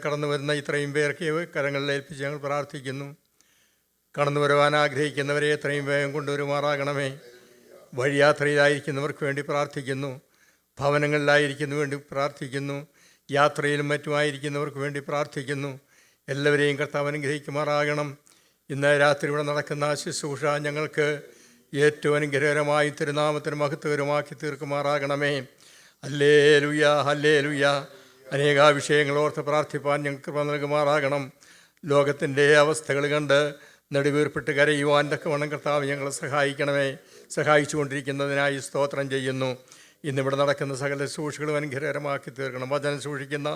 കടന്നു വരുന്ന ഇത്രയും പേർക്ക് കരങ്ങളിൽ ഏൽപ്പിച്ച് ഞങ്ങൾ പ്രാർത്ഥിക്കുന്നു. കടന്നു വരുവാൻ ആഗ്രഹിക്കുന്നവരെ എത്രയും വേഗം കൊണ്ടുവരുമാറാകണമേ. വഴിയാത്രയിലായിരിക്കുന്നവർക്ക് വേണ്ടി പ്രാർത്ഥിക്കുന്നു. ഭവനങ്ങളിലായിരിക്കുന്ന വേണ്ടി പ്രാർത്ഥിക്കുന്നു. യാത്രയിലും മറ്റുമായിരിക്കുന്നവർക്ക് വേണ്ടി പ്രാർത്ഥിക്കുന്നു. എല്ലാവരെയും കർത്താവ് അനുഗ്രഹിക്കുമാറാകണം. ഇന്ന് രാത്രി ഇവിടെ നടക്കുന്ന ശുശ്രൂഷ ഞങ്ങൾക്ക് ഏറ്റവും അനുഗ്രഹകരമായി തിരുനാമത്തിന് മഹത്വകരമാക്കി തീർക്കുമാറാകണമേ. Hallelujah, hallelujah. അനേക വിഷയങ്ങൾ ഓർത്ത് പ്രാർത്ഥിപ്പാൻ ഞങ്ങൾക്ക് കൃപ നൽകുമാറാകണം. ലോകത്തിൻ്റെ അവസ്ഥകൾ കണ്ട് നെടുവീർപ്പിട്ട് കരയുവാൻ തക്കവണ്ണം കർത്താവ് ഞങ്ങളെ സഹായിക്കണമേ. സഹായിച്ചുകൊണ്ടിരിക്കുന്നതിനായി സ്തോത്രം ചെയ്യുന്നു. ഇന്നിവിടെ നടക്കുന്ന സകല ശുശ്രൂഷകളും അനുഗ്രഹകരമാക്കി തീർക്കണം. വചനം സൂക്ഷിക്കുന്ന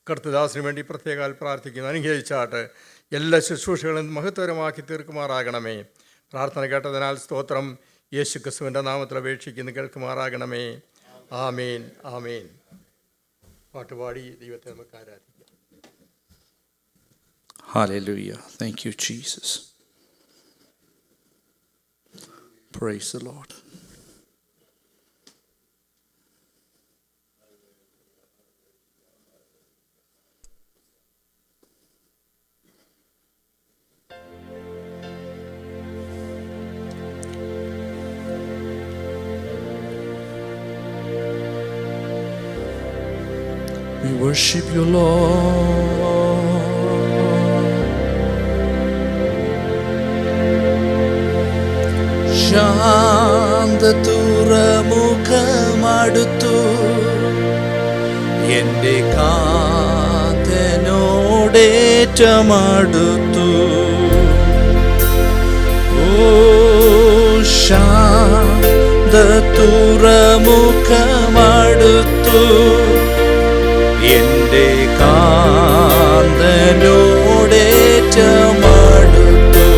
കർത്തദാസിന് വേണ്ടി പ്രത്യേകാൽ പ്രാർത്ഥിക്കുന്നു. അനുഗ്രഹിച്ചാട്ട് എല്ലാ ശുശ്രൂഷകളും മഹത്വകരമാക്കി തീർക്കുമാറാകണമേ. പ്രാർത്ഥന കേട്ടതിനാൽ സ്തോത്രം. യേശു ക്രിസ്തുവിൻ്റെ നാമത്തിൽ അപേക്ഷിക്കുന്നു, കേൾക്കുമാറാകണമേ. ആമേൻ, ആമേൻ. പാട്ടുപാടി ദൈവത്തെ നമുക്ക് ആരാധിക്കാം. Hallelujah. Thank you, Jesus. Praise the Lord. We worship you, Lord. ശാന്തതുറമുഖമടുത്തു എൻ്റെ കാന്തനോടേറ്റമടുത്തു. ഓ ശാന്തതുറമുഖമടുത്തു എൻ്റെ കാന്തനോടേറ്റമടുത്തു.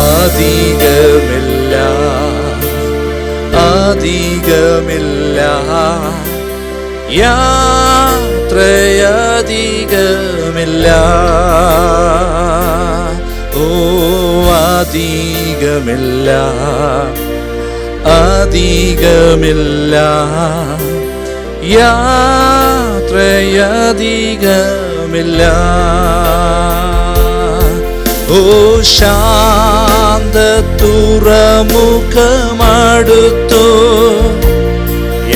അധികമില്ല, അധികമില്ല, യാത്രയധികമില്ല. ഓ അധികമില്ല, അധികമില്ല, യാത്രയധികമില്ല. ഓ ശാന്തതുറമുഖമടുത്തു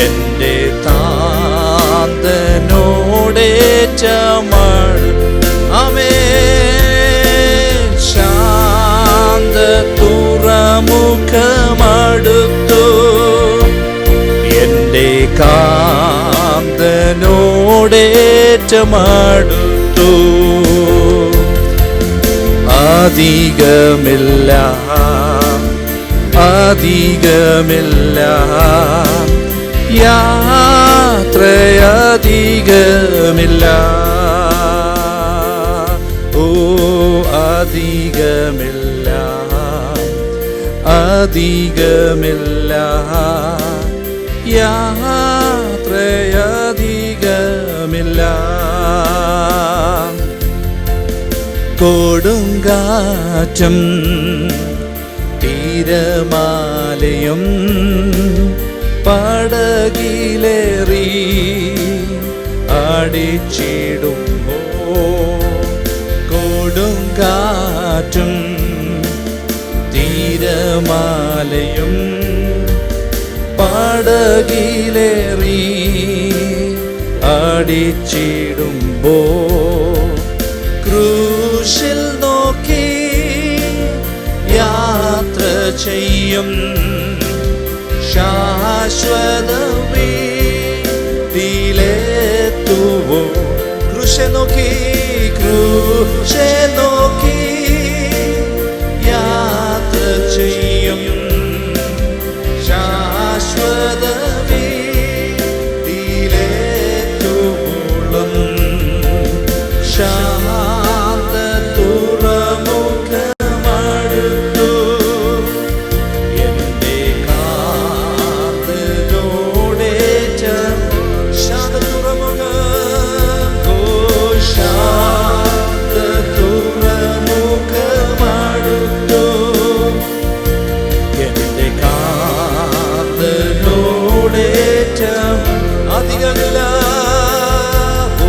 എൻ്റെ താന്തനോടേറ്റമടുത്തു. ആമേൻ. ശാന്തതുറമുഖമടുത്തു എൻ്റെ കാന്തനോടേറ്റമടുത്തു. അധികമില്ല, അധികമില്ല, യാത്രയധികമില്ല. ഓ അധികമില്ല, അധികമില്ല, യാത്രയധികമില്ല. കൊടുങ്കാറ്റും തിരമാലയും പടകിലേറി അടിച്ചിടുമ്പോ, കൊടുങ്കാറ്റും തിരമാലയും പടകിലേറി അടിച്ചിടുമ്പോ, ക്രൂശിൽ നോക്കി യാത്ര ചെയ്യും ശാശ്വത വീട്ടിലെത്തുവോ. ക്രൂശെ നോക്കി, ക്രൂശെ നോക്കി യാത്ര ചെയ്യും ശാശ്വത വീട്ടിലെത്തുവോളം. ശാന്തതുറമുഖമടുത്തു എൻ്റെ കാന്തനോടേറ്റം. ശാന്തതുറമുഖം, ഓ ശാന്തതുറമുഖമടുത്തു എൻ്റെ കാന്തനോടേറ്റം. അധികമില്ല, ഓ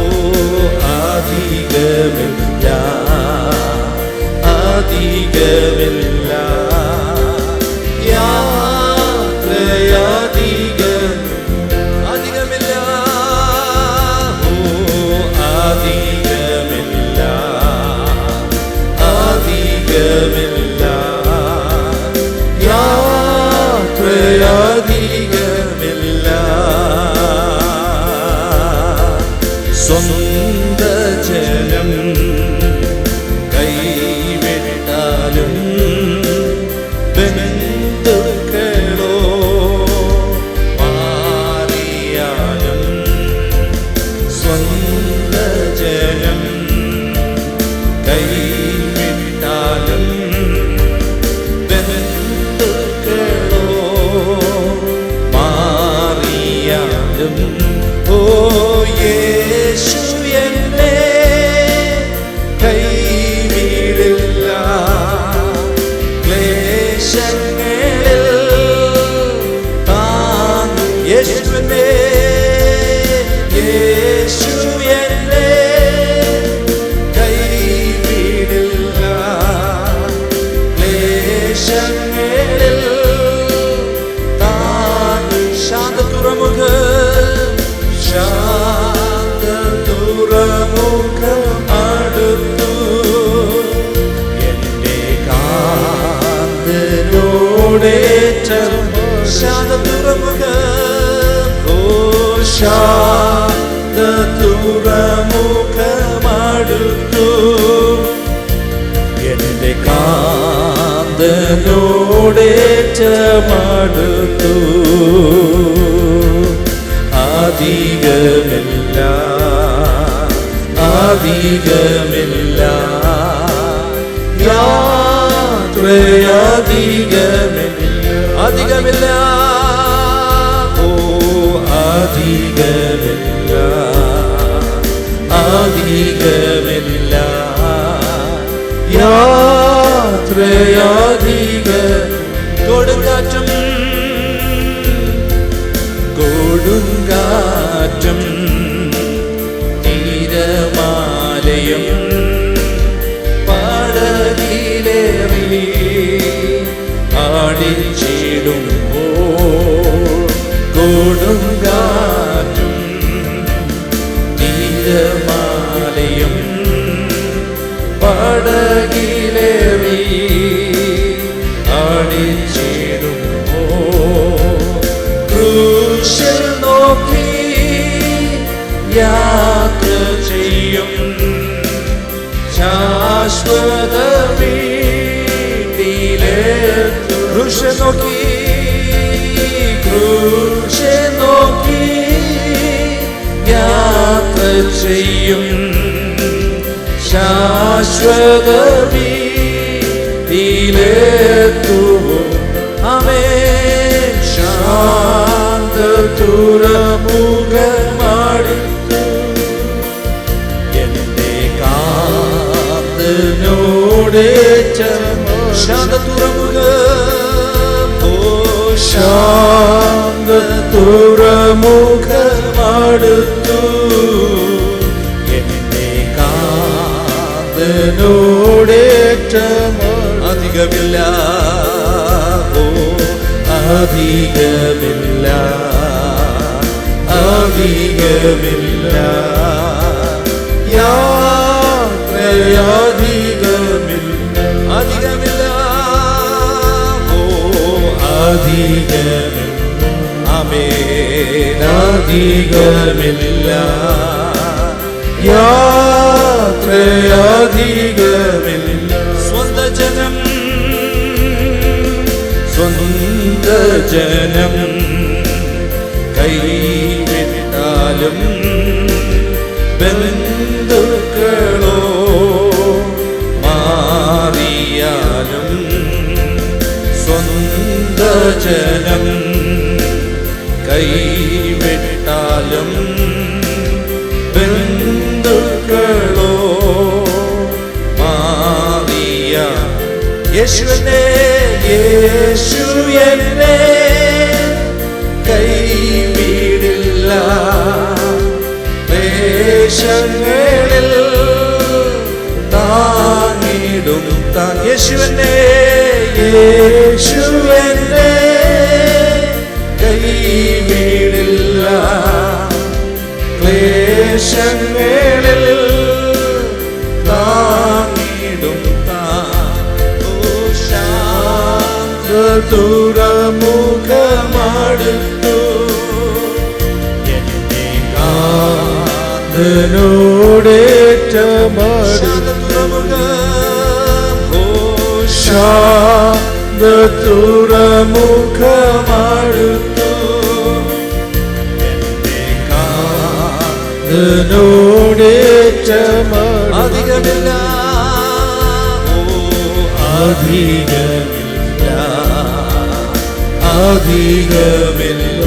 സ്വന്ത ജനം കൈവിട്ടാലും ബന്ധുക്കളോ മാറിയാലും സ്വന്ത ജനം കൈവിട്ടാലും ബന്ധുക്കളോ മാറിയാലും ഓ യേശു എന്നെ കൈവിടില്ല. ക്ലേശങ്ങളിൽ താങ്ങും യേശുവിനെ, യേശു എന്നെ കൈവിടില്ല. ക്ലേശങ്ങളിൽ താങ്ങും ശാന്തതുറമുഖം അടുത്തു എന്റെ കാന്തനോടേറ്റം ശാന്തതുറമുഖമടുത്തു എന്റെ കാന്തനോടേറ്റമടുത്തു. അധികമില്ല അധികമില്ല യാത്രയധികമില്ല അധികമില്ല ഓ അധികമില്ല അധികമില്ല യാത്രയധിക കൊടുങ്കാറ്റും കൊടുങ്കാറ്റും തിരമാലയും പടകിലേറി ആടിച്ചിടുമ്പോൾ കൊടുങ്കാറ്റും തിരമാലയും പടകിലേറി ആടിച്ചിടുമ്പോൾ ക്രൂശിൽ നോക്കി യാത്ര ചെയ്യും ശാശ്വത വീട്ടിലെത്തും. ക്രൂശിൽ നോക്കി യാത്ര ചെയ്യും ശാശ്വത വീട്ടിലെത്തും. ആമേൻ. ശാന്തതുറമുഖമടുത്തു എന്റെ കാന്തനോടേറ്റം ശാന്തതുറമുഖം ഓ ശാന്തതുറമുഖമടുത്തു എന്റെ കാന്തനോടേറ്റം അധികമില്ല ഓ അധികമില്ല അധികമില്ല യാത്രയധികമില്ല അധികമില്ല ഓ അധികമില്ല ആമേൻ അധികമില്ല യാത്രയധികമില്ല സ്വന്ത ജനം സ്വന്ത ജനം കൈവിട്ടാലും ബന്ധുക്കളോ മാറിയാലും സ്വന്ത ജനം കൈവിട്ടാലും ബന്ധുക്കളോ മാറിയ യേശുവിനെ യേശു എന്നെ കൈവിടില്ല. ക്ലേശങ്ങളിൽ താങ്ങിടും താൻ യേശുവിനെ യേശു എന്നെ കൈവിടില്ല. ക്ലേശങ്ങളിൽ താങ്ങിടും തുറമുഖമടുത്തു എന്റെ കാന്തനോടേറ്റമടുത്തു തുറമുഖമടുത്തു അധികമില്ല അധികമില്ല അധികമില്ല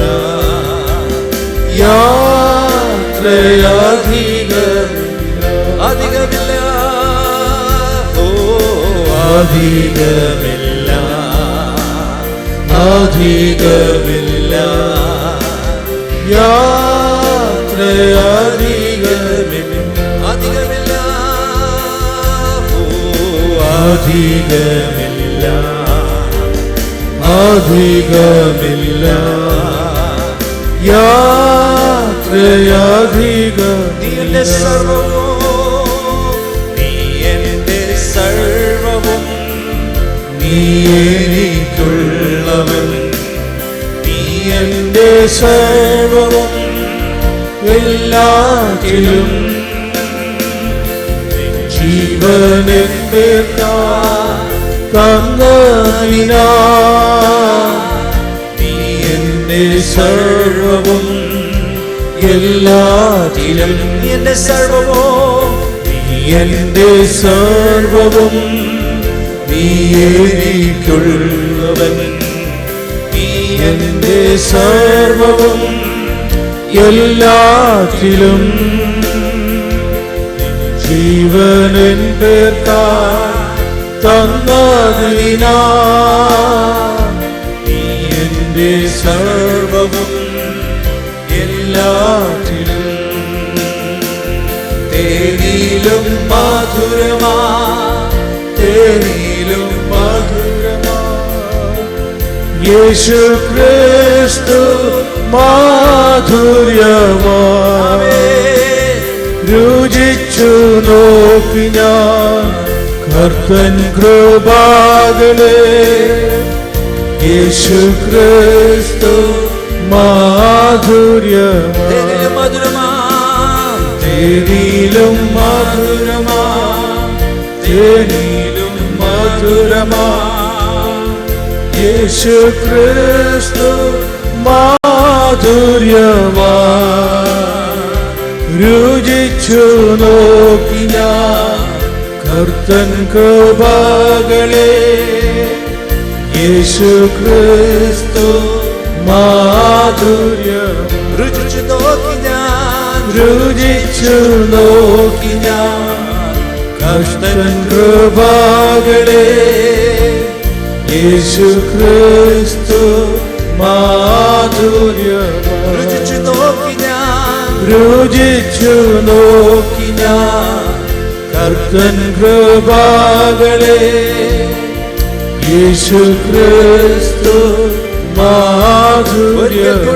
യാത്രയധികമില്ല അധികമില്ല അധികമില്ല അധികമില്ല യാത്രയധികമില്ല അധികമില്ല അധികമില്ല അധികമില്ല യാത്രയധികം നീ എന്റെ സർവവും നീ എന്റെ സർവവും നീ എനിക്കുള്ളവൻ നീ എന്റെ സർവവും എല്ലാറ്റിലും ജീവനെന്റെ തന്നതിനാ നീ എന്റെ സർവവും എല്ലാറ്റിലും നീ എന്റെ സർവവും നീ എന്റെ സർവവും നീ എനിക്കുള്ളവൻ നീ എന്റെ സർവവും എല്ലാറ്റിലും ജീവനിൻ തന്നതിനാ നീ എന്റെ സർവവും എല്ലാറ്റിലും തേനിലും മധുരമാ തേനിലും മധുരമാ യേശു ക്രിസ്തു മാധുര്യമാ രുചിച്ചു നോക്കി ഞാൻ കർത്തൻ കൃപാകളെ യേശു ക്രിസ്തു മാധുര്യമാ തേനിലും മധുരമാ തേനിലും മധുരമാ യേശു ക്രിസ്തു മാധുര്യമാ രുചിച്ചു നോക്കി ഞാൻ കർത്തൻ കൃപകളെ യേശു ക്രിസ്തു മാധുര്യമാ രുചിച്ചു നോക്കി ഞാൻ കർത്തൻ കൃപകളെ യേശു ക്രിസ്തു മാധുര്യമാ രുചിച്ചു നോക്കി ഞാൻ കർത്തൻ കൃപകളെ യേശു ക്രിസ്തു മാധുര്യമാ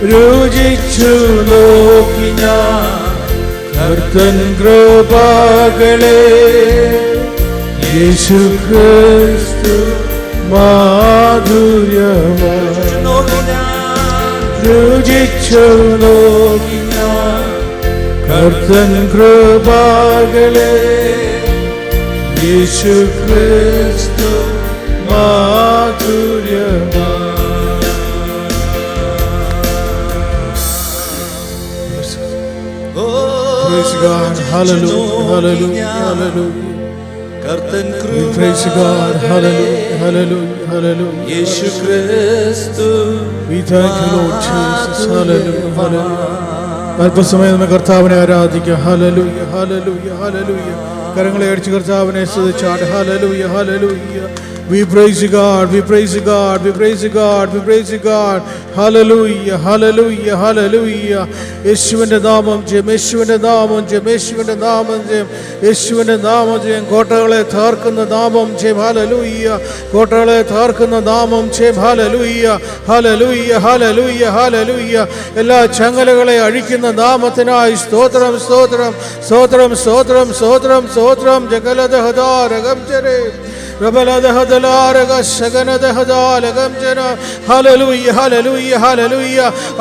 രുചിച്ചു നോക്കി ഞാൻ കർത്തൻ കൃപകളെ യേശു ക്രിസ്തു മാധുര്യമാ രുചിച്ചു നോക്കി ഞാൻ കർത്തൻ കൃപകളെ യേശു ക്രിസ്തു മാധുര്യമാ Praise God, hallelujah, hallelujah, hallelujah. We praise God, hallelujah, hallelujah, hallelujah. Yeshu Christu. We thank you, Lord Jesus, hallelujah, hallelujah. അല്പസമയം നമ്മൾ കർത്താവിനെ ആരാധിക്കുക. ഹല്ലേലൂയ, ഹല്ലേലൂയ, ഹല്ലേലൂയ. കരങ്ങളെ അടിച്ച് കർത്താവിനെ സ്തുതിച്ചാട്. ഹല്ലേലൂയ, ഹല്ലേലൂയ. We praise you, God. We praise you, God. We praise you, God. We praise you, God. Hallelujah, hallelujah, hallelujah. യേശുവിന്റെ നാമം ജയം, യേശുവിന്റെ നാമം ജയം, യേശുവിന്റെ നാമം ജയം, യേശുവിന്റെ നാമം ജയം. കോട്ടകളെ താർക്കുന്ന നാമം ജയം. ഹല്ലേലൂയ. കോട്ടകളെ താർക്കുന്ന നാമം ജയം. ഹല്ലേലൂയ, ഹല്ലേലൂയ, ഹല്ലേലൂയ, ഹല്ലേലൂയ. എല്ലാ ചങ്ങലകളെ അഴിക്കുന്ന നാമത്തിനായി സ്തോത്രം, സ്തോത്രം, സ്തോത്രം, സ്തോത്രം, സ്തോത്രം, സ്തോത്രം. ജഗലദഹദാരകം ചരേ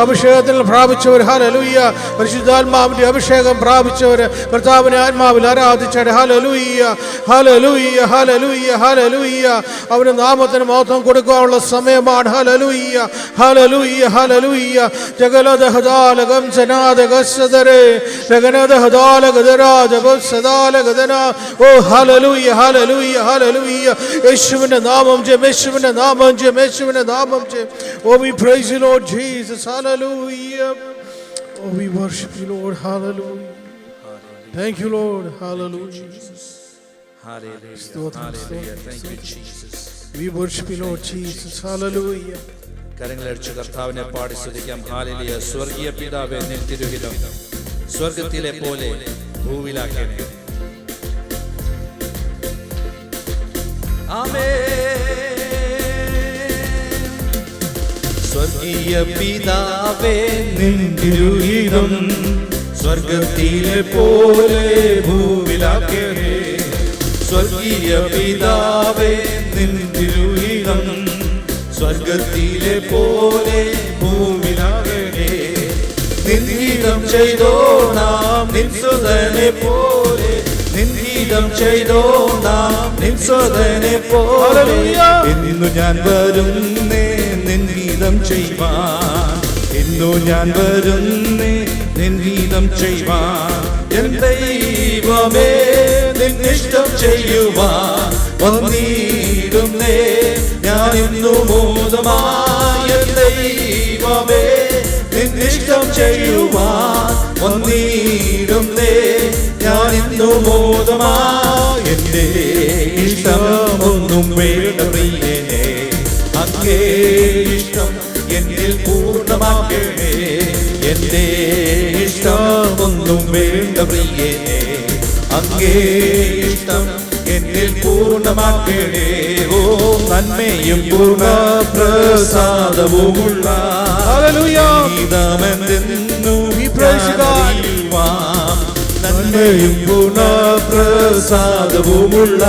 അഭിഷേകത്തിൽ പ്രാപിച്ചവർ, ഹല്ലേലൂയ. പരിശുദ്ധാത്മാവിന്റെ അഭിഷേകം പ്രാപിച്ചവർ കർത്താവിനെ ആത്മാവിൽ ആരാധിച്ചവർ, ഹല്ലേലൂയ, ഹല്ലേലൂയ, ഹല്ലേലൂയ, ഹല്ലേലൂയ. അവന്റെ നാമത്തിന് മഹത്വം കൊടുക്കാനുള്ള സമയമാണ്. ഹല്ലേലൂയ, ഹല്ലേലൂയ, ഹല്ലേലൂയ. ജഗലദഹദാലകം ജനാദഗസദരേ ജഗനദഹദാലഗദരാജഗസദാലഗദന. ഓ ഹല്ലേലൂയ, ഹല്ലേലൂയ, ഹല്ലേലൂയ. യേശുവിന്റെ നാമം ജയം, യേശുവിന്റെ നാമം ജയം, യേശുവിന്റെ നാമം ജയം. Oh, we praise you, Lord Jesus. Hallelujah. Oh, we worship you, Lord. Hallelujah. Thank you, Lord. Hallelujah. Hallelujah. Hallelujah. Thank you, Jesus. We worship you, Lord Jesus. Hallelujah. കരങ്ങളടിച്ച് കർത്താവിനെ പാടി സ്തുതിക്കാം. ഹല്ലേലൂയ. സ്വർഗീയ പിതാവേ, നിൻ തിരുഹിതം സ്വർഗത്തിലെ പോലെ ഭൂവിലാക്കണേ. ആമേൻ. സ്വർഗീയ പിതാവേ, നിൻ തിരുഹിതം സ്വർഗത്തിലെ പോലെ ഭൂവിലാക്കണേ. സ്വർഗീയ പിതാവേ, നിൻ തിരുഹിതം സ്വർഗത്തിലെ പോലെ ഭൂമിലാകണേ. നിൻഹിതം ചെയ്തോ നാം നിൻ സുതനെ പോലെ, നിൻഹിതം ചെയ്തോ നാം നിൻ സുതനെ പോലെ. ഇന്നു ഞാൻ വരുന്നേ നിൻഹിതം ചെയ്യുവാൻ, ഇന്നു ഞാൻ വരുന്നേ നിൻഹിതം ചെയ്യുവാൻ. എൻ ദൈവമേ, നിന്നിഷ്ടം ചെയ്യുവാൻ വന്നിടുന്നേ ഞാൻ ഇന്നു മോദമായ. ദൈവമേ, നിന്നിഷ്ടം ചെയ്യുവാൻ വന്നിടുന്നേ ഞാൻ ഇന്നു മോദമായ. എന്റെ ഇഷ്ടമൊന്നും വേണ്ട പ്രിയനേ, അങ്ങേ ഇഷ്ടം എന്നിൽ പൂർണ്ണമാക്കണേ. എന്റെ ഇഷ്ടമൊന്നും വേണ്ട പ്രിയനേ, അങ്ങേ ഇഷ്ടം എന്നിൽ പൂർണ്ണമാക്കണേ. ഓ നന്മയും പൂർണ്ണ പ്രസാദവുമുള്ള ഗീതമെന്നു അറിയുവാൻ, നന്മയും പൂർണ്ണ പ്രസാദവുമുള്ള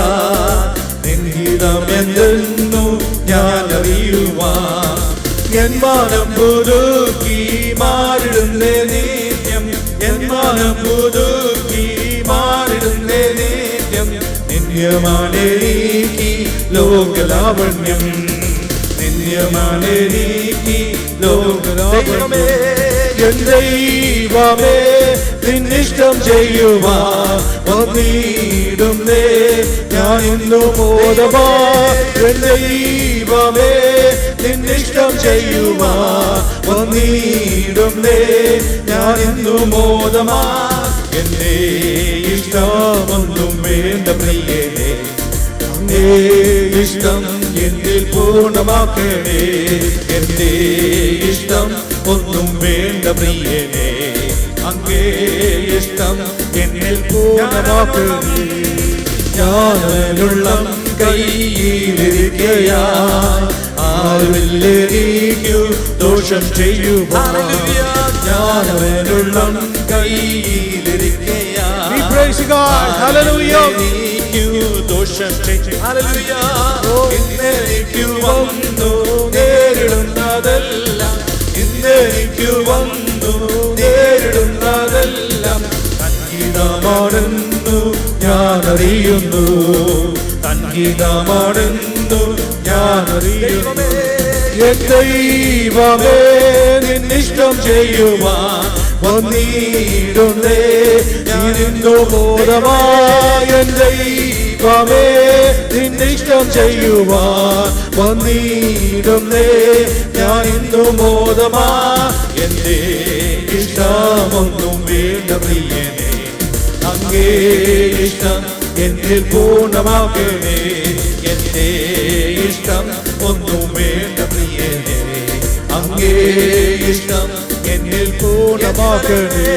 ഗീതമെന്നു ഞാൻ അറിയുവാൻ. എൻ മാനം പുതുക്കി മാറിടുന്നേ നിത്യം, എൻ മാനം പുതുക്കി മാറിടുന്നേ നിത്യം. നിന്യമാണെനിക്ക് ലോകലാവണ്യം, നിന്യമാണെനിക്ക് ലോകലാവണ്യം. എൻ ദൈവമേ, നിന്നിഷ്ടം ചെയ്യുവാൻ വന്നിടുന്നേ ഞാൻ ഇന്നു മോദമാ. എൻ ദൈവമേ, നിന്നിഷ്ടം ചെയ്യുവാൻ വന്നിടുന്നേ ഞാൻ ഇന്നു മോദമാ. എന്റെ ഇഷ്ടമൊന്നും വേണ്ട പ്രിയനേ, അങ്ങേ ഇഷ്ടം എന്നിൽ പൂർണ്ണമാക്കണേ. എന്റെ ഇഷ്ടം ഒന്നും വേണ്ട പ്രിയനേ, അങ്ങേ ഇഷ്ടം എന്നിൽ പൂർണ്ണമാക്കണേ. ഞാനുള്ള കയ്യിലിരിക്കയാ ആരുമില്ലെനിക്കു ദോഷം ചെയ്യുവാൻ. ഞാനവനുള്ള കയ്യിലിരിക്കയാ എനിക്കു ദോഷം ചെയ്യും. ഇന്നെനിക്കു വന്നു നേരിടുന്നതെല്ലാം, ഇന്നെനിക്കു വന്നു നേരിടുന്നതെല്ലാം സംഗീതമാണെന്നു ഞാൻ അറിയുന്നു, സംഗീതമാണെന്നു ഞാൻ അറിയുന്നു. എൻ ദൈവമേ, നിന്നിഷ്ടം ചെയ്യുവാൻ വന്നിടുന്നേ ഞാൻ ഇന്നു മോദമായ. എൻ ദൈവമേ, നിന്നിഷ്ടം ചെയ്യുവാൻ വന്നിടുന്നേ ഞാൻ ഇന്നു മോദമാ. എന്റെ ഇഷ്ടമൊന്നും വേണ്ട പ്രിയനേ, അങ്ങേ ഇഷ്ടം എന്നിൽ പൂർണ്ണമാക്കണേ. എന്റെ ഇഷ്ടം ഒന്നും വേണ്ട പ്രിയനേ, അങ്ങേ ഇഷ്ടം എന്നിൽ പൂർണ്ണമാക്കണേ.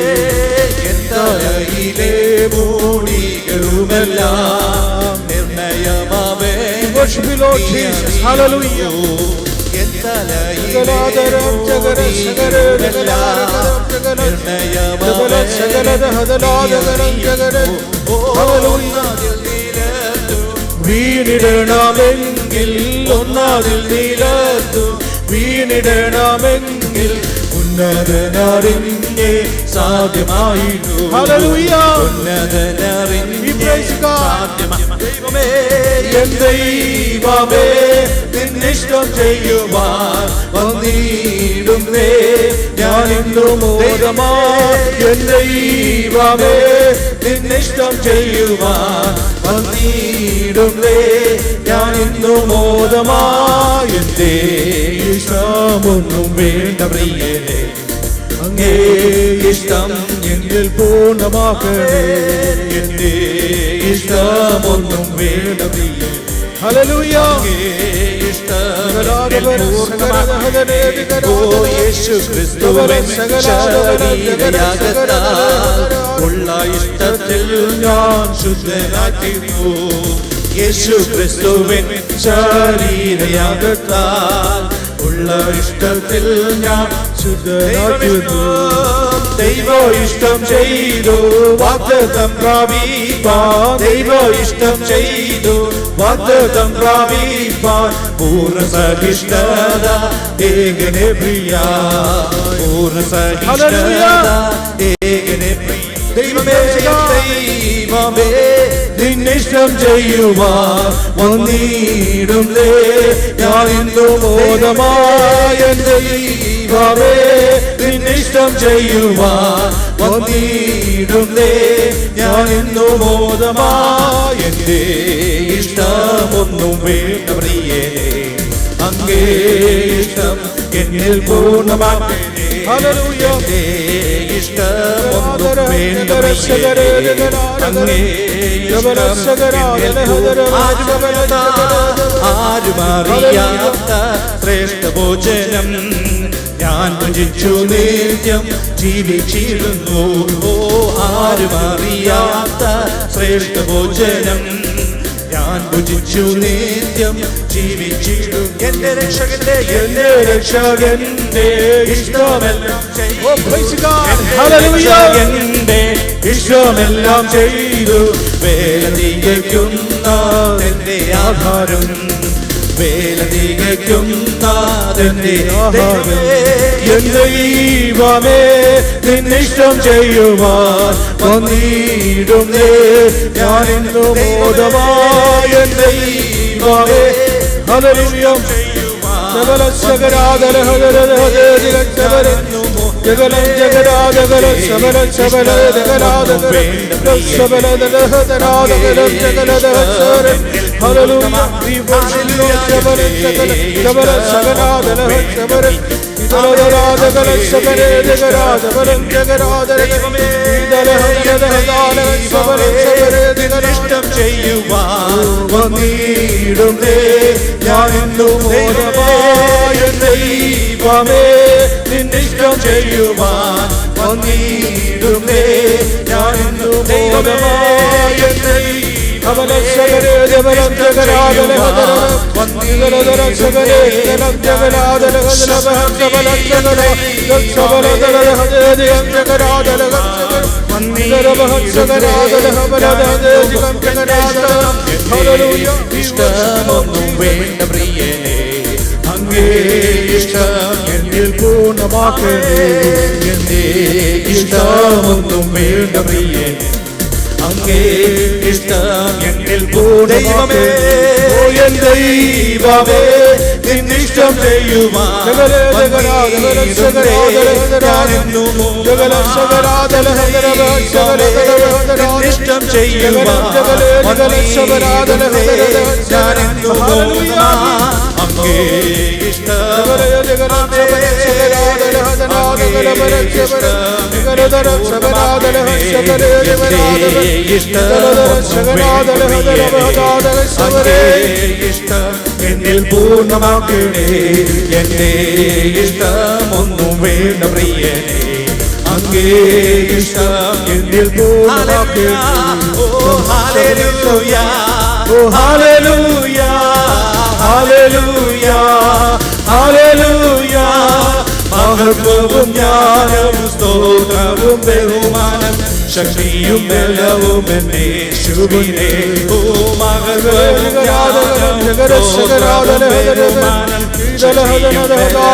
എന്തയിലെ മൂടികളുമെല്ലാം നിർണയമാവേ. വീണിടണമെങ്കിൽ ഒന്നാതിൽ നിലത്തു വീണിടണമെങ്കിൽ ഉന്നതനറിഞ്ഞേ സാധ്യമായിരു. ഉന്നതനറിഞ്ഞേ സാധ്യമാ. എൻ ദൈവമേ നിന്നിഷ്ടം ചെയ്യുവാൻ വന്നിടുന്നേ ഞാൻ ഇന്നു മോദമായി. എൻ ദൈവമേ നിന്നിഷ്ടം ചെയ്യുവാൻ വന്നിടുന്നേ ഞാൻ ഇന്നു മോദമായി. എന്റെ ഇഷ്ടമൊന്നും വേണ്ട പ്രിയനേ, അങ്ങേ ഇഷ്ടം എന്നിൽ പൂർണ്ണമാക്കണേ. എന്റെ ഇഷ്ടമൊന്നും വേണ്ട പ്രിയനേ, ഹല്ലേലൂയ, അങ്ങേ ഇഷ്ടം ഓ യേശു ക്രിസ്തുവിൻ ശരീരയാഗത്താൽ ഉള്ള ഇഷ്ടത്തിൽ ഞാൻ ശുദ്ധനാക്കുന്നു. യേശു ക്രിസ്തുവിൻ ശരീരയാഗത്താൽ ഉള്ള ഇഷ്ടത്തിൽ ഞാൻ ശുദ്ധനാക്കുന്നു. ദൈവ ഇഷ്ടം ചെയ്തു വാഗ്ദത്തം പ്രാപിപ്പാൻ, ദൈവ ഇഷ്ടം ചെയ്തു വാഗ്ദത്തം പ്രാപിപ്പാൻ പൂർണ്ണ സഹിഷ്ണുത ഏകനെ പ്രിയ, പൂർണ്ണ സഹിഷ്ണുത ഏകനെ പ്രിയ. ദൈവമേ ദൈവമേ നിന്നിഷ്ടം ചെയ്യുവാൻ വന്നിടുന്നേ ഞാൻ ഇന്നു മോദമായ. ദൈവമേ നിന്നിഷ്ടം ചെയ്യുവാൻ വന്നിടുന്നേ ഞാൻ ഇന്നു മോദമായ. എന്റെ ഇഷ്ടമൊന്നും വേണ്ട പ്രിയനേ, അങ്ങേ ഇഷ്ടം എന്നിൽ പൂർണ്ണമാക്കണേ. ഹല്ലേലൂയ, എന്റെ ഇഷ്ടമൊന്നും വേണ്ട പ്രിയനേ, അങ്ങേ ആരും അറിയാത്ത ശ്രേഷ്ഠ ഭോജനം ഞാൻ ഭുജിച്ചു നിത്യം ജീവിച്ചിരുന്നു. ഓ ആരും അറിയാത്ത ശ്രേഷ്ഠ ഭോജനം ഞാൻ ഭുജിച്ചു നിത്യം ജീവിച്ചിടും. എന്റെ രക്ഷകന്റെ ഇഷ്ടമെല്ലാം എന്റെ ഇഷ്ടമെല്ലാം ചെയ്തു വേല തികയ്ക്കുന്ന എന്റെ ആധാരം, വേല തികയ്ക്കുന്ന എന്റെ ആധാരം. എൻ ദൈവമേ നിന്നിഷ്ടം ചെയ്യുവാൻ വന്നിടുന്നേ ഞാൻ ഇന്നു മോദമായ. എൻ ദൈവമേ ഹല്ലേലൂയ, സകല സകരാദര ഹല്ലേലൂയ ജഗലം ജഗരാജഗല സബല സബല ജഗരാജഗല സബല ദഹദരാജഗല ജഗലദഹസര. ഹല്ലേലൂയ, we worship you സബല സകല സബല സകരാദല സബല ഇദലരാജഗല സബല ജഗരാജഗല ജഗരാജഗല ഇദലഹദഹദാല സബല സബല നിന്നിഷ്ടം ചെയ്യുവാൻ വന്നിടുന്നേ ഞാൻ ഇന്നു മോദമായ. ദൈവമേ നിന്നിഷ്ടം ചെയ്യുവാൻ വന്നിടുന്നേ ഞാൻ ഇന്നു മോദമായ. കമല സകലേ ജബലം ജഗരാജല വന്ദിഗലധര സകലേ ജലം ജഗരാജല ഗലബഹം സബല സകല സബലധര ഹജയം ജഗരാജല വന്ദിഗലബഹം സകരാജല ഹബലധം ജഗരാജല. ഹല്ലേലൂയ, ഇഷ്ടമൊന്നും വേണ്ട പ്രിയനേ, അങ്ങേ ഇഷ്ടം എന്നിൽ പൂർണ്ണമാക്കണേ. എന്റെ ഇഷ്ടമൊന്നും വേണ്ട പ്രിയനേ, അങ്ങേ ഇഷ്ടം എന്നിൽ പൂർണ്ണമാക്കണേ. ഓ എൻ ദൈവമേ നിന്നിഷ്ടം ചെയ്യുവാൻ നിന്നിഷ്ടം ചെയ്യുവാൻ അങ്ങേ ഇഷ്ടം ഇഷ്ടം എന്നിൽ പൂർണ്ണമാക്കണേ. എന്റെ ഇഷ്ടമൊന്നും വേണ്ട പ്രിയനേ, അങ്ങേ ഇഷ്ടം എന്നിൽ പൂർണ്ണമാക്കണേ. ഓ ഹല്ലേലൂയ, ഓ ഹല്ലേലൂയ, ഹല്ലേലൂയ, ഹല്ലേലൂയ. മഹത്വവും ജ്ഞാനവും സ്തോത്രവും ബഹുമാനം ശക്തിയും ബലവും എന്നേശുവിനെ. ഓ മഹത്വവും ജ്ഞാനവും സ്തോത്രവും ബഹുമാനം ശക്തിയും ബലവും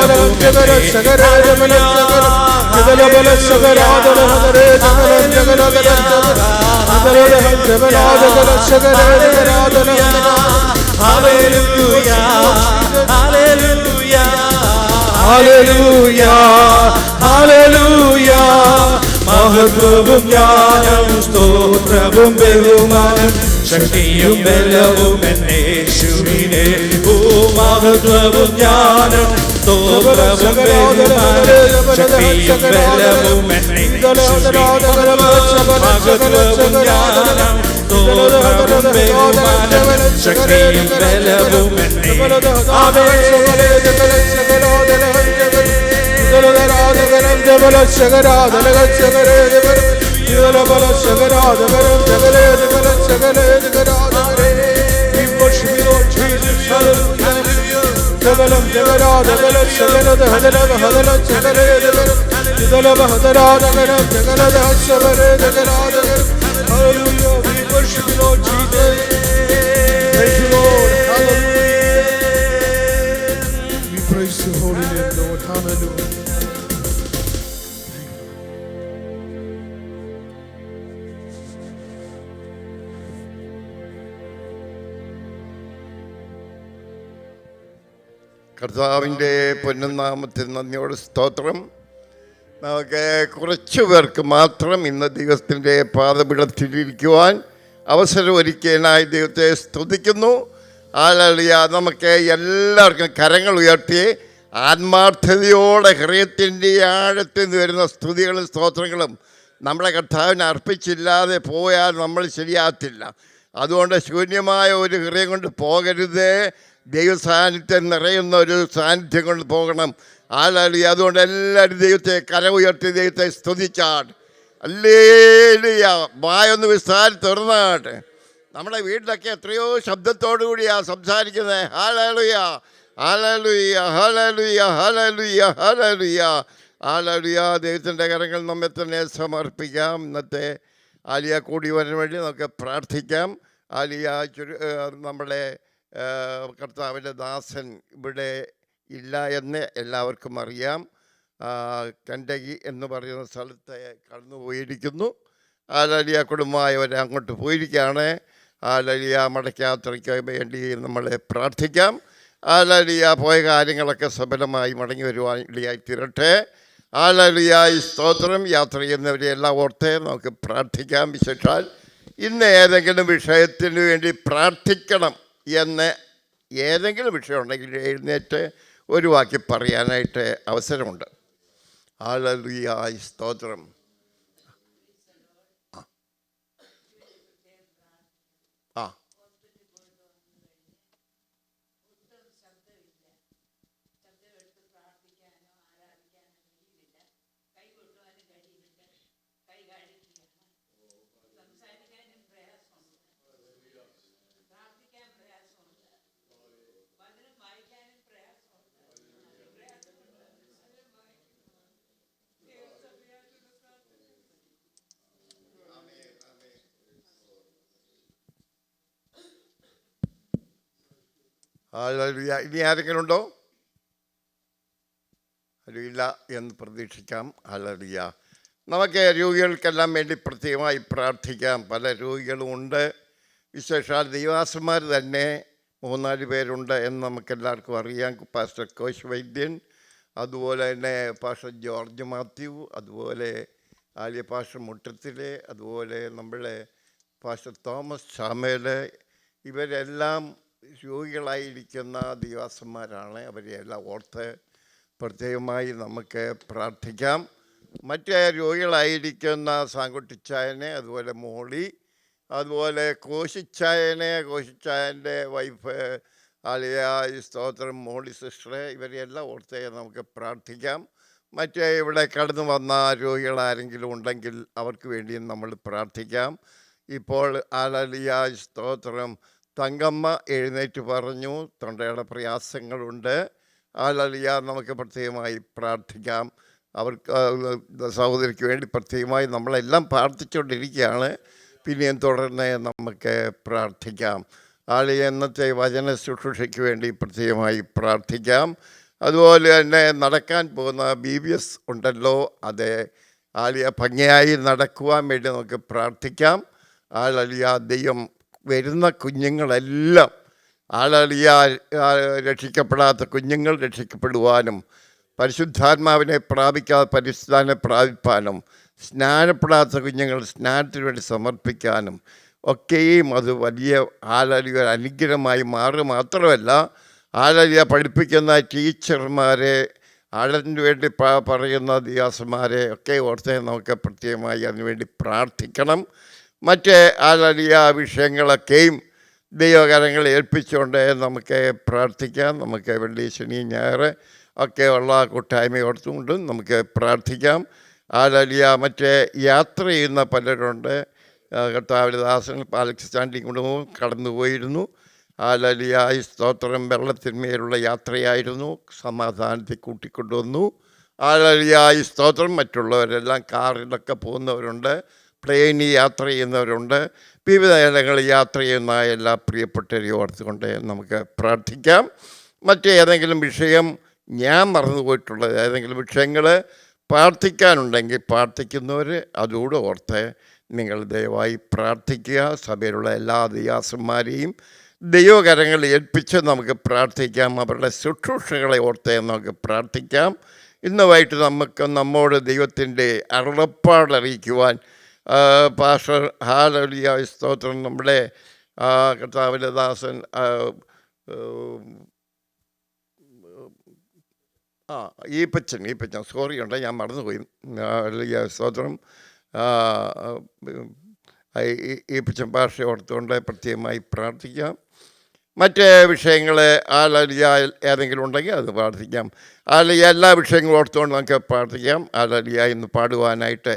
ഹല്ലേലൂയ ഹല്ലേലൂയ ഹല്ലേലൂയ ഹല്ലേലൂയ. മഹത്വവും ജ്ഞാനവും സ്തോത്രവും ബഹുമാനം ശക്തിയും ബലവും എന്നേശുവിനെ. ഓ മഹത്വവും ജ്ഞാനവും സ്തോത്രവും ബഹുമാനം ശക്തിയും ബലവും എന്നേശുവിനെ. മഹത്വവും ജ്ഞാനവും സ്തോത്രവും ബഹുമാനം ശക്തിയും ബലവും Hallelujah, we worship you, Lord Jesus. Thank you, Lord. Hallelujah. We praise your holy name, Lord. Hallelujah. കർത്താവിൻ്റെ പൊന്നുനാമത്തിൽ നന്ദിയോട് സ്തോത്രം. നമുക്ക് കുറച്ചു പേർക്ക് മാത്രം ഇന്ന് ദൈവത്തിൻ്റെ പാദപീഠത്തിലിരിക്കുവാൻ അവസരം ഒരുക്കിയതിനായി ദൈവത്തെ സ്തുതിക്കുന്നു. ഹല്ലേലൂയ. നമുക്ക് എല്ലാവർക്കും കരങ്ങൾ ഉയർത്തി ആത്മാർത്ഥതയോടെ ഹൃദയത്തിൻ്റെ ആഴത്തിൽ നിന്ന് വരുന്ന സ്തുതികളും സ്തോത്രങ്ങളും നമ്മുടെ കർത്താവിനെ അർപ്പിച്ചില്ലാതെ പോയാൽ നമ്മൾ ശരിയാകത്തില്ല. അതുകൊണ്ട് ശൂന്യമായ ഒരു ഹൃദയം കൊണ്ട് പോകരുത്. ദൈവ സാന്നിധ്യം നിറയുന്ന ഒരു സാന്നിധ്യം കൊണ്ട് പോകണം. ഹല്ലേലൂയ. അതുകൊണ്ട് എല്ലാവരും ദൈവത്തെ കര ഉയർത്തി ദൈവത്തെ സ്തുതിച്ചാട്ട്. ഹല്ലേലൂയ. വായൊന്ന് വിസ്താരം തുറന്നാട്ടെ. നമ്മുടെ വീട്ടിലൊക്കെ എത്രയോ ശബ്ദത്തോടു കൂടിയാണ് സംസാരിക്കുന്നത്. ഹല്ലേലൂയ ഹല്ലേലൂയ ഹല്ലേലൂയ ഹല്ലേലൂയ ഹല്ലേലൂയ ഹല്ലേലൂയ. ദൈവത്തിൻ്റെ കരങ്ങൾ നമ്മെ തന്നെ സമർപ്പിക്കാം. ഇന്നത്തെ ആലിയ കൂടി വരാൻ വേണ്ടി നമുക്ക് പ്രാർത്ഥിക്കാം. ആലിയ നമ്മുടെ കർത്താവിൻ്റെ ദാസൻ ഇവിടെ ഇല്ല എന്ന് എല്ലാവർക്കും അറിയാം. കണ്ടകി എന്ന് പറയുന്ന സ്ഥലത്ത് കടന്നു പോയിരിക്കുന്നു. ഹല്ലേലൂയ. കുടുംബമായവർ അങ്ങോട്ട് പോയിരിക്കുകയാണ്. ഹല്ലേലൂയ. മടക്കയാത്രയ്ക്ക് വേണ്ടി നമ്മൾ പ്രാർത്ഥിക്കാം. ഹല്ലേലൂയ. പോയ കാര്യങ്ങളൊക്കെ സഫലമായി മടങ്ങി വരുവാൻ ഇടയായി തീരട്ടെ. ഹല്ലേലൂയ. ഈ സ്തോത്രം. യാത്ര ചെയ്യുന്നവരെ എല്ലാം ഓർത്ത് നമുക്ക് പ്രാർത്ഥിക്കാം. വിശേഷാൽ ഇന്ന് ഏതെങ്കിലും വിഷയത്തിന് വേണ്ടി പ്രാർത്ഥിക്കണം എന്ന് ഏതെങ്കിലും വിഷയം ഉണ്ടെങ്കിൽ എഴുന്നേറ്റ് ഒരു വാക്കി പറയാനായിട്ട് അവസരമുണ്ട്. ഹല്ലേലൂയ. സ്തോത്രം. ആ ഹല്ലേലൂയ. ഇനി ആരെങ്കിലും ഉണ്ടോ? ഇല്ല എന്ന് പ്രതീക്ഷിക്കാം. ഹല്ലേലൂയ. നമുക്ക് രോഗികൾക്കെല്ലാം വേണ്ടി പ്രത്യേകമായി പ്രാർത്ഥിക്കാം. പല രോഗികളും ഉണ്ട്. വിശേഷാൽ ദൈവാസന്മാർ തന്നെ 3-4 പേരുണ്ട് എന്ന് നമുക്കെല്ലാവർക്കും അറിയാം. പാസ്റ്റർ കോശ് വൈദ്യൻ, അതുപോലെ തന്നെ പാസ്റ്റർ ജോർജ് മാത്യു, അതുപോലെ ആലിയ പാസ്റ്റർ മുട്ടത്തിലെ, അതുപോലെ നമ്മളെ പാസ്റ്റർ തോമസ് ചാമേൽ, ഇവരെല്ലാം രോഗികളായിരിക്കുന്ന ദൈവാസന്മാരാണ്. അവരെയെല്ലാം ഓർത്ത് പ്രത്യേകമായി നമുക്ക് പ്രാർത്ഥിക്കാം. മറ്റേ രോഗികളായിരിക്കുന്ന സാങ്കുട്ടിച്ചായനെ, അതുപോലെ മോളി, അതുപോലെ കോശിച്ചായൻ്റെ വൈഫ് ആലിയ സ്തോത്രം, മോളി സിസ്റ്റർ, ഇവരെയെല്ലാം ഓർത്ത് നമുക്ക് പ്രാർത്ഥിക്കാം. മറ്റേ ഇവിടെ കടന്നു വന്ന രോഗികളാരെങ്കിലും ഉണ്ടെങ്കിൽ അവർക്ക് വേണ്ടിയും നമ്മൾ പ്രാർത്ഥിക്കാം. ഇപ്പോൾ ആലിയ സ്തോത്രം തങ്കമ്മ എഴുന്നേറ്റ് പറഞ്ഞു, തൊണ്ടയുടെ പ്രയാസങ്ങളുണ്ട്. ഹല്ലേലൂയ. നമുക്ക് പ്രത്യേകമായി പ്രാർത്ഥിക്കാം. അവർക്ക് സഹോദരിക്ക് വേണ്ടി പ്രത്യേകമായി നമ്മളെല്ലാം പ്രാർത്ഥിച്ചുകൊണ്ടിരിക്കുകയാണ്. പിന്നെയും തുടർന്ന് നമുക്ക് പ്രാർത്ഥിക്കാം. ഇന്നത്തെ വചന ശുശ്രൂഷയ്ക്ക് വേണ്ടി പ്രത്യേകമായി പ്രാർത്ഥിക്കാം. അതുപോലെ തന്നെ നടക്കാൻ പോകുന്ന BBS ഉണ്ടല്ലോ, അത് ഭംഗിയായി നടക്കുവാൻ വേണ്ടി നമുക്ക് പ്രാർത്ഥിക്കാം. ദൈവം വരുന്ന കുഞ്ഞുങ്ങളെല്ലാം രക്ഷിക്കപ്പെടാത്ത കുഞ്ഞുങ്ങൾ രക്ഷിക്കപ്പെടുവാനും, പരിശുദ്ധാത്മാവിനെ പ്രാപിക്കാതെ പരിശുദ്ധാത്മാവിനെ പ്രാപിപ്പാനും, സ്നാനപ്പെടാത്ത കുഞ്ഞുങ്ങൾ സ്നാനത്തിന് വേണ്ടി സമർപ്പിക്കാനും ഒക്കെയും അത് വലിയ അനുഗ്രഹമായി മാറുക മാത്രമല്ല, പഠിപ്പിക്കുന്ന ടീച്ചർമാരെ, അതിനു വേണ്ടി പറയുന്ന ദിയാസന്മാരെ ഒക്കെ ഓർത്ത് നമുക്ക് പ്രത്യേകമായി അതിനുവേണ്ടി പ്രാർത്ഥിക്കണം. മറ്റ് വിഷയങ്ങളൊക്കെയും ദൈവകരങ്ങൾ ഏൽപ്പിച്ചുകൊണ്ട് നമുക്ക് പ്രാർത്ഥിക്കാം. നമുക്ക് വെള്ളി, ശനി, ഞായർ ഒക്കെ ഉള്ള കൂട്ടായ്മ ഓർത്തുകൊണ്ടും നമുക്ക് പ്രാർത്ഥിക്കാം. മറ്റേ യാത്ര ചെയ്യുന്ന പലരുണ്ട്. കർത്താവിൻ്റെ ദാസൻ പാലക്സ്ഥാൻഡി കൊണ്ടും കടന്നുപോയിരുന്നു. സ്തോത്രം. വെള്ളത്തിന്മേലുള്ള യാത്രയായിരുന്നു, സമാധാനത്തിൽ കൂട്ടിക്കൊണ്ടുവന്നു. സ്തോത്രം. മറ്റുള്ളവരെല്ലാം കാറിലൊക്കെ പോകുന്നവരുണ്ട്, പ്ലെയിനിൽ യാത്ര ചെയ്യുന്നവരുണ്ട്. വിവിധ ഇടങ്ങളിൽ യാത്ര ചെയ്യുന്ന എല്ലാ പ്രിയപ്പെട്ടവരെയും ഓർത്തുകൊണ്ട് നമുക്ക് പ്രാർത്ഥിക്കാം. മറ്റേതെങ്കിലും വിഷയം ഞാൻ മറന്നുപോയിട്ടുള്ള ഏതെങ്കിലും വിഷയങ്ങൾ പ്രാർത്ഥിക്കാനുണ്ടെങ്കിൽ പ്രാർത്ഥിക്കുന്നവർ അതുകൂടെ ഓർത്ത് നിങ്ങൾ ദയവായി പ്രാർത്ഥിക്കുക. സഭയിലുള്ള എല്ലാ ദിയാസന്മാരെയും ദൈവകരങ്ങൾ ഏൽപ്പിച്ച് നമുക്ക് പ്രാർത്ഥിക്കാം. അവരുടെ ശുശ്രൂഷകളെ ഓർത്ത് നമുക്ക് പ്രാർത്ഥിക്കാം. ഇന്ന് വൈകിട്ട് നമ്മോട് ദൈവത്തിൻ്റെ അരുളപ്പാട് അറിയിക്കുവാൻ പാസ്റ്റർ സ്തോത്രം നമ്മുടെ കർത്താവിൻ്റെ ദാസൻ ഈപ്പച്ചൻ സോറി ഉണ്ട്, ഞാൻ മറന്നുപോയി. സ്തോത്രം. ഈപ്പച്ചൻ ഭാഷ ഓർത്തുകൊണ്ട് പ്രത്യേകമായി പ്രാർത്ഥിക്കാം. മറ്റ് വിഷയങ്ങൾ ഏതെങ്കിലും ഉണ്ടെങ്കിൽ അത് പ്രാർത്ഥിക്കാം. എല്ലാ വിഷയങ്ങളും ഓർത്തുകൊണ്ട് നമുക്ക് പ്രാർത്ഥിക്കാം. ഇന്ന് പാടുവാനായിട്ട്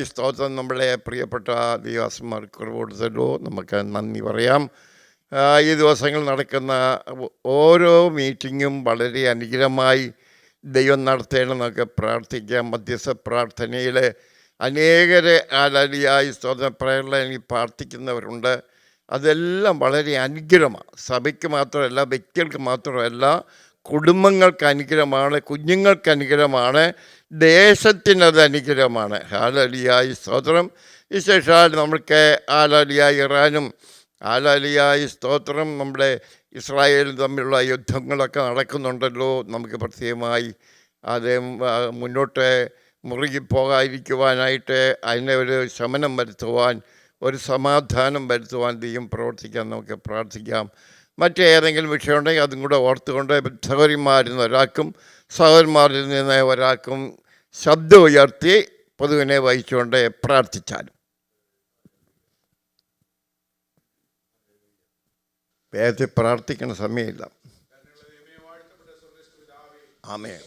സ്തോത്രം നമ്മളെ പ്രിയപ്പെട്ട ദൈവദാസന്മാർക്ക് കുറവ് കൊടുത്തല്ലോ, നമുക്ക് നന്ദി പറയാം. ഈ ദിവസങ്ങളിൽ നടക്കുന്ന ഓരോ മീറ്റിങ്ങും വളരെ അനുഗ്രഹമായി ദൈവം നടത്തേണമെന്നൊക്കെ പ്രാർത്ഥിക്കാം. മധ്യസ്ഥ പ്രാർത്ഥനയിൽ അനേകരെ സ്തോത്രം പ്രയർ ലൈനിൽ പ്രാർത്ഥിക്കുന്നവരുണ്ട്. അതെല്ലാം വളരെ അനുഗ്രഹമാണ്. സഭയ്ക്ക് മാത്രമല്ല, വ്യക്തികൾക്ക് മാത്രമല്ല, കുടുംബങ്ങൾക്ക് അനുഗ്രഹമാണ്, കുഞ്ഞുങ്ങൾക്ക് അനുഗ്രഹമാണ്, ദേശത്തിനത് അനുഗ്രഹമാണ്. സ്തോത്രം. വിശേഷാൽ നമുക്ക് ഇറാനും സ്തോത്രം നമ്മുടെ ഇസ്രായേലും തമ്മിലുള്ള യുദ്ധങ്ങളൊക്കെ നടക്കുന്നുണ്ടല്ലോ. നമുക്ക് പ്രത്യേകമായി അത് മുന്നോട്ട് മുറുകിപ്പോകാതിരിക്കുവാനായിട്ട് അതിനെ ഒരു ശമനം വരുത്തുവാൻ, ഒരു സമാധാനം വരുത്തുവാൻ ദൈവം പ്രവർത്തിക്കാൻ നമുക്ക് പ്രാർത്ഥിക്കാം. മറ്റേതെങ്കിലും വിഷയമുണ്ടെങ്കിൽ അതും കൂടെ ഓർത്തുകൊണ്ട് സഹോദരിമാരിൽ നിന്ന് ഒരാൾക്കും സഹോദരന്മാരിൽ നിന്ന് ഒരാൾക്കും ശബ്ദം ഉയർത്തി പൊതുവിനെ വഹിച്ചുകൊണ്ട് പ്രാർത്ഥിച്ചാലും. വേഗത്തിൽ പ്രാർത്ഥിക്കുന്ന സമയമില്ല. ആമേൻ.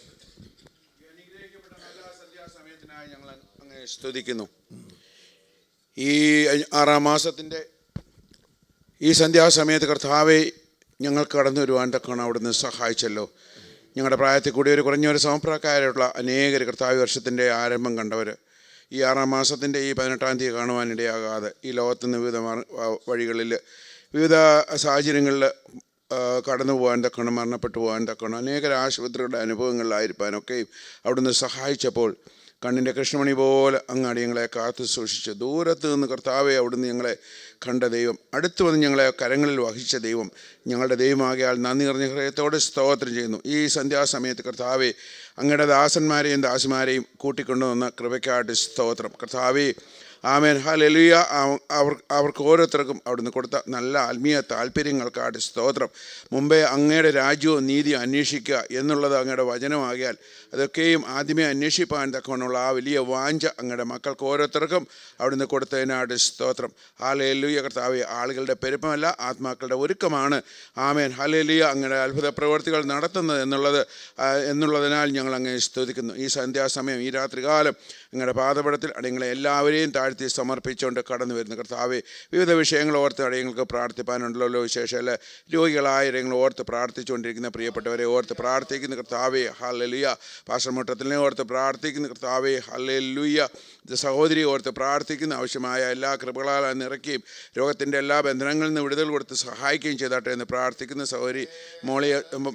ഞങ്ങൾ അങ്ങനെ സ്തുതിക്കുന്നു. ഈ 6-ാം മാസത്തിൻ്റെ ഈ സന്ധ്യാസമയത്ത് കർത്താവെ ഞങ്ങൾക്ക് കടന്നു വരുവാൻ തക്കണം അവിടുന്ന് സഹായിച്ചല്ലോ. ഞങ്ങളുടെ പ്രായത്തിൽ കൂടി കുറഞ്ഞൊരു സമപ്രായക്കാരുള്ള അനേകർ കർത്താവ് വർഷത്തിൻ്റെ ആരംഭം കണ്ടവർ ഈ 6-ാം മാസത്തിൻ്റെ ഈ 18-ാം തീയതി കാണുവാനിടയാകാതെ ഈ ലോകത്തുനിന്ന് വിവിധ വഴികളിൽ വിവിധ സാഹചര്യങ്ങളിൽ കടന്നു പോകാൻ തക്കണം, മരണപ്പെട്ടു പോകാൻ തക്കണം, അനേകർ ആശുപത്രികളുടെ അനുഭവങ്ങളിലായിരിക്കാനൊക്കെയും അവിടുന്ന് സഹായിച്ചപ്പോൾ കണ്ണിൻ്റെ കൃഷ്ണമണി പോലെ അങ്ങ് അടിയങ്ങളെ കാത്തു സൂക്ഷിച്ച് ദൂരത്ത് നിന്ന് കർത്താവെ അവിടുന്ന് ഞങ്ങളെ കണ്ട ദൈവം, അടുത്ത് വന്ന് ഞങ്ങളെ കരങ്ങളിൽ വഹിച്ച ദൈവം, ഞങ്ങളുടെ ദൈവമാകിയാൽ നന്ദി നിറഞ്ഞ ഹൃദയത്തോടെ സ്തോത്രം ചെയ്യുന്നു. ഈ സന്ധ്യാസമയത്ത് കർത്താവെ അങ്ങയുടെ ദാസന്മാരെയും ദാസിമാരെയും കൂട്ടിക്കൊണ്ടുവന്ന കൃപയ്ക്കായിട്ട് സ്തോത്രം. കർത്താവെ ആമേൻ, ഹല്ലേലൂയ. അവർക്ക് ഓരോരുത്തർക്കും അവിടുന്ന് കൊടുത്ത നല്ല ആത്മീയ താല്പര്യങ്ങൾക്കായിട്ട് സ്തോത്രം. മുമ്പേ അങ്ങയുടെ രാജ്യവും നീതിയും അന്വേഷിക്കുക എന്നുള്ളത് അങ്ങയുടെ വചനമാകിയാൽ അതൊക്കെയും ആദ്യമേ അന്വേഷിപ്പാൻ തക്കവണ്ണമുള്ള ആ വലിയ വാഞ്ച അങ്ങയുടെ മക്കൾക്ക് ഓരോരുത്തർക്കും അവിടുന്ന് കൊടുത്തതിനായിട്ട് സ്തോത്രം. ഹല്ലേലൂയ. കർത്താവേ, ആളുകളുടെ പെരുപ്പമല്ല ആത്മാക്കളുടെ ഒരുക്കമാണ്. ആമേൻ, ഹല്ലേലൂയ. അങ്ങയുടെ അത്ഭുത പ്രവർത്തികൾ നടത്തുന്നത് എന്നുള്ളതിനാൽ ഞങ്ങൾ അങ്ങ് സ്തുതിക്കുന്നു. ഈ സന്ധ്യാസമയം, ഈ രാത്രികാലം അങ്ങയുടെ പാദപീഠത്തിൽ അടിയങ്ങളെ എല്ലാവരെയും താഴ്ത്തി താഴ്ത്തി സമർപ്പിച്ചുകൊണ്ട് കടന്നു വരുന്നു. കർത്താവെ, വിവിധ വിഷയങ്ങൾ ഓർത്ത് അടിയങ്ങൾക്ക് പ്രാർത്ഥിപ്പാനുണ്ടല്ലോ. വിശേഷമല്ല രോഗികളായ നിങ്ങൾ ഓർത്ത് പ്രാർത്ഥിച്ചുകൊണ്ടിരിക്കുന്ന പ്രിയപ്പെട്ടവരെ ഓർത്ത് പ്രാർത്ഥിക്കുന്ന കർത്താവെ, ഹല്ലേലൂയ. പാസ്റ്റർ മുട്ടത്തിനെ ഓർത്ത് പ്രാർത്ഥിക്കുന്ന കർത്താവെ, ഹല്ലേലൂയ. സഹോദരിയെ ഓർത്ത് പ്രാർത്ഥിക്കുന്ന ആവശ്യമായ എല്ലാ കൃപകളാൽ നിറയ്ക്കുകയും രോഗത്തിൻ്റെ എല്ലാ ബന്ധനങ്ങളിൽ നിന്ന് വിടുതൽ കൊടുത്ത് സഹായിക്കുകയും ചെയ്താട്ടെ എന്ന് പ്രാർത്ഥിക്കുന്ന സഹോദരി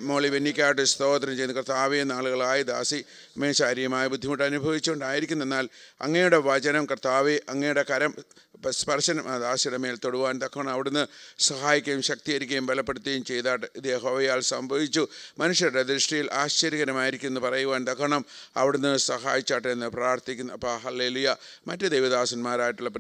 മോളി വെന്നിക്കായിട്ട് സ്തോത്രം ചെയ്യുന്ന കർത്താവെ, നാളുകളായി ദാസി ശാരീരികമായ ബുദ്ധിമുട്ട് അനുഭവിച്ചുകൊണ്ടായിരിക്കുന്നു. എന്നാൽ അങ്ങയുടെ വചനം കർത്താവെ, അങ്ങയുടെ കരം സ്പർശനം ദാസിയുടെ മേൽ തൊടുവാൻ തക്കവണ്ണം അവിടുന്ന് സഹായിക്കുകയും ശക്തീകരിക്കുകയും ബലപ്പെടുത്തുകയും ചെയ്താട്ട് ഇത് യഹോവയാൽ സംഭവിച്ചു, മനുഷ്യരുടെ ദൃഷ്ടിയിൽ ആശ്ചര്യകരമായിരിക്കും എന്ന് പറയുവാൻ തക്കവണ്ണം അവിടുന്ന് സഹായിച്ചാട്ടെ എന്ന് പ്രാർത്ഥിക്കുന്നു. അപ്പോൾ ഹല്ലേലൂയ. മറ്റ് ദൈവദാസന്മാരായിട്ടുള്ള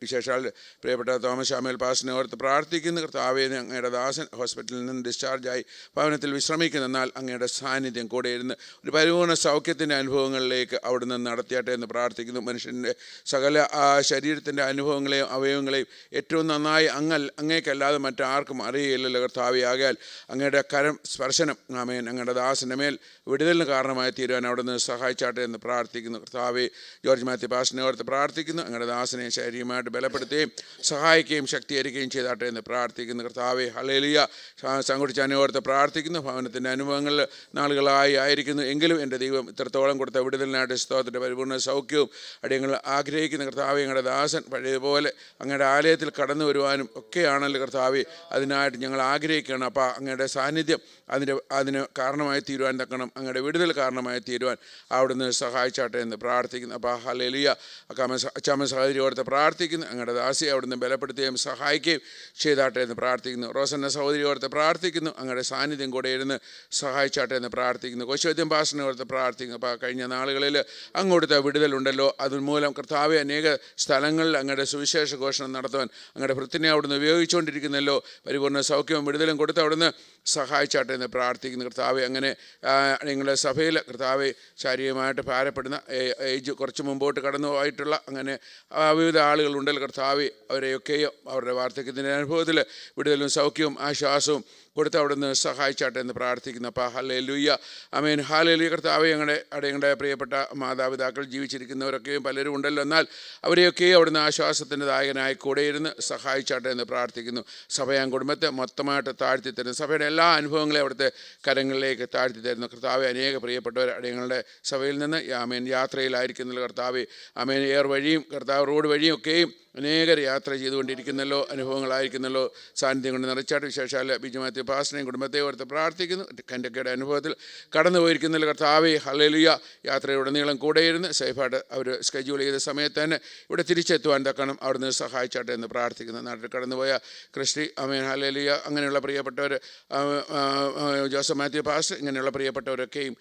വിശേഷാൽ പ്രിയപ്പെട്ട തോമസ് ശാമുവേൽ പാസ്റ്ററിനെ ഓർത്ത് പ്രാർത്ഥിക്കുന്നു. കർത്താവേ, അങ്ങയുടെ ദാസൻ ഹോസ്പിറ്റലിൽ നിന്ന് ഡിസ്ചാർജായി ഭവനത്തിൽ വിശ്രമിക്കുന്നു. എന്നാൽ അങ്ങയുടെ സാന്നിധ്യം കൂടെ ഇരുന്ന് ഒരു പരിപൂർണ്ണ സൗഖ്യത്തിൻ്റെ അനുഭവങ്ങളിലേക്ക് അവിടുന്ന് നടത്തിയാട്ടെ എന്ന് പ്രാർത്ഥിക്കുന്നു. മനുഷ്യൻ്റെ സകല ശരീരത്തിൻ്റെ അനുഭവങ്ങളെയും അവയവങ്ങളെയും ഏറ്റവും നന്നായി അങ്ങേക്കല്ലാതെ മറ്റാർക്കും അറിയില്ലല്ലോ കർത്താവേ. ആകയാൽ അങ്ങയുടെ കരം സ്പർശനം ആമേൻ അങ്ങയുടെ ദാസൻ്റെ മേൽ വിടുതലിന് കാരണമായി തീരുവാൻ അവിടുന്ന് സഹായിച്ചാട്ടെ എന്ന് പ്രാർത്ഥിക്കുന്നു. കർത്താവേ, ജോർജ് മാത്യു പാസ്റ്ററിനെ ഓർത്ത് പ്രാർത്ഥിക്കുന്നു. അങ്ങയുടെ ദാസനെ ശാരീരികമായിട്ട് ബലപ്പെടുത്തുകയും സഹായിക്കുകയും ശക്തീകരിക്കുകയും ചെയ്താട്ടെ എന്ന് പ്രാർത്ഥിക്കുന്നു. കർത്താവേ, ഹല്ലേലൂയ. സംഘടിച്ചാനെ ഓർത്ത് പ്രാർത്ഥിക്കുന്നു. ഭവനത്തിൻ്റെ അനുഭവങ്ങളിൽ നാളുകളായി ആയിരിക്കുന്നു. എങ്കിലും എൻ്റെ ദൈവം ഇത്രത്തോളം കൊടുത്ത വിടുതലിനായിട്ട് സ്തോത്രത്തിൻ്റെ പരിപൂർണ്ണ സൗഖ്യവും അടിയങ്ങൾ ആഗ്രഹിക്കുന്ന കർത്താവേ, ഞങ്ങളുടെ ദാസൻ പഴയതുപോലെ അങ്ങയുടെ ആലയത്തിൽ കടന്നു വരുവാനും ഒക്കെയാണല്ലോ കർത്താവേ. അതിനായിട്ട് ഞങ്ങൾ ആഗ്രഹിക്കുകയാണ്. അപ്പോൾ അങ്ങയുടെ സാന്നിധ്യം അതിന് കാരണമായി തീരുവാൻ തക്കണം, അങ്ങയുടെ വിടുതൽ കാരണമായി തീരുവാൻ അവിടുന്ന് സഹായിച്ചാട്ടെ എന്ന് പ്രാർത്ഥിക്കുന്നു. അപ്പോൾ ഹല്ലേലൂയ. അച്ചാമ്മ സഹോദരി ഓർത്ത് പ്രാർത്ഥിക്കുന്നു. അങ്ങയുടെ ദാസിയെ അവിടുന്ന് ബലപ്പെടുത്തുകയും സഹായിക്കുകയും ചെയ്താട്ടെ എന്ന് പ്രാർത്ഥിക്കുന്നു. റോസന്ന സഹോദരി ഓർത്ത് പ്രാർത്ഥിക്കുന്നു. അങ്ങയുടെ സാന്നിധ്യം കൂടെ ഇരുന്ന് സഹായിച്ചാട്ടെ എന്ന് പ്രാർത്ഥിക്കുന്നു. കോശവദ്യം പാസ്റ്ററിനെ ഓർത്ത് പ്രാർത്ഥിക്കുന്നു. അപ്പോൾ കഴിഞ്ഞ നാളുകളിൽ അങ്ങോട്ട് വിടുതലുണ്ടല്ലോ, അതുമൂലം കർത്താവെ അനേക സ്ഥലങ്ങളിൽ അങ്ങയുടെ സുവിശേഷ ഘോഷണം നടത്തുവാൻ അങ്ങയുടെ വൃത്തിനെ അവിടുന്ന് ഉപയോഗിച്ചുകൊണ്ടിരിക്കുന്നല്ലോ. പരിപൂർണ്ണ സൗഖ്യവും വിടുതലും കൊടുത്ത് അവിടുന്ന് സഹായിച്ചാട്ടെ എന്ന് പ്രാർത്ഥിക്കുന്നു. കർത്താവെ, അങ്ങനെ നിങ്ങളുടെ സഭയിൽ കർത്താവെ ശാരീരികമായിട്ട് ഭാരപ്പെടുന്ന ഏജ് കുറച്ച് മുമ്പോട്ട് കടന്നു പോയിട്ടുള്ള അങ്ങനെ വിവിധ ആളുകളുണ്ടല്ലോ കർത്താവെ, അവരെയൊക്കെയോ അവരുടെ വാർദ്ധക്യത്തിൻ്റെ അനുഭവത്തിൽ വിടുതലും സൗഖ്യവും ആശ്വാസവും കൊടുത്ത് അവിടുന്ന് സഹായിച്ചാട്ടെ എന്ന് പ്രാർത്ഥിക്കുന്നു. അപ്പോൾ ഹല്ലേലൂയ. ആമേൻ. ഹല്ലേലൂയ. കർത്താവെ, ഞങ്ങളുടെ പ്രിയപ്പെട്ട മാതാപിതാക്കൾ ജീവിച്ചിരിക്കുന്നവരൊക്കെയും പലരും ഉണ്ടല്ലോ. എന്നാൽ അവരെയൊക്കെയും അവിടുന്ന് ആശ്വാസത്തിൻ്റെ നായകനായി കൂടെ ഇരുന്ന് സഹായിച്ചാട്ടെ എന്ന് പ്രാർത്ഥിക്കുന്നു. സഭയാൻ കുടുംബത്തെ മൊത്തമായിട്ട് താഴ്ത്തി തരുന്നു. സഭയുടെ എല്ലാ അനുഭവങ്ങളെയും അവിടുത്തെ കരങ്ങളിലേക്ക് താഴ്ത്തി തരുന്നു. കർത്താവെ, അനേക പ്രിയപ്പെട്ടവർ ഞങ്ങളുടെ സഭയിൽ നിന്ന് ആമേൻ യാത്രയിലായിരിക്കുന്നല്ലോ കർത്താവെ. ആമേൻ. എയർ വഴിയും കർത്താവ് റോഡ് വഴിയും ഒക്കെയും അനേകർ യാത്ര ചെയ്തുകൊണ്ടിരിക്കുന്നല്ലോ, അനുഭവങ്ങളായിരിക്കുന്നല്ലോ. സാന്നിധ്യം കൊണ്ട് നിറച്ചാട്ട് വിശേഷാൽ ബിജു മാത്യു പാസ്റ്ററിനെയും കുടുംബത്തെ ഓർത്ത് പ്രാർത്ഥിക്കുന്നു. കന്റക്കയുടെ അനുഭവത്തിൽ കടന്നു പോയിരിക്കുന്നല്ലോ കർത്താവേ. ഹല്ലേലൂയ. യാത്രയുടനീളം കൂടെയിരുന്ന് സേഫായിട്ട് അവർ സ്കെഡ്യൂൾ ചെയ്ത സമയത്ത് തന്നെ ഇവിടെ തിരിച്ചെത്തുവാൻ തക്കണം അവിടുന്ന് സഹായിച്ചാട്ടെ എന്ന് പ്രാർത്ഥിക്കുന്നു. നാട്ടിൽ കടന്നുപോയ ക്രിസ്റ്റി ആമേൻ ഹല്ലേലൂയ. അങ്ങനെയുള്ള പ്രിയപ്പെട്ടവർ ജോസഫ് മാത്യു പാസ്റ്റർ ഇങ്ങനെയുള്ള പ്രിയപ്പെട്ടവരൊക്കെയും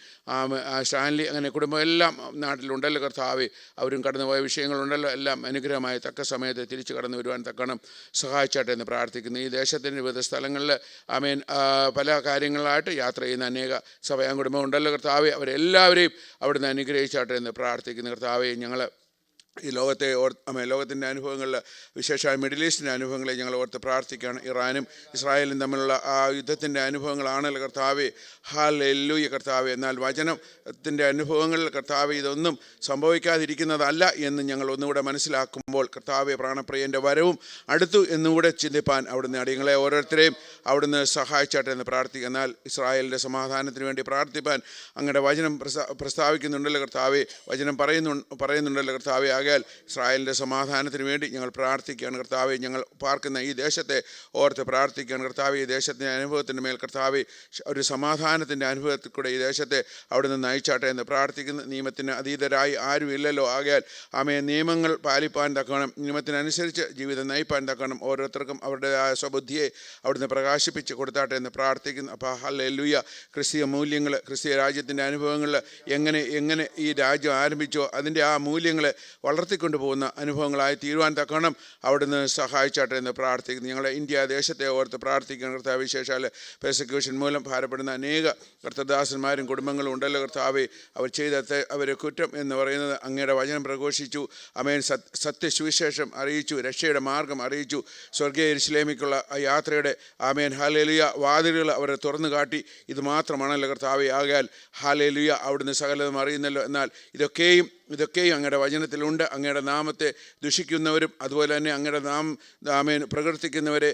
സ്റ്റാൻലി അങ്ങനെ കുടുംബം എല്ലാം നാട്ടിലുണ്ടല്ലോ കർത്താവേ. അവരും കടന്നുപോയ വിഷയങ്ങളുണ്ടല്ലോ, എല്ലാം അനുഗ്രഹമായി തക്ക സമയത്ത് തിരിച്ചു കടന്നു വരുവാൻ തക്കണം സഹായിച്ചാട്ടെ എന്ന് പ്രാർത്ഥിക്കുന്നു. ഈ ദേശത്തിൻ്റെ വിവിധ സ്ഥലങ്ങളിൽ ആമേൻ പല കാര്യങ്ങളായിട്ട് യാത്ര ചെയ്യുന്ന അനേക സഭയാൻ കുടുംബം ഉണ്ടല്ലോ കർത്താവെ. അവരെല്ലാവരെയും അവിടുന്ന് അനുഗ്രഹിച്ചാട്ടെ എന്ന് പ്രാർത്ഥിക്കുന്നു. കർത്താവെ, ഞങ്ങൾ ഈ ലോകത്തിൻ്റെ അനുഭവങ്ങളിൽ വിശേഷമായ മിഡിൽ ഈസ്റ്റിൻ്റെ അനുഭവങ്ങളെ ഞങ്ങൾ ഓർത്ത് പ്രാർത്ഥിക്കുകയാണ്. ഇറാനും ഇസ്രായേലും തമ്മിലുള്ള ആ യുദ്ധത്തിൻ്റെ അനുഭവങ്ങളാണല്ലോ കർത്താവെ. ഹല്ലേലൂയ കർത്താവെ. എന്നാൽ വചനത്തിൻ്റെ അനുഭവങ്ങളിൽ കർത്താവെ ഇതൊന്നും സംഭവിക്കാതിരിക്കുന്നതല്ല എന്ന് ഞങ്ങൾ ഒന്നുകൂടെ മനസ്സിലാക്കുമ്പോൾ കർത്താവെ, പ്രാണപ്രിയൻ്റെ വരവും അടുത്തു എന്നുകൂടെ ചിന്തിപ്പാൻ അവിടുന്ന് അടിയങ്ങളെ ഓരോരുത്തരെയും അവിടുന്ന് സഹായിച്ചാട്ടെ എന്ന് പ്രാർത്ഥിക്കുക. എന്നാൽ ഇസ്രായേലിൻ്റെ സമാധാനത്തിന് വേണ്ടി പ്രാർത്ഥിപ്പാൻ അങ്ങയുടെ വചനം പ്രസ്താവിക്കുന്നുണ്ടല്ലോ കർത്താവെ. വചനം പറയുന്നുണ്ടല്ലോ കർത്താവെ. ആകയാൽ ഇസ്രായേലിൻ്റെ സമാധാനത്തിന് വേണ്ടി ഞങ്ങൾ പ്രാർത്ഥിക്കുകയാണ് കർത്താവെ. ഞങ്ങൾ പാർക്കുന്ന ഈ ദേശത്തെ ഓർത്ത് പ്രാർത്ഥിക്കുകയാണ് കർത്താവെ. ഈ ദേശത്തിൻ്റെ അനുഭവത്തിൻ്റെ മേൽ കർത്താവെ ഒരു സമാധാനത്തിൻ്റെ അനുഭവത്തിൽ കൂടെ ഈ ദേശത്തെ അവിടുന്ന് നയിച്ചാട്ടെ എന്ന് പ്രാർത്ഥിക്കുന്നു. നിയമത്തിന് അതീതരായി ആരും ഇല്ലല്ലോ. ആകയാൽ നിയമങ്ങൾ പാലിപ്പാൻ തക്കണം, നിയമത്തിനനുസരിച്ച് ജീവിതം നയിപ്പാൻ തക്കണം ഓരോരുത്തർക്കും അവരുടേതായ സ്വബുദ്ധിയെ അവിടുന്ന് പ്രകാശിപ്പിച്ച് കൊടുത്താട്ടെ എന്ന് പ്രാർത്ഥിക്കുന്നു. അപ്പോൾ ഹല്ലേലൂയ. ക്രിസ്തീയ മൂല്യങ്ങൾ, ക്രിസ്തീയ രാജ്യത്തിൻ്റെ അനുഭവങ്ങളിൽ എങ്ങനെ ഈ രാജ്യം ആരംഭിച്ചോ അതിൻ്റെ ആ മൂല്യങ്ങളെ വളർത്തിക്കൊണ്ടു പോകുന്ന അനുഭവങ്ങളായി തീരുവാൻ തക്കണം അവിടുന്ന് സഹായിച്ചാട്ടെ എന്ന് പ്രാർത്ഥിക്കുന്നു. ഞങ്ങളെ ഇന്ത്യ ദേശത്തെ ഓർത്ത് പ്രാർത്ഥിക്കണം കർത്താവ്. വിശേഷാൽ പെർസിക്യൂഷൻ മൂലം ഭാരപ്പെടുന്ന അനേക കർത്തദാസന്മാരും കുടുംബങ്ങളും ഉണ്ടല്ലോ കർത്താവെ. അവർ അവരെ കുറ്റം എന്ന് പറയുന്നത് അങ്ങയുടെ വചനം പ്രഘോഷിച്ചു, ആമേൻ, സത്യസുവിശേഷം അറിയിച്ചു, രക്ഷയുടെ മാർഗം അറിയിച്ചു, സ്വർഗീയ യെരൂശലേമിലേക്കുള്ള യാത്രയുടെ ആമേൻ ഹല്ലേലൂയ വാതിലുകൾ അവരെ തുറന്നു കാട്ടി. ഇത് മാത്രമാണല്ലോ കർത്താവെ. ആകയാൽ ഹല്ലേലൂയ അവിടുന്ന് സകലതും അറിയുന്നല്ലോ. എന്നാൽ ഇതൊക്കെയും ഇതൊക്കെയും അങ്ങയുടെ വചനത്തിലുണ്ട്. അങ്ങയുടെ നാമത്തെ ദുഷിക്കുന്നവരും അതുപോലെ തന്നെ അങ്ങയുടെ ആമേൻ പ്രകീർത്തിക്കുന്നവരെ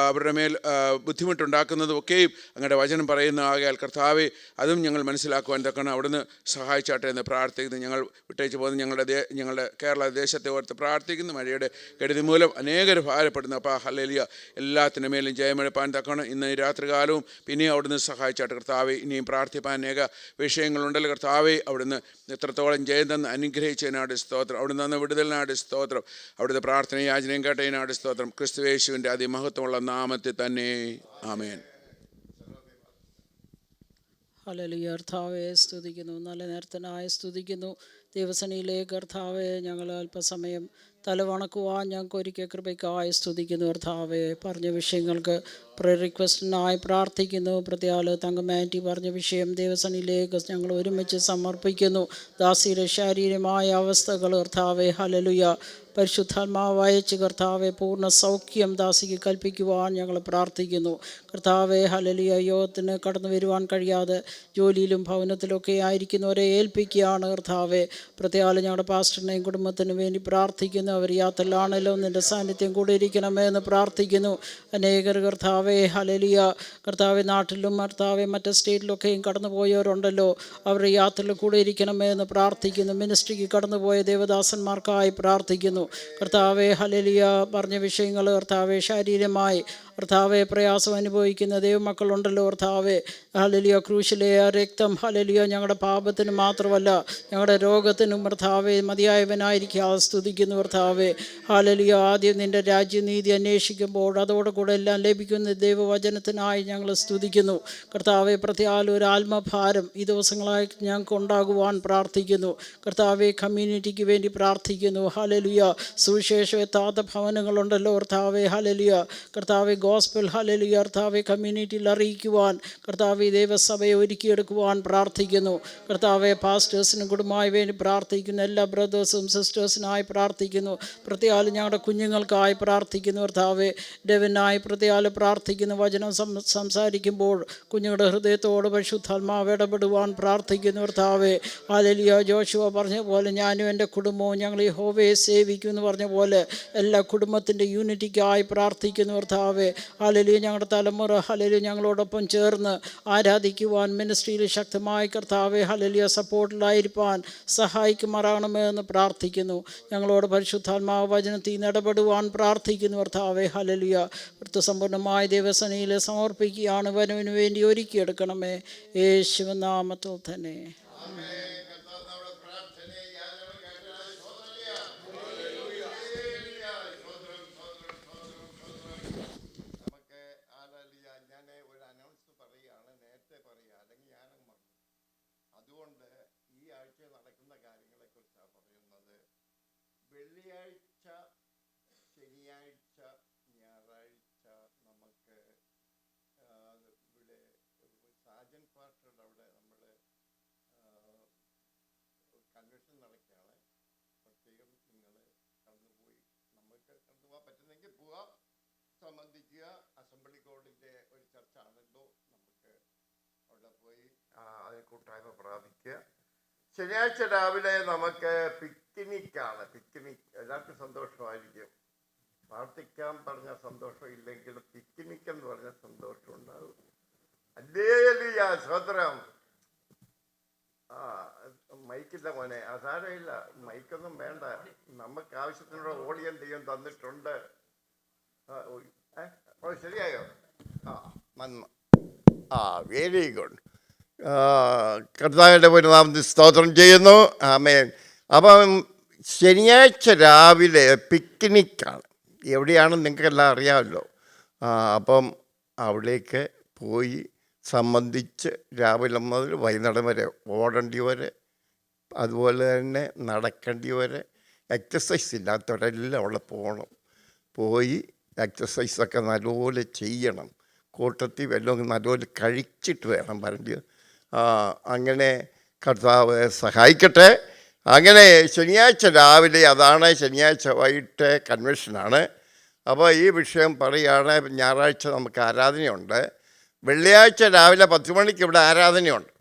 അവരുടെ മേൽ ബുദ്ധിമുട്ടുണ്ടാക്കുന്നതുമൊക്കെയും അങ്ങയുടെ വചനം പറയുന്ന ആകയാൽ കർത്താവെ അതും ഞങ്ങൾ മനസ്സിലാക്കുവാൻ തക്കണം അവിടുന്ന് സഹായിച്ചാട്ടെ എന്ന് പ്രാർത്ഥിക്കുന്നു. ഞങ്ങൾ വിട്ടേച്ച് പോകുന്ന ഞങ്ങളുടെ കേരള ദേശത്തെ ഓർത്ത് പ്രാർത്ഥിക്കുന്നു. മഴയുടെ കെടുതി മൂലം അനേകർ ഭാരപ്പെടുന്നു. അപ്പോൾ ഹല്ലേലൂയ, എല്ലാത്തിൻ്റെ മേലും ജയമെടുപ്പാൻ തക്കണം. ഇന്ന് ഈ രാത്രികാലവും പിന്നെയും അവിടുന്ന് സഹായിച്ചാട്ടെ കർത്താവെ. ഇനിയും പ്രാർത്ഥിപ്പാൻ അനേക വിഷയങ്ങളുണ്ടല്ലോ കർത്താവെ. അവിടുന്ന് എത്രത്തോളം ജയം തന്ന് അനുഗ്രഹിച്ചതിനാട് സ്തോത്രം. അവിടുന്ന് തന്ന വിടുതലിനാട് സ്തോത്രം. അവിടുത്തെ പ്രാർത്ഥനയും യാചനയും കേട്ടതിനാട് സ്തോത്രം. ക്രിസ്തുയേശുവിൻ്റെ അതിമഹത്വമുള്ള നാമത്തിൽ തന്നെ ആമേൻ. ഹല്ലേലൂയ. കർത്താവെ സ്തുതിക്കുന്നു, നല്ല നേരത്തിനായി സ്തുതിക്കുന്നു. ദൈവസന്നിധിയിലേക്ക് കർത്താവെ ഞങ്ങൾ അല്പസമയം തലവണക്കുവാൻ ഞങ്ങൾക്ക് ഒരിക്കൽ കൃപയ്ക്കായി സ്തുതിക്കുന്നു. കർത്താവെ പറഞ്ഞ വിഷയങ്ങൾക്ക് റിക്വസ്റ്റിനായി പ്രാർത്ഥിക്കുന്നു. പ്രത്യാല് തങ്കമാറ്റി പറഞ്ഞ വിഷയം ദൈവസന്നിധിയിലേക്ക് ഞങ്ങൾ ഒരുമിച്ച് സമർപ്പിക്കുന്നു. ദാസിയുടെ ശാരീരികമായ അവസ്ഥകൾ കർത്താവെ ഹല്ലേലൂയ പരിശുദ്ധാത്മാവ് അയച്ച് കർത്താവെ പൂർണ്ണ സൗഖ്യം ദാസിക്ക് കൽപ്പിക്കുവാൻ ഞങ്ങൾ പ്രാർത്ഥിക്കുന്നു. കർത്താവെ ഹല്ലേലൂയ യോഗത്തിന് കടന്നു വരുവാൻ കഴിയാതെ ജോലിയിലും ഭവനത്തിലൊക്കെ ആയിരിക്കുന്നവരെ ഏൽപ്പിക്കുകയാണ് കർത്താവെ. പ്രത്യേകം ഞങ്ങളുടെ പാസ്റ്ററിനെയും കുടുംബത്തിനു വേണ്ടി പ്രാർത്ഥിക്കുന്നു. അവർ യാത്രയിലാണല്ലോ, നിൻ്റെ സാന്നിധ്യം കൂടെ ഇരിക്കണമേ എന്ന് പ്രാർത്ഥിക്കുന്നു. അനേകർ കർത്താവെ ഹല്ലേലൂയ കർത്താവെ നാട്ടിലും കർത്താവെ മറ്റ് സ്റ്റേറ്റിലൊക്കെയും കടന്നു പോയവരുണ്ടല്ലോ, അവരുടെ യാത്രയിൽ കൂടെ ഇരിക്കണമേ എന്ന് പ്രാർത്ഥിക്കുന്നു. മിനിസ്ട്രിക്ക് കടന്നുപോയ ദേവദാസന്മാർക്കായി പ്രാർത്ഥിക്കുന്നു. കർത്താവെ ഹല്ലേലൂയ പറഞ്ഞ വിഷയങ്ങൾ കർത്താവെ ശാരീരമായി കർത്താവെ പ്രയാസം അനുഭവിക്കുന്ന ദൈവമക്കളുണ്ടല്ലോ കർത്താവെ ഹല്ലേലൂയ ക്രൂശിലെ രക്തം ഹല്ലേലൂയ ഞങ്ങളുടെ പാപത്തിന് മാത്രമല്ല ഞങ്ങളുടെ രോഗത്തിനും കർത്താവെ മതിയായവനായിരിക്കുക സ്തുതിക്കുന്നു. കർത്താവെ ഹല്ലേലൂയ ആദ്യം നിൻ്റെ രാജ്യനീതി അന്വേഷിക്കുമ്പോൾ അതോടുകൂടെ എല്ലാം ലഭിക്കുന്ന ദൈവവചനത്തിനായി ഞങ്ങൾ സ്തുതിക്കുന്നു. കർത്താവെ പ്രത്യേകം ഒരു ആത്മഭാരം ഈ ദിവസങ്ങളായി ഞങ്ങൾക്ക് ഉണ്ടാകുവാൻ പ്രാർത്ഥിക്കുന്നു. കർത്താവെ കമ്മ്യൂണിറ്റിക്ക് വേണ്ടി പ്രാർത്ഥിക്കുന്നു. ഹല്ലേലൂയ സുവിശേഷം എത്താത്ത ഭവനങ്ങളുണ്ടല്ലോ കർത്താവെ ഹല്ലേലൂയ കർത്താവെ ഗോസ്പൽ ഹല്ലേലൂയ കർത്താവെ കമ്മ്യൂണിറ്റിയിൽ അറിയിക്കുവാൻ കർത്താവെ ദൈവസഭയെ ഒരുക്കിയെടുക്കുവാൻ പ്രാർത്ഥിക്കുന്നു. കർത്താവെ പാസ്റ്റേഴ്സിനും കുടുംബമായി വേണ്ടി പ്രാർത്ഥിക്കുന്നു. എല്ലാ ബ്രദേഴ്സും സിസ്റ്റേഴ്സിനായി പ്രാർത്ഥിക്കുന്നു. പ്രത്യേകം ഞങ്ങളുടെ കുഞ്ഞുങ്ങൾക്കായി പ്രാർത്ഥിക്കുന്നു. കർത്താവെ ഡെവിനായി പ്രത്യേകം പ്രാർത്ഥിക്കുന്നു. വചനം സംസാരിക്കുമ്പോൾ കുഞ്ഞുങ്ങളുടെ ഹൃദയത്തോട് പരിശുദ്ധാത്മാവ് ഇടപെടുവാൻ പ്രാർത്ഥിക്കുന്നു. കർത്താവെ ഹല്ലേലൂയ ജോഷുവ പറഞ്ഞ പോലെ ഞാനും എൻ്റെ കുടുംബവും ഞങ്ങൾ യഹോവയെ സേവിക്കും എന്ന് പറഞ്ഞ പോലെ എല്ലാ കുടുംബത്തിൻ്റെ യൂണിറ്റിക്കായി പ്രാർത്ഥിക്കുന്നു. കർത്താവെ ഹല്ലേലൂയ ഞങ്ങളുടെ തലമുറ ഹല്ലേലൂയ ഞങ്ങളോടൊപ്പം ചേർന്ന് ആരാധിക്കുവാൻ മിനിസ്ട്രിയിൽ ശക്തമായി കർത്താവെ ഹല്ലേലൂയ സപ്പോർട്ടിലായിരിക്കാൻ സഹായിക്കുമാറാകണമേ എന്ന് പ്രാർത്ഥിക്കുന്നു. ഞങ്ങളോട് പരിശുദ്ധാത്മാവ് വചനത്തിൽ നിന്ന് ഇടപെടുവാൻ പ്രാർത്ഥിക്കുന്നു. കർത്താവെ ഹല്ലേലൂയ വൃത്തസമ്പൂർണ്ണമായ ദൈവസന്നിധിയിൽ സമർപ്പിക്കുകയാണ്. വനുവിന് വേണ്ടി ഒരുക്കിയെടുക്കണമേ യേശുവിൻ നാമത്തിൽ തന്നെ. അതുകൊണ്ട് ഈ ആഴ്ച നടക്കുന്ന കാര്യങ്ങളെക്കുറിച്ചാണ് പറയുന്നത്. വെള്ളിയാഴ്ച, ശനിയാഴ്ച, ഞായറാഴ്ച നമുക്ക് ഇവിടെ സാജൻ പാർട്ടിയുടെ അവിടെ നമ്മൾ കൺവെൻഷൻ നടക്കുകയാണ്. പ്രത്യേകം നിങ്ങൾ കടന്നുപോയി നമുക്ക് കടന്നുപോകാൻ പറ്റുന്നെങ്കിൽ പോവാം, സംബന്ധിക്കുക. അസംബ്ലി കോഡിൻ്റെ ഒരു ചർച്ചാണല്ലോ, നമുക്ക് അവിടെ പോയി അതിന് കൂട്ടായ്മ പ്രാപിക്കുക. ശനിയാഴ്ച രാവിലെ നമുക്ക് പിക്നിക്കാണ്. പിക്നിക് എല്ലാവർക്കും സന്തോഷമായിരിക്കും. പ്രാർത്ഥിക്കാൻ പറഞ്ഞ സന്തോഷം ഇല്ലെങ്കിലും പിക്നിക് എന്ന് പറഞ്ഞ സന്തോഷം ഉണ്ടാകും. ഹല്ലേലൂയ സ്തോത്രം. മൈക്കില്ല മോനെ, സാരമില്ല, മൈക്കൊന്നും വേണ്ട. നമുക്ക് ആവശ്യത്തിനുള്ള ഓഡിയൻ ദൈവം തന്നിട്ടുണ്ട്. ശരിയായോ? Very good. കർത്താവിൻ്റെ നാമത്തിൽ സ്തോത്രം ചെയ്യുന്നു. ആമേൻ. അപ്പം ശനിയാഴ്ച രാവിലെ പിക്നിക്കാണ്. എവിടെയാണെന്ന് നിങ്ങൾക്കെല്ലാം അറിയാമല്ലോ. അപ്പം അവിടേക്ക് പോയി സംബന്ധിച്ച് രാവിലെ മുതൽ വൈകുന്നേരം വരെ ഓടേണ്ടിവരെ, അതുപോലെ തന്നെ നടക്കേണ്ടിവരെ, എക്സസൈസ് ഇല്ലാത്തവരെല്ലാം അവിടെ പോകണം. പോയി എക്സസൈസൊക്കെ നല്ലപോലെ ചെയ്യണം. കൂട്ടത്തിൽ വല്ലതും നല്ലപോലെ കഴിച്ചിട്ട് വേണം വരേണ്ടി. അങ്ങനെ കർത്താവ് സഹായിക്കട്ടെ. അങ്ങനെ ശനിയാഴ്ച രാവിലെ, അതാണ് ശനിയാഴ്ച വൈകിട്ട് കൺവെൻഷനാണ്. അപ്പോൾ ഈ വിഷയം പറയുകയാണ്. ഞായറാഴ്ച നമുക്ക് ആരാധനയുണ്ട്. വെള്ളിയാഴ്ച രാവിലെ 10 മണിക്ക് ഇവിടെ ആരാധനയുണ്ട്.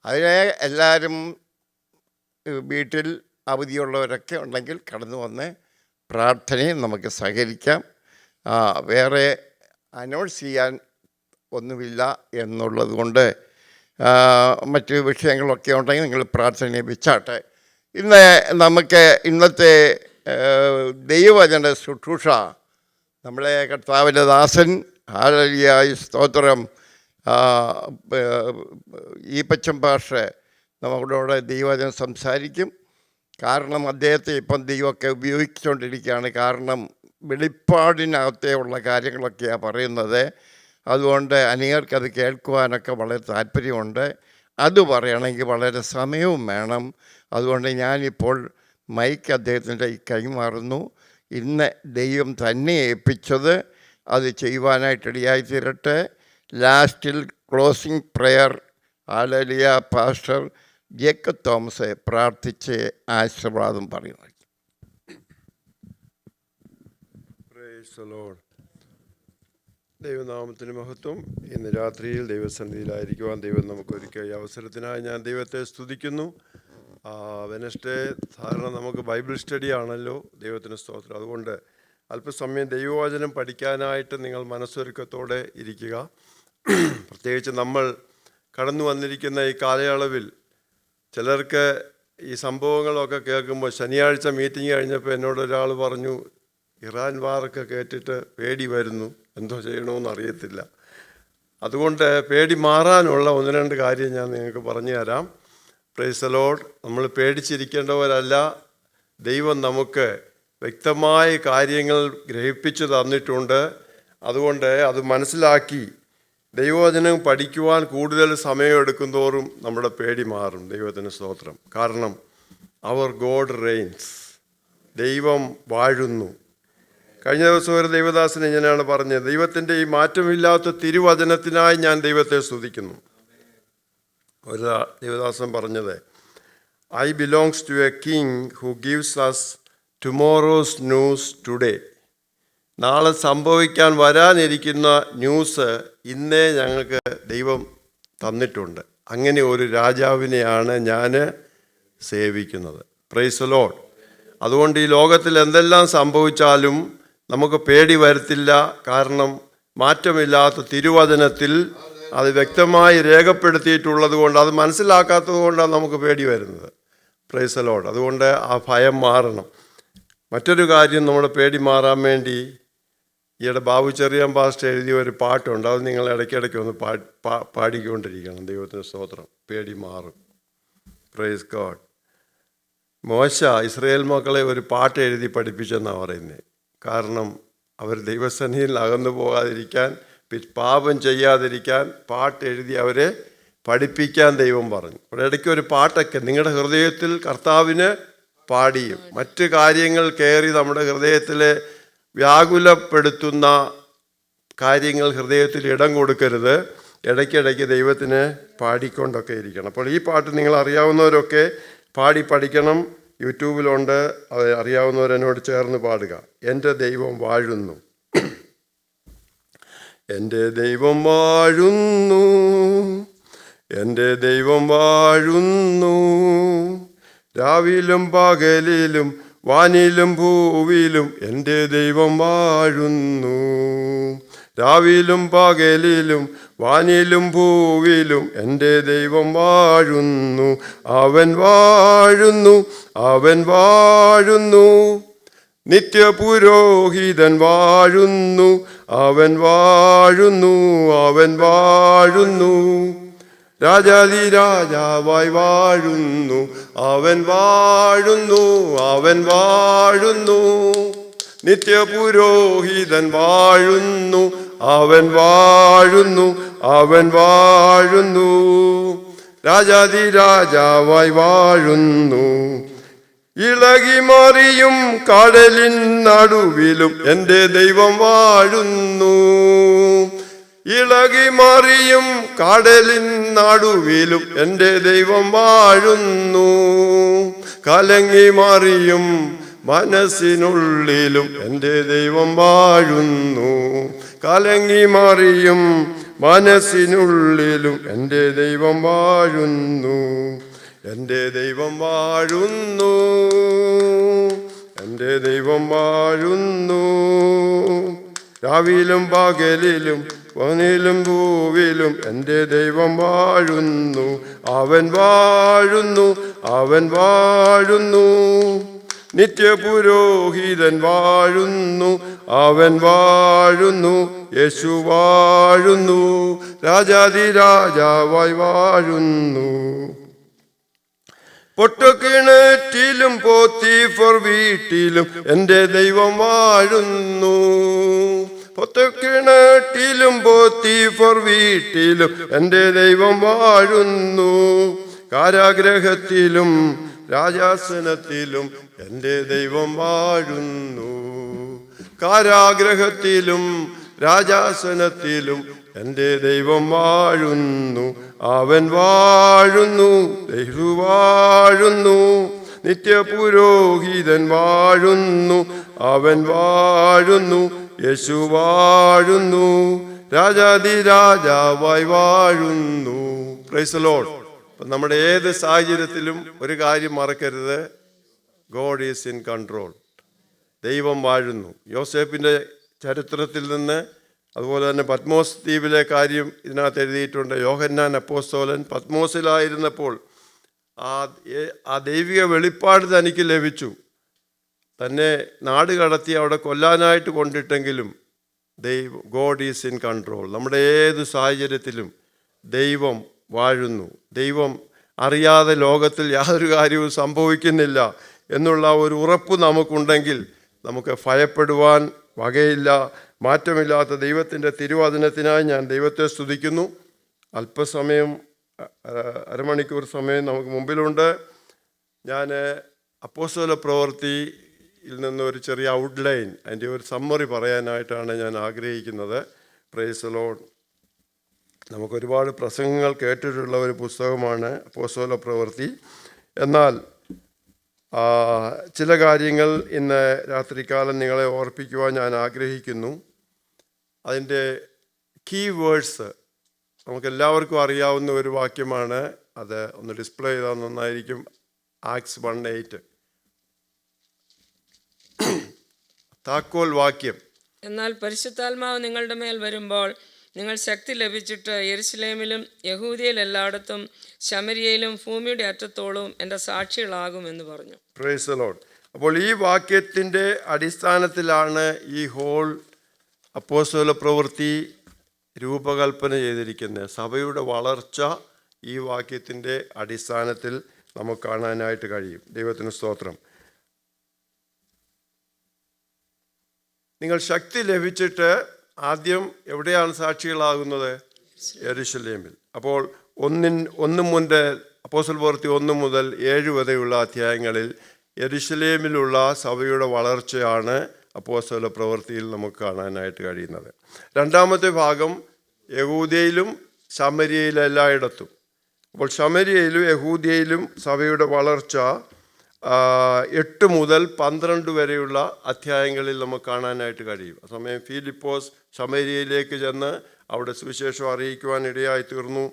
അതിനെ എല്ലാവരും വീട്ടിൽ അവധിയുള്ളവരൊക്കെ ഉണ്ടെങ്കിൽ കടന്നു വന്ന് പ്രാർത്ഥനയും നമുക്ക് സഹകരിക്കാം. വേറെ അനൗൺസ് ചെയ്യാൻ ഒന്നുമില്ല എന്നുള്ളത് കൊണ്ട് മറ്റ് വിഷയങ്ങളൊക്കെ ഉണ്ടെങ്കിൽ നിങ്ങൾ പ്രാർത്ഥനയെ വെച്ചാട്ടെ. ഇന്ന് നമുക്ക് ഇന്നത്തെ ദൈവവചന ശുശ്രൂഷ നമ്മളെ കർത്താവിൻ്റെ ദാസൻ ഹല്ലേലൂയ സ്തോത്രം ഈപ്പച്ചൻ പാസ്റ്റർ നമ്മളോട് ദൈവവചനം സംസാരിക്കും. കാരണം അദ്ദേഹത്തെ ഇപ്പം ദൈവമൊക്കെ ഉപയോഗിച്ചുകൊണ്ടിരിക്കുകയാണ്. കാരണം വെളിപ്പാടിനകത്തെ ഉള്ള കാര്യങ്ങളൊക്കെയാണ് പറയുന്നത്. അതുകൊണ്ട് അനേകർക്കത് കേൾക്കുവാനൊക്കെ വളരെ താല്പര്യമുണ്ട്. അത് പറയണമെങ്കിൽ വളരെ സമയവും വേണം. അതുകൊണ്ട് ഞാനിപ്പോൾ മൈക്ക് അദ്ദേഹത്തിൻ്റെ കൈമാറുന്നു. ഇന്ന് ദൈവം തന്നെ ഏൽപ്പിച്ചത് അത് ചെയ്യുവാനായിട്ടിടയായി തീരട്ടെ. ലാസ്റ്റിൽ closing prayer hallelujah pastor Jacob Thomas പ്രാർത്ഥിച്ച് ആശീർവാദം പറയുന്നു. ദൈവനാമത്തിന് മഹത്വം. ഇന്ന് രാത്രിയിൽ ദൈവസന്നിധിയിലായിരിക്കുവാൻ ദൈവം നമുക്കൊരുക്കിയ ഈ അവസരത്തിനായി ഞാൻ ദൈവത്തെ സ്തുതിക്കുന്നു. വെനസ്ഡേ സാധാരണ നമുക്ക് ബൈബിൾ സ്റ്റഡി ആണല്ലോ. ദൈവത്തിന് സ്തോത്രം. അതുകൊണ്ട് അല്പസമയം ദൈവവചനം പഠിക്കാനായിട്ട് നിങ്ങൾ മനസ്സൊരുക്കത്തോടെ ഇരിക്കുക. പ്രത്യേകിച്ച് നമ്മൾ കടന്നു വന്നിരിക്കുന്ന ഈ കാലയളവിൽ ചിലർക്ക് ഈ സംഭവങ്ങളൊക്കെ കേൾക്കുമ്പോൾ, ശനിയാഴ്ച മീറ്റിംഗ് കഴിഞ്ഞപ്പോൾ എന്നോടൊരാൾ പറഞ്ഞു, ഇറാൻ വാറൊക്കെ കേട്ടിട്ട് പേടി വരുന്നു, എന്തോ ചെയ്യണമെന്ന് അറിയത്തില്ല. അതുകൊണ്ട് പേടി മാറാനുള്ള 1-2 കാര്യം ഞാൻ നിങ്ങൾക്ക് പറഞ്ഞു തരാം. Price the Lord. നമ്മൾ പേടിച്ചിരിക്കേണ്ടവരല്ല. ദൈവം നമുക്ക് വ്യക്തമായ കാര്യങ്ങൾ ഗ്രഹിപ്പിച്ചു തന്നിട്ടുണ്ട്. അതുകൊണ്ട് അത് മനസ്സിലാക്കി ദൈവവചനം പഠിക്കുവാൻ കൂടുതൽ സമയമെടുക്കും തോറും നമ്മുടെ പേടി മാറും. ദൈവത്തിന് സ്തോത്രം. കാരണം അവർ ഗോഡ് റെയിൻസ്, ദൈവം വാഴുന്നു. കഴിഞ്ഞ ദിവസം ഒരു ദൈവദാസൻ ഇങ്ങനെയാണ് പറഞ്ഞത്, ദൈവത്തിൻ്റെ ഈ മാറ്റമില്ലാത്ത തിരുവചനത്തിനായി ഞാൻ ദൈവത്തെ സ്തുതിക്കുന്നു. ഒരു ദൈവദാസൻ പറഞ്ഞത്, I belongs to a king who gives us tomorrow's news today. നാളെ സംഭവിക്കാൻ വരാനിരിക്കുന്ന ന്യൂസ് ഇന്നേ ഞങ്ങൾക്ക് ദൈവം തന്നിട്ടുണ്ട്. അങ്ങനെ ഒരു രാജാവിനെയാണ് ഞാൻ സേവിക്കുന്നത്. Price the Lord. അതുകൊണ്ട് ഈ ലോകത്തിൽ എന്തെല്ലാം സംഭവിച്ചാലും നമുക്ക് പേടി വരത്തില്ല. കാരണം മാറ്റമില്ലാത്ത തിരുവചനത്തിൽ അത് വ്യക്തമായി രേഖപ്പെടുത്തിയിട്ടുള്ളത് കൊണ്ട്, അത് മനസ്സിലാക്കാത്തത് കൊണ്ടാണ് നമുക്ക് പേടി വരുന്നത്. Price the Lord. അതുകൊണ്ട് ആ ഭയം മാറണം. മറ്റൊരു കാര്യം, നമ്മുടെ പേടി മാറാൻ വേണ്ടി ഈയിടെ ബാബു ചെറിയാൻ പാസ്റ്റർ എഴുതിയ ഒരു പാട്ടുണ്ട്. അത് നിങ്ങൾ ഇടയ്ക്കിടയ്ക്ക് ഒന്ന് പാടിക്കൊണ്ടിരിക്കണം. ദൈവത്തിന് സ്തോത്രം. പേടി മാറും. Praise God. മോശ ഇസ്രായേൽ മക്കളെ ഒരു പാട്ട് എഴുതി പഠിപ്പിച്ചെന്നാണ് പറയുന്നത്. കാരണം അവർ ദൈവസന്നിധിയിൽ അകന്നു പോകാതിരിക്കാൻ, പാപം ചെയ്യാതിരിക്കാൻ പാട്ട് എഴുതി അവരെ പഠിപ്പിക്കാൻ ദൈവം പറഞ്ഞു. അവിടെ ഇടയ്ക്ക് ഒരു പാട്ടൊക്കെ നിങ്ങളുടെ ഹൃദയത്തിൽ കർത്താവിന് പാടിയും. മറ്റ് കാര്യങ്ങൾ കയറി നമ്മുടെ ഹൃദയത്തിലെ വ്യാകുലപ്പെടുത്തുന്ന കാര്യങ്ങൾ ഹൃദയത്തിൽ ഇടം കൊടുക്കരുത്. ഇടയ്ക്കിടയ്ക്ക് ദൈവത്തിന് പാടിക്കൊണ്ടൊക്കെ ഇരിക്കണം. അപ്പോൾ ഈ പാട്ട് നിങ്ങൾ അറിയാവുന്നവരൊക്കെ പാടി പഠിക്കണം. യൂട്യൂബിലുണ്ട്. അത് അറിയാവുന്നവരെന്നോട് ചേർന്ന് പാടുക. എൻ്റെ ദൈവം വാഴുന്നു, എൻ്റെ ദൈവം വാഴുന്നു, എൻ്റെ ദൈവം വാഴുന്നു, രാവിലും പകലിലും വാനിലും ഭൂവിലും എൻ്റെ ദൈവം വാഴുന്നു, രാവിലും പകലിലും വാനിലും ഭൂവിലും എൻ്റെ ദൈവം വാഴുന്നു, അവൻ വാഴുന്നു, അവൻ വാഴുന്നു, നിത്യപുരോഹിതൻ വാഴുന്നു, അവൻ വാഴുന്നു, അവൻ വാഴുന്നു, രാജാതിരാജാവായി വാഴുന്നു, അവൻ വാഴുന്നു, അവൻ വാഴുന്നു, നിത്യപുരോഹിതൻ വാഴുന്നു, അവൻ വാഴുന്നു, അവൻ വാഴുന്നു, രാജാതിരാജാവായി വാഴുന്നു. ഇളകി മറിയും കടലിൻ നടുവിലും എൻ്റെ ദൈവം വാഴുന്നു, ഇളകി മറിയും കടലിൻ നടുവിലും എൻ്റെ ദൈവം വാഴുന്നു, കലങ്ങി മറിയും മനസ്സിനുള്ളിലും എൻ്റെ ദൈവം വാഴുന്നു, കലങ്ങി മറിയും മനസ്സിനുള്ളിലും എൻ്റെ ദൈവം വാഴുന്നു, എൻ്റെ ദൈവം വാഴുന്നു, എൻ്റെ ദൈവം വാഴുന്നു. രാവിലും പകലിലും വനിലും ഭൂവിലും എൻ്റെ ദൈവം വാഴുന്നു. അവൻ വാഴുന്നു, അവൻ വാഴുന്നു. നിത്യപുരോഹിതൻ വാഴുന്നു, അവൻ വാഴുന്നു. യേശു വാഴുന്നു, രാജാതിരാജാവായി വാഴുന്നു. പൊട്ടക്കിണറ്റിലും പോത്തീഫർ വീട്ടിലും എൻ്റെ ദൈവം വാഴുന്നു. പൊട്ടക്കിണറ്റിലും പോത്തീഫർ വീട്ടിലും എൻ്റെ ദൈവം വാഴുന്നു. കാരാഗ്രഹത്തിലും രാജാസനത്തിലും എൻ്റെ ദൈവം വാഴുന്നു. കാരാഗ്രഹത്തിലും രാജാസനത്തിലും എൻ്റെ ദൈവം വാഴുന്നു. അവൻ വാഴുന്നു, ദൈവം വാഴുന്നു. നിത്യപുരോഹിതൻ വാഴുന്നു, അവൻ വാഴുന്നു. യേശു വാഴുന്നു, രാജാതിരാജാവായി വാഴുന്നു. Price the Lord. അപ്പം നമ്മുടെ ഏത് സാഹചര്യത്തിലും ഒരു കാര്യം മറക്കരുത്, ഗോഡ് ഈസ് ഇൻ കൺട്രോൾ. ദൈവം വാഴുന്നു. യോസേപ്പിൻ്റെ ചരിത്രത്തിൽ നിന്ന്, അതുപോലെ തന്നെ പത്മോസ് ദ്വീപിലെ കാര്യം ഇതിനകത്ത് എഴുതിയിട്ടുണ്ട്. യോഹന്നാൻ അപ്പോസ്തലൻ പത്മോസിലായിരുന്നപ്പോൾ ആ ദൈവിക വെളിപ്പാട് തനിക്ക് ലഭിച്ചു. തന്നെ നാട് കടത്തി അവിടെ കൊല്ലാനായിട്ട് കൊണ്ടിട്ടെങ്കിലും ഗോഡ് ഈസ് ഇൻ കൺട്രോൾ. നമ്മുടെ ഏത് സാഹചര്യത്തിലും ദൈവം വാഴുന്നു. ദൈവം അറിയാതെ ലോകത്തിൽ യാതൊരു കാര്യവും സംഭവിക്കുന്നില്ല എന്നുള്ള ഒരു ഉറപ്പ് നമുക്കുണ്ടെങ്കിൽ നമുക്ക് ഭയപ്പെടുവാൻ വകയില്ല. മാറ്റമില്ലാത്ത ദൈവത്തിൻ്റെ തിരുവചനത്തിനായി ഞാൻ ദൈവത്തെ സ്തുതിക്കുന്നു. അല്പസമയം, അരമണിക്കൂർ സമയം നമുക്ക് മുമ്പിലുണ്ട്. ഞാൻ അപ്പോസ്തല പ്രവൃത്തിയിൽ നിന്ന് ഒരു ചെറിയ ഔട്ട്ലൈൻ, അതിൻ്റെ ഒരു സമ്മറി പറയാനായിട്ടാണ് ഞാൻ ആഗ്രഹിക്കുന്നത്. Price the Lord. നമുക്കൊരുപാട് പ്രസംഗങ്ങൾ കേട്ടിട്ടുള്ള ഒരു പുസ്തകമാണ് അപ്പോസ്തല പ്രവൃത്തി. എന്നാൽ ചില കാര്യങ്ങൾ ഇന്ന് രാത്രികാലം നിങ്ങളെ ഓർപ്പിക്കുവാൻ ഞാൻ ആഗ്രഹിക്കുന്നു. അതിൻ്റെ കീ വേർഡ്സ് നമുക്കെല്ലാവർക്കും അറിയാവുന്ന ഒരു വാക്യമാണ്. അത് ഒന്ന് ഡിസ്പ്ലേ ചെയ്താൽ നന്നായിരിക്കും. ആക്ട്സ് 1:8 താക്കോൽ വാക്യം. എന്നാൽ പരിശുദ്ധാത്മാവ് നിങ്ങളുടെ മേൽ വരുമ്പോൾ നിങ്ങൾ ശക്തി ലഭിച്ചിട്ട് യെരുശലേമിലും യഹൂദിയയിൽ എല്ലായിടത്തും ശമരിയയിലും ഭൂമിയുടെ അറ്റത്തോളവും എൻ്റെ സാക്ഷികളാകുമെന്ന് പറഞ്ഞു. Price the Lord. അപ്പോൾ ഈ വാക്യത്തിൻ്റെ അടിസ്ഥാനത്തിലാണ് ഈ ഹോൾ അപ്പോസ്തല പ്രവൃത്തി രൂപകൽപ്പന ചെയ്തിരിക്കുന്നത്. സഭയുടെ വളർച്ച ഈ വാക്യത്തിൻ്റെ അടിസ്ഥാനത്തിൽ നമുക്ക് കാണാനായിട്ട് കഴിയും. ദൈവത്തിന് സ്തോത്രം. നിങ്ങൾ ശക്തി ലഭിച്ചിട്ട് ആദ്യം എവിടെയാണ് സാക്ഷികളാകുന്നത്? യെരുശലേമിൽ. അപ്പോൾ 1 മുതൽ അപ്പോസ്തല പ്രവൃത്തി 1 മുതൽ 7 വരെയുള്ള അധ്യായങ്ങളിൽ യെരുശലേമിലുള്ള സഭയുടെ വളർച്ചയാണ് അപ്പോസ്തല പ്രവൃത്തിയിൽ നമുക്ക് കാണാനായിട്ട് കഴിയുന്നത്. രണ്ടാമത്തെ ഭാഗം യഹൂദയിലും ശമര്യയിലും എല്ലായിടത്തും. അപ്പോൾ ശമര്യയിലും യഹൂദയിലും സഭയുടെ വളർച്ച 8 മുതൽ 12 വരെയുള്ള അധ്യായങ്ങളിൽ നമുക്ക് കാണാനായിട്ട് കഴിയും. ആ സമയം ഫിലിപ്പോസ് ശമര്യയിലേക്ക് ചെന്ന് അവിടെ സുവിശേഷം അറിയിക്കുവാൻ ഇടയായി തീർന്നു.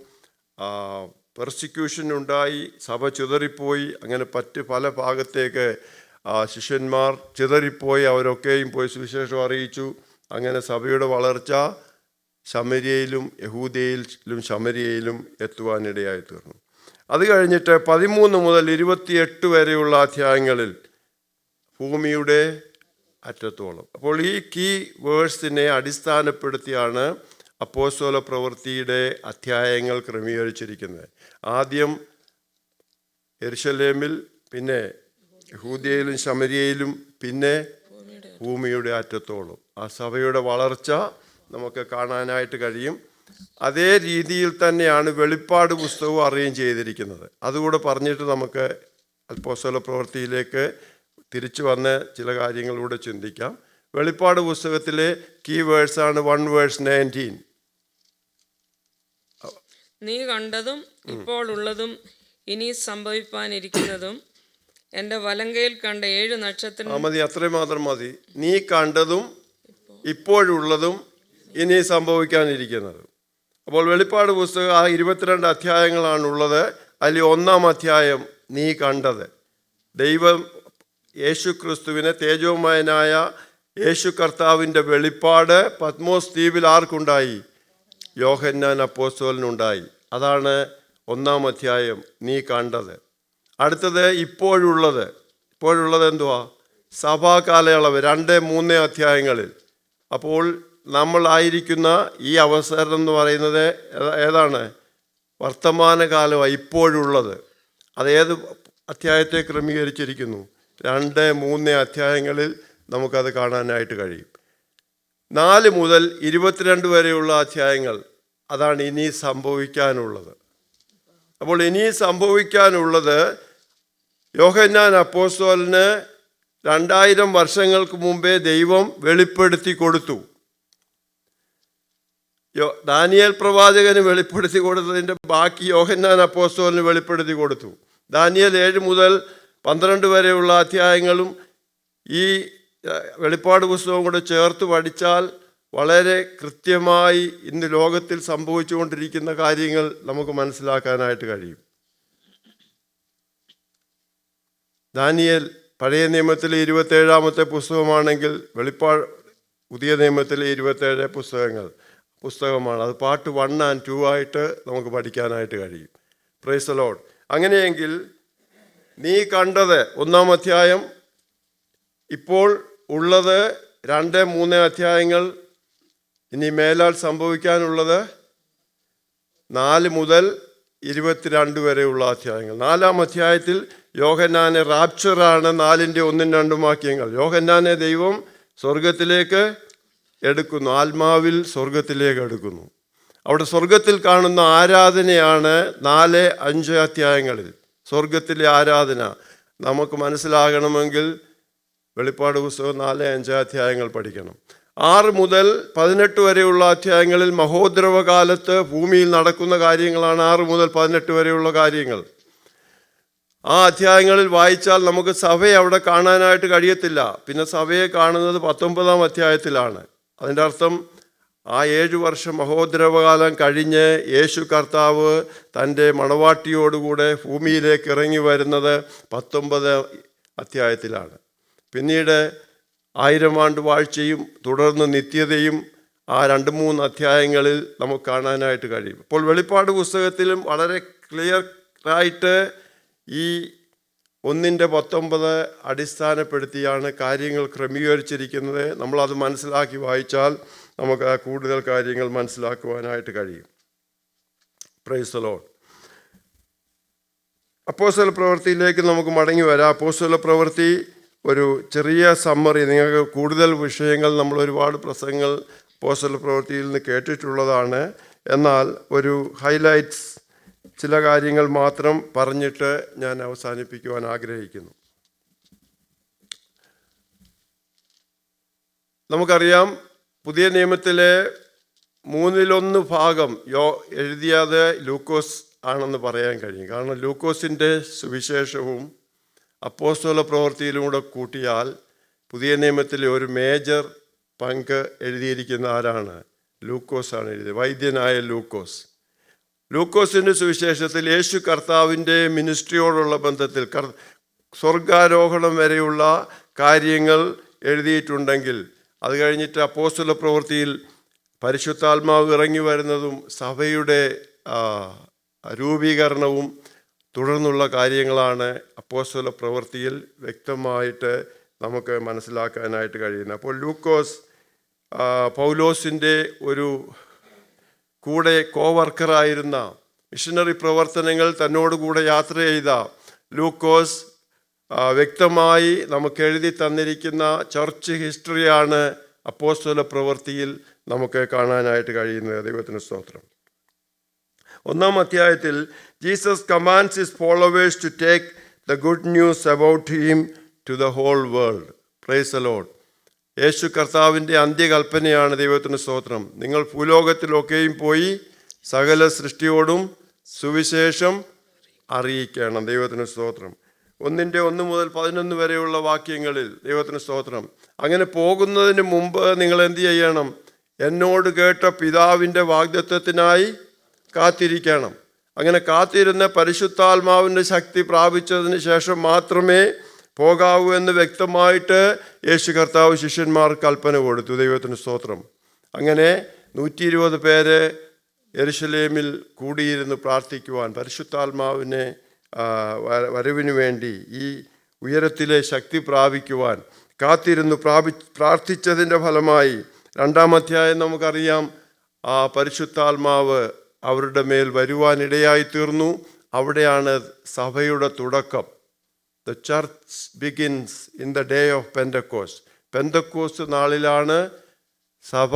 പെർസിക്യൂഷൻ ഉണ്ടായി, സഭ ചിതറിപ്പോയി. അങ്ങനെ പല ഭാഗത്തേക്ക് ശിഷ്യന്മാർ ചിതറിപ്പോയി. അവരൊക്കെയും പോയി സുവിശേഷം അറിയിച്ചു. അങ്ങനെ സഭയുടെ വളർച്ച ശമര്യയിലും യഹൂദയിലും ശമര്യയിലും എത്തുവാനിടയായി തീർന്നു. അത് കഴിഞ്ഞിട്ട് 13 മുതൽ 28 വരെയുള്ള അധ്യായങ്ങളിൽ ഭൂമിയുടെ അറ്റത്തോളം. അപ്പോൾ ഈ കീ വേഴ്സിനെ അടിസ്ഥാനപ്പെടുത്തിയാണ് അപ്പോസ്തല പ്രവൃത്തിയുടെ അധ്യായങ്ങൾ ക്രമീകരിച്ചിരിക്കുന്നത്. ആദ്യം യെരുശലേമിൽ, പിന്നെ യഹൂദയിലും ശമര്യയിലും, പിന്നെ ഭൂമിയുടെ അറ്റത്തോളം. ആ സഭയുടെ വളർച്ച നമുക്ക് കാണാനായിട്ട് കഴിയും. അതേ രീതിയിൽ തന്നെയാണ് വെളിപ്പാട് പുസ്തകവും അറേഞ്ച് ചെയ്തിരിക്കുന്നത്. അതുകൂടെ പറഞ്ഞിട്ട് നമുക്ക് അപ്പോസ്തല പ്രവൃത്തിയിലേക്ക് തിരിച്ചു വന്ന് ചില കാര്യങ്ങളിലൂടെ ചിന്തിക്കാം. വെളിപ്പാട് പുസ്തകത്തിലെ കീ വേഴ്സാണ് 1:19. നീ കണ്ടതും ഇപ്പോൾ ഉള്ളതും ഇനി സംഭവിപ്പാനിരിക്കുന്നതും എൻ്റെ വലങ്കയിൽ കണ്ട 7 നക്ഷത്രം. മതി, അത്രയും മാത്രം മതി. നീ കണ്ടതും ഇപ്പോഴുള്ളതും ഇനി സംഭവിക്കാനിരിക്കുന്നതും. അപ്പോൾ വെളിപ്പാട് പുസ്തകം 22 അധ്യായങ്ങളാണുള്ളത്. അതിൽ 1-ാം അധ്യായം നീ കണ്ടത്. ദൈവം യേശു ക്രിസ്തുവിനെ, തേജോമയനായ യേശു കർത്താവിൻ്റെ വെളിപ്പാട് പത്മോസ് ദ്വീപിൽ ആർക്കുണ്ടായി? യോഹന്നാൻ അപ്പോസ്തലനുണ്ടായി. അതാണ് 1-ാം അധ്യായം നീ കണ്ടത്. അടുത്തത് ഇപ്പോഴുള്ളത് എന്തുവാ? സഭാ കാലയളവ് 2-3 അധ്യായങ്ങളിൽ. അപ്പോൾ നമ്മളായിരിക്കുന്ന ഈ അവസരം എന്ന് പറയുന്നത് ഏതാണ്? വർത്തമാനകാലമാണ്, ഇപ്പോഴുള്ളത്. അതേത് അധ്യായത്തെ ക്രമീകരിച്ചിരിക്കുന്നു? 2-3 അധ്യായങ്ങളിൽ നമുക്കത് കാണാനായിട്ട് കഴിയും. 4 മുതൽ 22 വരെയുള്ള അധ്യായങ്ങൾ, അതാണ് ഇനി സംഭവിക്കാനുള്ളത്. അപ്പോൾ ഇനി സംഭവിക്കാനുള്ളത് യോഹന്നാൻ അപ്പോസ്തലന് 2000 വർഷങ്ങൾക്ക് മുമ്പേ ദൈവം വെളിപ്പെടുത്തി കൊടുത്തു. ദാനിയേൽ പ്രവാചകന് വെളിപ്പെടുത്തി കൊടുത്തതിൻ്റെ ബാക്കി യോഹന്നാൻ അപ്പോസ്തലന് വെളിപ്പെടുത്തി കൊടുത്തു. ദാനിയേൽ 7 മുതൽ 12 വരെയുള്ള അധ്യായങ്ങളും ഈ വെളിപ്പാട് പുസ്തകവും കൂടെ ചേർത്ത് പഠിച്ചാൽ വളരെ കൃത്യമായി ഇന്ന് ലോകത്തിൽ സംഭവിച്ചുകൊണ്ടിരിക്കുന്ന കാര്യങ്ങൾ നമുക്ക് മനസ്സിലാക്കാനായിട്ട് കഴിയും. ദാനിയേൽ പഴയ നിയമത്തിലെ 27-ാമത്തെ പുസ്തകമാണെങ്കിൽ പുതിയ നിയമത്തിലെ 27 പുസ്തകമാണ്. അത് പാർട്ട് 1 and 2 ആയിട്ട് നമുക്ക് പഠിക്കാനായിട്ട് കഴിയും. Price the Lord. അങ്ങനെയെങ്കിൽ നീ കണ്ടത് 1-ാം അധ്യായം, ഇപ്പോൾ ഉള്ളത് 2-3 അധ്യായങ്ങൾ, ഇനി മേലാൽ സംഭവിക്കാനുള്ളത് 4 മുതൽ 22 വരെയുള്ള അധ്യായങ്ങൾ. 4-ാം അധ്യായത്തിൽ യോഹന്നാനെ റാപ്ചറാണ് 4-ന്റെ 1-2 വാക്യങ്ങൾ. യോഹന്നാനെ ദൈവം സ്വർഗത്തിലേക്ക് എടുക്കുന്നു, ആത്മാവിൽ സ്വർഗത്തിലേക്ക് എടുക്കുന്നു. അവിടെ സ്വർഗത്തിൽ കാണുന്ന ആരാധനയാണ് 4-5 അധ്യായങ്ങളിൽ. സ്വർഗത്തിലെ ആരാധന നമുക്ക് മനസ്സിലാകണമെങ്കിൽ വെളിപ്പാട് പുസ്തകം 4-5 അധ്യായങ്ങൾ പഠിക്കണം. 6 മുതൽ 18 വരെയുള്ള അധ്യായങ്ങളിൽ മഹോദ്രവകാലത്ത് ഭൂമിയിൽ നടക്കുന്ന കാര്യങ്ങളാണ് 6 മുതൽ 18 വരെയുള്ള കാര്യങ്ങൾ. ആ അധ്യായങ്ങളിൽ വായിച്ചാൽ നമുക്ക് സഭയെ അവിടെ കാണാനായിട്ട് കഴിയത്തില്ല. പിന്നെ സഭയെ കാണുന്നത് 19-ാം അധ്യായത്തിലാണ്. അതിൻ്റെ അർത്ഥം ആ 7 വർഷം മഹോദ്രവകാലം കഴിഞ്ഞ് യേശു കർത്താവ് തൻ്റെ മണവാട്ടിയോടുകൂടെ ഭൂമിയിലേക്ക് ഇറങ്ങി വരുന്നത് 19 അധ്യായത്തിലാണ്. പിന്നീട് 1000 ആണ്ട് വാഴ്ചയും തുടർന്ന് നിത്യതയും ആ 2-3 അധ്യായങ്ങളിൽ നമുക്ക് കാണാനായിട്ട് കഴിയും. അപ്പോൾ വെളിപ്പാട് പുസ്തകത്തിലും വളരെ ക്ലിയറായിട്ട് ഈ 1-19 അടിസ്ഥാനപ്പെടുത്തിയാണ് കാര്യങ്ങൾ ക്രമീകരിച്ചിരിക്കുന്നത്. നമ്മളത് മനസ്സിലാക്കി വായിച്ചാൽ നമുക്ക് ആ കൂടുതൽ കാര്യങ്ങൾ മനസ്സിലാക്കുവാനായിട്ട് കഴിയും. Price the Lord. അപ്പോസ്തല പ്രവൃത്തിയിലേക്ക് നമുക്ക് മടങ്ങി വരാം. അപ്പോസ്തല പ്രവൃത്തി ഒരു ചെറിയ സമ്മറി. നിങ്ങൾക്ക് കൂടുതൽ വിഷയങ്ങൾ, നമ്മൾ ഒരുപാട് പ്രസംഗങ്ങൾ അപ്പോസ്തല പ്രവൃത്തിയിൽ നിന്ന് കേട്ടിട്ടുള്ളതാണ്. എന്നാൽ ഒരു ഹൈലൈറ്റ്സ്, ചില കാര്യങ്ങൾ മാത്രം പറഞ്ഞിട്ട് ഞാൻ അവസാനിപ്പിക്കുവാൻ ആഗ്രഹിക്കുന്നു. നമുക്കറിയാം, പുതിയ നിയമത്തിലെ 1/3 ഭാഗം എഴുതിയത് ലൂക്കോസ് ആണെന്ന് പറയാൻ കഴിയും. കാരണം ലൂക്കോസിൻ്റെ സുവിശേഷവും അപ്പോസ്തല പ്രവൃത്തിയിലൂടെ കൂട്ടിയാൽ പുതിയ നിയമത്തിലെ ഒരു മേജർ പങ്ക് എഴുതിയിരിക്കുന്ന ആരാണ്? ലൂക്കോസാണ് എഴുതിയത്, വൈദ്യനായ ലൂക്കോസ്. ലൂക്കോസിൻ്റെ സുവിശേഷത്തിൽ യേശു കർത്താവിൻ്റെ മിനിസ്ട്രിയോടുള്ള ബന്ധത്തിൽ സ്വർഗാരോഹണം വരെയുള്ള കാര്യങ്ങൾ എഴുതിയിട്ടുണ്ടെങ്കിൽ, അത് കഴിഞ്ഞിട്ട് അപ്പോസ്തല പ്രവൃത്തിയിൽ പരിശുദ്ധാത്മാവ് ഇറങ്ങി വരുന്നതും സഭയുടെ രൂപീകരണവും തുടർന്നുള്ള കാര്യങ്ങളാണ് അപ്പോസ്തല പ്രവൃത്തിയിൽ വ്യക്തമായിട്ട് നമുക്ക് മനസ്സിലാക്കാനായിട്ട് കഴിയുന്നത്. അപ്പോൾ ലൂക്കോസ് പൗലോസിൻ്റെ ഒരു കൂടെ കോവർക്കറായിരുന്ന, മിഷനറി പ്രവർത്തനങ്ങൾ തന്നോടുകൂടെ യാത്ര ചെയ്ത ലൂക്കോസ് വ്യക്തമായി നമുക്ക് എഴുതി തന്നിരിക്കുന്ന ചർച്ച് ഹിസ്റ്ററിയാണ് അപ്പോസ്തല പ്രവൃത്തിയിൽ നമുക്ക് കാണാനായിട്ട് കഴിയുന്നത്. ദൈവത്തിന് സ്തോത്രം. 1-ാം അധ്യായത്തിൽ Jesus commands his followers to take the good news about him to the whole world. Praise the Lord. യേശു കർത്താവിൻ്റെ അന്ത്യകൽപ്പനയാണ്. ദൈവത്തിന് സ്തോത്രം. നിങ്ങൾ ഭൂലോകത്തിലൊക്കെയും പോയി സകല സൃഷ്ടിയോടും സുവിശേഷം അറിയിക്കണം. ദൈവത്തിന് സ്തോത്രം. 1 മുതൽ 11 വരെയുള്ള വാക്യങ്ങളിൽ ദൈവത്തിന് സ്തോത്രം. അങ്ങനെ പോകുന്നതിന് മുമ്പ് നിങ്ങൾ എന്ത് ചെയ്യണം? എന്നോട് കേട്ട പിതാവിൻ്റെ വാഗ്ദത്തത്തിനായി കാത്തിരിക്കണം. അങ്ങനെ കാത്തിരുന്ന് പരിശുദ്ധാത്മാവിൻ്റെ ശക്തി പ്രാപിച്ചതിന് ശേഷം മാത്രമേ പോകാവൂ എന്ന് വ്യക്തമായിട്ട് യേശു കർത്താവ് ശിഷ്യന്മാർക്ക് കൽപ്പന കൊടുത്തു. ദൈവത്തിന് സ്തോത്രം. അങ്ങനെ 120 പേര് യെരുശലേമിൽ കൂടിയിരുന്ന് പ്രാർത്ഥിക്കുവാൻ, പരിശുദ്ധാത്മാവിനെ വരവിന് വേണ്ടി ഈ ഉയരത്തിലെ ശക്തി പ്രാപിക്കുവാൻ കാത്തിരുന്ന് പ്രാർത്ഥിച്ചതിൻ്റെ ഫലമായി 2-ാം അധ്യായം നമുക്കറിയാം, ആ പരിശുദ്ധാത്മാവ് അവരുടെ മേൽ വരുവാനിടയായി തീർന്നു. അവിടെയാണ് സഭയുടെ തുടക്കം. The church begins in the day of Pentecost. Pentecost നാളിലാണ് സഭ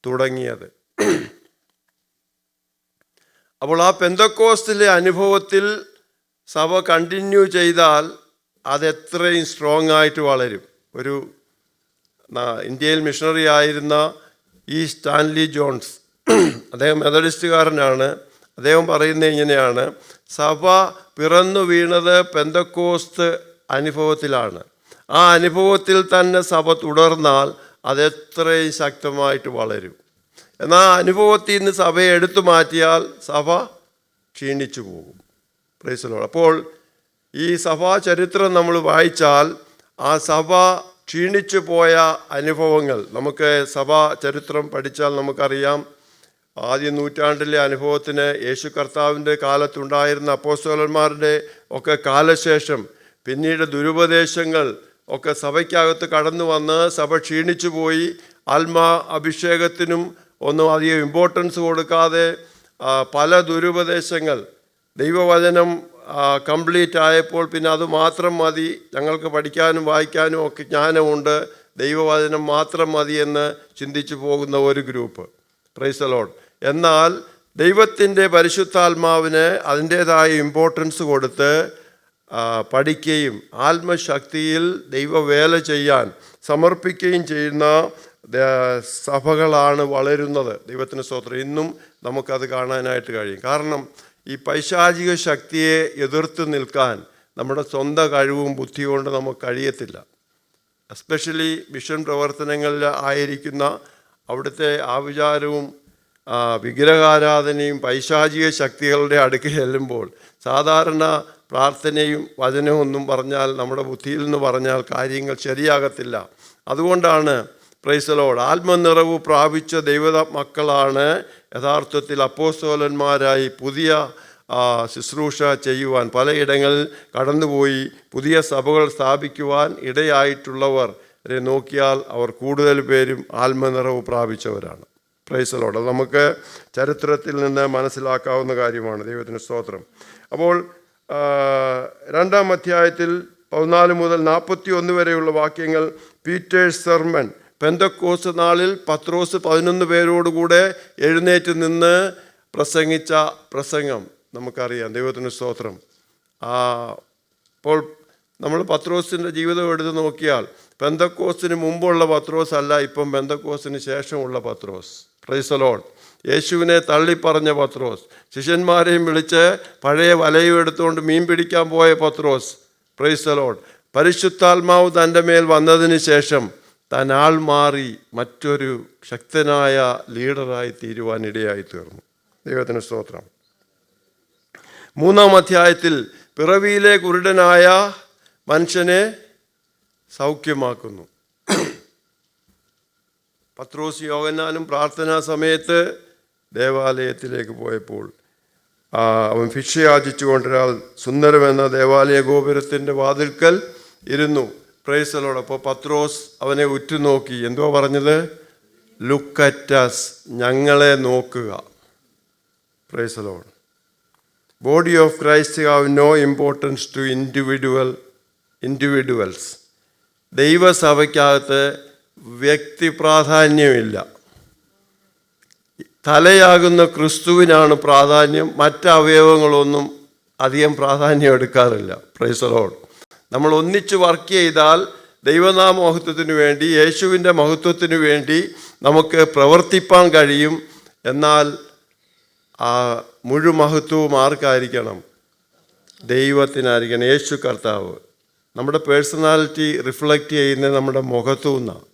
തുടങ്ങിയത്. അപ്പോൾ ആ പെന്തക്കോസ്റ്റിലെ അനുഭവത്തിൽ സഭ കണ്ടിന്യൂ ചെയ്താൽ അതെത്രയും സ്ട്രോങ് ആയിട്ട് വളരും. ഒരു ഇന്ത്യയിൽ മിഷണറി ആയിരുന്ന ഈ സ്റ്റാൻലി ജോൺസ്, അദ്ദേഹം മെത്തഡിസ്റ്റുകാരനാണ്. അദ്ദേഹം പറയുന്നത് ഇങ്ങനെയാണ്: സഭ പിറന്നു വീണത് പെന്തക്കോസ്ത് അനുഭവത്തിലാണ്. ആ അനുഭവത്തിൽ തന്നെ സഭ തുടർന്നാൽ അതെത്രയും ശക്തമായിട്ട് വളരും. എന്നാൽ ആ അനുഭവത്തിൽ നിന്ന് സഭയെ എടുത്തു മാറ്റിയാൽ സഭ ക്ഷീണിച്ചു പോകും. Price the Lord. അപ്പോൾ ഈ സഭാ ചരിത്രം നമ്മൾ വായിച്ചാൽ ആ സഭ ക്ഷീണിച്ചു പോയ അനുഭവങ്ങൾ, നമുക്ക് സഭാ ചരിത്രം പഠിച്ചാൽ നമുക്കറിയാം. ആദ്യ നൂറ്റാണ്ടിലെ അനുഭവത്തിന് യേശു കർത്താവിൻ്റെ കാലത്തുണ്ടായിരുന്ന അപ്പോസ്തലന്മാരുടെ ഒക്കെ കാലശേഷം പിന്നീട് ദുരുപദേശങ്ങൾ ഒക്കെ സഭയ്ക്കകത്ത് കടന്നു വന്ന് സഭ ക്ഷീണിച്ചു പോയി. ആത്മാ അഭിഷേകത്തിനും ഒന്നും അധികം ഇമ്പോർട്ടൻസ് കൊടുക്കാതെ പല ദുരുപദേശങ്ങൾ, ദൈവവചനം കംപ്ലീറ്റ് ആയപ്പോൾ പിന്നെ അത് മാത്രം മതി, ഞങ്ങൾക്ക് പഠിക്കാനും വായിക്കാനും ഒക്കെ ജ്ഞാനമുണ്ട്, ദൈവവചനം മാത്രം മതി എന്ന് ചിന്തിച്ചു പോകുന്ന ഒരു ഗ്രൂപ്പ്. Price the Lord. എന്നാൽ ദൈവത്തിൻ്റെ പരിശുദ്ധാത്മാവിന് അതിൻ്റേതായ ഇമ്പോർട്ടൻസ് കൊടുത്ത് പഠിക്കുകയും ആത്മശക്തിയിൽ ദൈവവേല ചെയ്യാൻ സമർപ്പിക്കുകയും ചെയ്യുന്ന സഭകളാണ് വളരുന്നത്. ദൈവത്തിന് സ്തോത്രം. ഇന്നും നമുക്കത് കാണാനായിട്ട് കഴിയും. കാരണം ഈ പൈശാചിക ശക്തിയെ എതിർത്ത് നിൽക്കാൻ നമ്മുടെ സ്വന്തം കഴിവും ബുദ്ധി കൊണ്ട് നമുക്ക് കഴിയത്തില്ല. എസ്പെഷ്യലി മിഷൻ പ്രവർത്തനങ്ങളിൽ ആയിരിക്കുന്ന അവിടുത്തെ ആവിചാരവും വിഗ്രഹാരാധനയും പൈശാചിക ശക്തികളുടെ അടുക്ക് ചെല്ലുമ്പോൾ സാധാരണ പ്രാർത്ഥനയും വചനവും ഒന്നും പറഞ്ഞാൽ, നമ്മുടെ ബുദ്ധിയിൽ നിന്ന് പറഞ്ഞാൽ കാര്യങ്ങൾ ശരിയാകത്തില്ല. അതുകൊണ്ടാണ് പ്രൈസ് ദി ലോർഡ്, ആത്മനിറവ് പ്രാപിച്ച ദൈവ മക്കളാണ് യഥാർത്ഥത്തിൽ അപ്പോസ്തലന്മാരായി പുതിയ ശുശ്രൂഷ ചെയ്യുവാൻ പലയിടങ്ങളിൽ കടന്നുപോയി പുതിയ സഭകൾ സ്ഥാപിക്കുവാൻ ഇടയായിട്ടുള്ളവർ നോക്കിയാൽ അവർ കൂടുതൽ പേരും ആത്മനിറവ് പ്രാപിച്ചവരാണ്. Praise the Lord. അത് നമുക്ക് ചരിത്രത്തിൽ നിന്ന് മനസ്സിലാക്കാവുന്ന കാര്യമാണ്. ദൈവത്തിന് സ്തോത്രം. അപ്പോൾ 2-ാം അധ്യായത്തിൽ 14 മുതൽ 41 വരെയുള്ള വാക്യങ്ങൾ പീറ്റേഴ്സ് സെർമൺ. പെന്തക്കോസ്ത് നാളിൽ പത്രോസ് 11 പേരോടുകൂടെ എഴുന്നേറ്റ് നിന്ന് പ്രസംഗിച്ച പ്രസംഗം നമുക്കറിയാം. ദൈവത്തിന് സ്തോത്രം. അപ്പോൾ നമ്മൾ പത്രോസിൻ്റെ ജീവിതം എടുത്ത് നോക്കിയാൽ പെന്തക്കോസ്തിന് മുമ്പുള്ള പത്രോസ് അല്ല ഇപ്പം പെന്തക്കോസ്തിന് ശേഷമുള്ള പത്രോസ്. Price the Lord. യേശുവിനെ തള്ളിപ്പറഞ്ഞ പത്രോസ്, ശിഷ്യന്മാരെയും വിളിച്ച് പഴയ വലയും എടുത്തുകൊണ്ട് മീൻ പിടിക്കാൻ പോയ പത്രോസ്. Price the Lord. പരിശുദ്ധാത്മാവ് തൻ്റെ മേൽ വന്നതിന് ശേഷം താൻ ആൾ മാറി മറ്റൊരു ശക്തനായ ലീഡറായി തീരുവാനിടയായി തീർന്നു. ദൈവത്തിന് സ്തോത്രം. 3-ാം അധ്യായത്തിൽ പിറവിയിലെ കുരുടനായ മനുഷ്യനെ സൗഖ്യമാക്കുന്നു. പത്രോസ് യോഹന്നാനും പ്രാർത്ഥനാ സമയത്ത് ദേവാലയത്തിലേക്ക് പോയപ്പോൾ അവൻ ഭിക്ഷ യാചിച്ചുകൊണ്ടൊരാൾ സുന്ദരമെന്ന ദേവാലയ ഗോപുരത്തിൻ്റെ വാതിൽക്കൽ ഇരുന്നു. Price the Lord. അപ്പോൾ പത്രോസ് അവനെ ഉറ്റുനോക്കി. എന്തോ പറഞ്ഞത്? ലുക്ക് അറ്റ് അസ്, ഞങ്ങളെ നോക്കുക. Praise the Lord. Body of Christ have no importance to individuals. ദൈവസഭയ്ക്കകത്ത് വ്യക്തി പ്രാധാന്യമില്ല. തലയാകുന്ന ക്രിസ്തുവിനാണ് പ്രാധാന്യം. മറ്റ് അവയവങ്ങളൊന്നും അധികം പ്രാധാന്യം എടുക്കാറില്ല. Price the Lord. നമ്മൾ ഒന്നിച്ച് വർക്ക് ചെയ്താൽ ദൈവനാമ മഹത്വത്തിന് വേണ്ടി, യേശുവിൻ്റെ മഹത്വത്തിന് വേണ്ടി നമുക്ക് പ്രവർത്തിപ്പാൻ കഴിയും. എന്നാൽ ആ മുഴുമഹത്വവും ആർക്കായിരിക്കണം? ദൈവത്തിനായിരിക്കണം. യേശു കർത്താവ്. നമ്മുടെ പേഴ്സണാലിറ്റി റിഫ്ലക്റ്റ് ചെയ്യുന്നത് നമ്മുടെ മുഖത്തു നിന്നാണ്.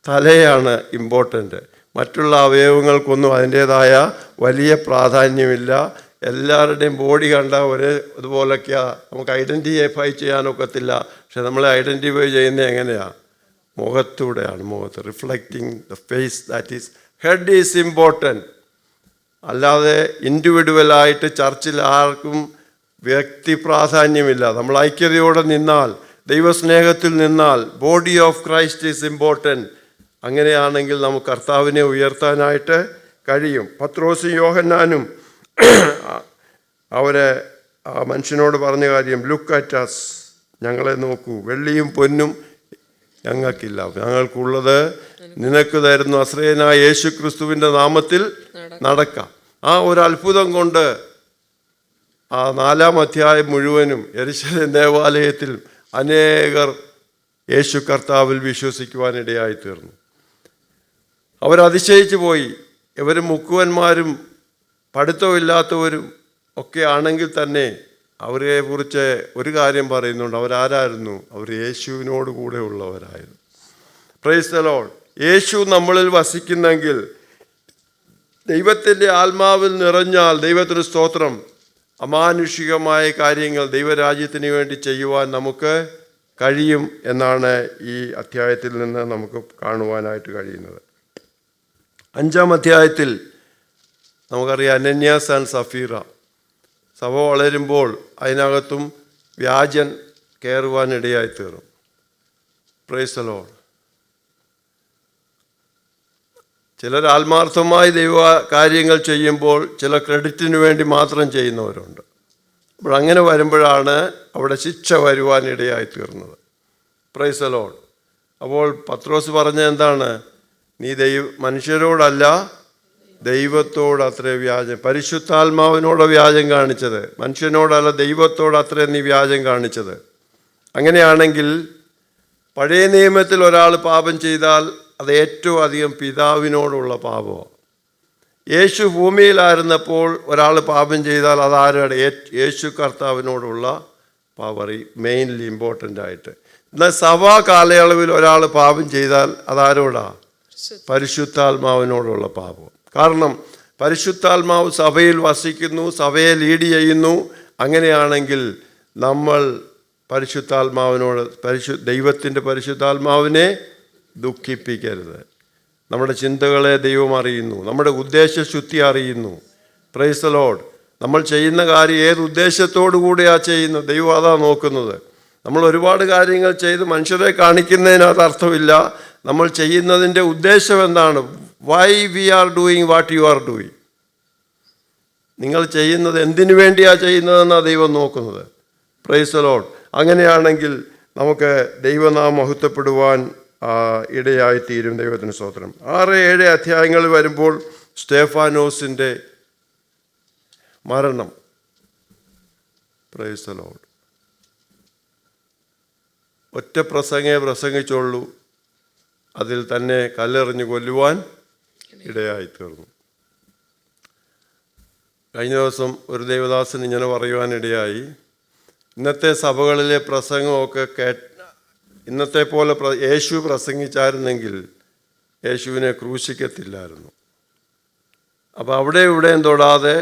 തലയാണ് ഇമ്പോർട്ടൻ്റ്. മറ്റുള്ള അവയവങ്ങൾക്കൊന്നും അതിൻ്റേതായ വലിയ പ്രാധാന്യമില്ല. എല്ലാവരുടെയും ബോഡി കണ്ട ഇതുപോലൊക്കെയാണ്, നമുക്ക് ഐഡൻറ്റിഫൈ ചെയ്യാനൊക്കത്തില്ല. പക്ഷെ നമ്മളെ ഐഡൻറ്റിഫൈ ചെയ്യുന്നത് എങ്ങനെയാണ്? മുഖത്തൂടെയാണ്. മുഖത്ത് reflecting the face, that is head is important. അല്ലാതെ ഇൻഡിവിജ്വലായിട്ട് ചർച്ചിൽ ആർക്കും വ്യക്തി പ്രാധാന്യമില്ല. നമ്മൾ ഐക്യതയോടെ നിന്നാൽ, ദൈവസ്നേഹത്തിൽ നിന്നാൽ, body of Christ is important. അങ്ങനെയാണെങ്കിൽ നമുക്ക് കർത്താവിനെ ഉയർത്താനായിട്ട് കഴിയും. പത്രോസും യോഹന്നാനും അവരെ ആ മനുഷ്യനോട് പറഞ്ഞ കാര്യം, ലുക്ക് അറ്റ് അസ്, ഞങ്ങളെ നോക്കൂ, വെള്ളിയും പൊന്നും ഞങ്ങൾക്കില്ല, ഞങ്ങൾക്കുള്ളത് നിനക്ക് തരുന്നു, അസ്രയനായ യേശു ക്രിസ്തുവിൻ്റെ നാമത്തിൽ നടക്കാം. ആ ഒരു അത്ഭുതം കൊണ്ട് ആ 4-ാം അധ്യായം മുഴുവനും യെരൂശലേം ദേവാലയത്തിൽ അനേകർ യേശു കർത്താവിൽ വിശ്വസിക്കുവാനിടയായി തീർന്നു. അവരതിശയിച്ചു പോയി. ഇവർ മുക്കുവന്മാരും പഠിത്തമില്ലാത്തവരും ഒക്കെ ആണെങ്കിൽ തന്നെ അവരെ കുറിച്ച് ഒരു കാര്യം പറയുന്നുണ്ട്, അവരാരായിരുന്നു? അവർ യേശുവിനോട് കൂടെ ഉള്ളവരായിരുന്നു. Praise the Lord. യേശു നമ്മളിൽ വസിക്കുന്നെങ്കിൽ, ദൈവത്തിൻ്റെ ആത്മാവിൽ നിറഞ്ഞാൽ, ദൈവത്തിന് സ്തോത്രം, അമാനുഷികമായ കാര്യങ്ങൾ ദൈവരാജ്യത്തിന് വേണ്ടി ചെയ്യുവാൻ നമുക്ക് കഴിയും എന്നാണ് ഈ അധ്യായത്തിൽ നിന്ന് നമുക്ക് കാണുവാനായിട്ട് കഴിയുന്നത്. 5-ാം അധ്യായത്തിൽ നമുക്കറിയാം അനന്യാസ് ആൻഡ് സഫീറ. സഭ വളരുമ്പോൾ അതിനകത്തും വ്യാജൻ കയറുവാനിടയായി തീർന്നു. Price the Lord. ചിലർ ആത്മാർത്ഥമായി ദൈവ കാര്യങ്ങൾ ചെയ്യുമ്പോൾ ചില ക്രെഡിറ്റിന് വേണ്ടി മാത്രം ചെയ്യുന്നവരുണ്ട്. അപ്പോൾ അങ്ങനെ വരുമ്പോഴാണ് അവിടെ ശിക്ഷ വരുവാനിടയായി തീർന്നത്. Price the Lord. അപ്പോൾ പത്രോസ് പറഞ്ഞ എന്താണ്? നീ മനുഷ്യരോടല്ല ദൈവത്തോട് അത്രേ വ്യാജം, പരിശുദ്ധാത്മാവിനോട് വ്യാജം കാണിച്ചത്, മനുഷ്യനോടല്ല ദൈവത്തോട് അത്രേ നീ വ്യാജം കാണിച്ചത്. അങ്ങനെയാണെങ്കിൽ പഴയ നിയമത്തിൽ ഒരാൾ പാപം ചെയ്താൽ അത് ഏറ്റവും അധികം പിതാവിനോടുള്ള പാപമാണ്. യേശു ഭൂമിയിലായിരുന്നപ്പോൾ ഒരാൾ പാപം ചെയ്താൽ അതാരുടെ? യേശു കർത്താവിനോടുള്ള പാപം മെയിൻലി ഇമ്പോർട്ടൻ്റ് ആയിട്ട്. എന്നാൽ സഭാ കാലയളവിൽ ഒരാൾ പാപം ചെയ്താൽ അതാരോടാ? പരിശുദ്ധാത്മാവിനോടുള്ള പാപം. കാരണം പരിശുദ്ധാത്മാവ് സഭയിൽ വസിക്കുന്നു, സഭയെ ലീഡ് ചെയ്യുന്നു. അങ്ങനെയാണെങ്കിൽ നമ്മൾ പരിശുദ്ധാത്മാവിനോട്, ദൈവത്തിൻ്റെ പരിശുദ്ധാത്മാവിനെ ദുഃഖിപ്പിക്കരുത്. നമ്മുടെ ചിന്തകളെ ദൈവം അറിയുന്നു, നമ്മുടെ ഉദ്ദേശശുദ്ധി അറിയുന്നു. Price the Lord. നമ്മൾ ചെയ്യുന്ന കാര്യം ഏത് ഉദ്ദേശത്തോടു കൂടിയാണ് ചെയ്യുന്നത്, ദൈവം അതാ നോക്കുന്നത്. നമ്മൾ ഒരുപാട് കാര്യങ്ങൾ ചെയ്ത് മനുഷ്യരെ കാണിക്കുന്നതിനകത്ത് അർത്ഥമില്ല. നമ്മൾ ചെയ്യുന്നതിൻ്റെ ഉദ്ദേശം എന്താണ്? Why we are doing what you are doing. നിങ്ങൾ ചെയ്യുന്നത് എന്തിനു വേണ്ടിയാണ് ചെയ്യുന്നതെന്നാണ് ദൈവം നോക്കുന്നത്. Praise the Lord. അങ്ങനെയാണെങ്കിൽ നമുക്ക് ദൈവനാമം മഹത്വപ്പെടുവാൻ ഇടയായിത്തീരും. ദൈവത്തിന് സ്തോത്രം. 6-7 അധ്യായങ്ങളിൽ വരുമ്പോൾ സ്തേഫാനോസിൻ്റെ മരണം. Price the Lord. ഒറ്റ പ്രസംഗിച്ചുള്ളൂ, അതിൽ തന്നെ കല്ലെറിഞ്ഞ് കൊല്ലുവാൻ ഇടയായിത്തീർന്നു. കഴിഞ്ഞ ദിവസം ഒരു ദൈവദാസൻ ഇങ്ങനെ പറയുവാനിടയായി, ഇന്നത്തെ സഭകളിലെ പ്രസംഗമൊക്കെ ഇന്നത്തെ പോലെ യേശു പ്രസംഗിച്ചായിരുന്നെങ്കിൽ യേശുവിനെ ക്രൂശിക്കത്തില്ലായിരുന്നു. അപ്പോൾ അവിടെ ഇവിടെയും തൊടാതെ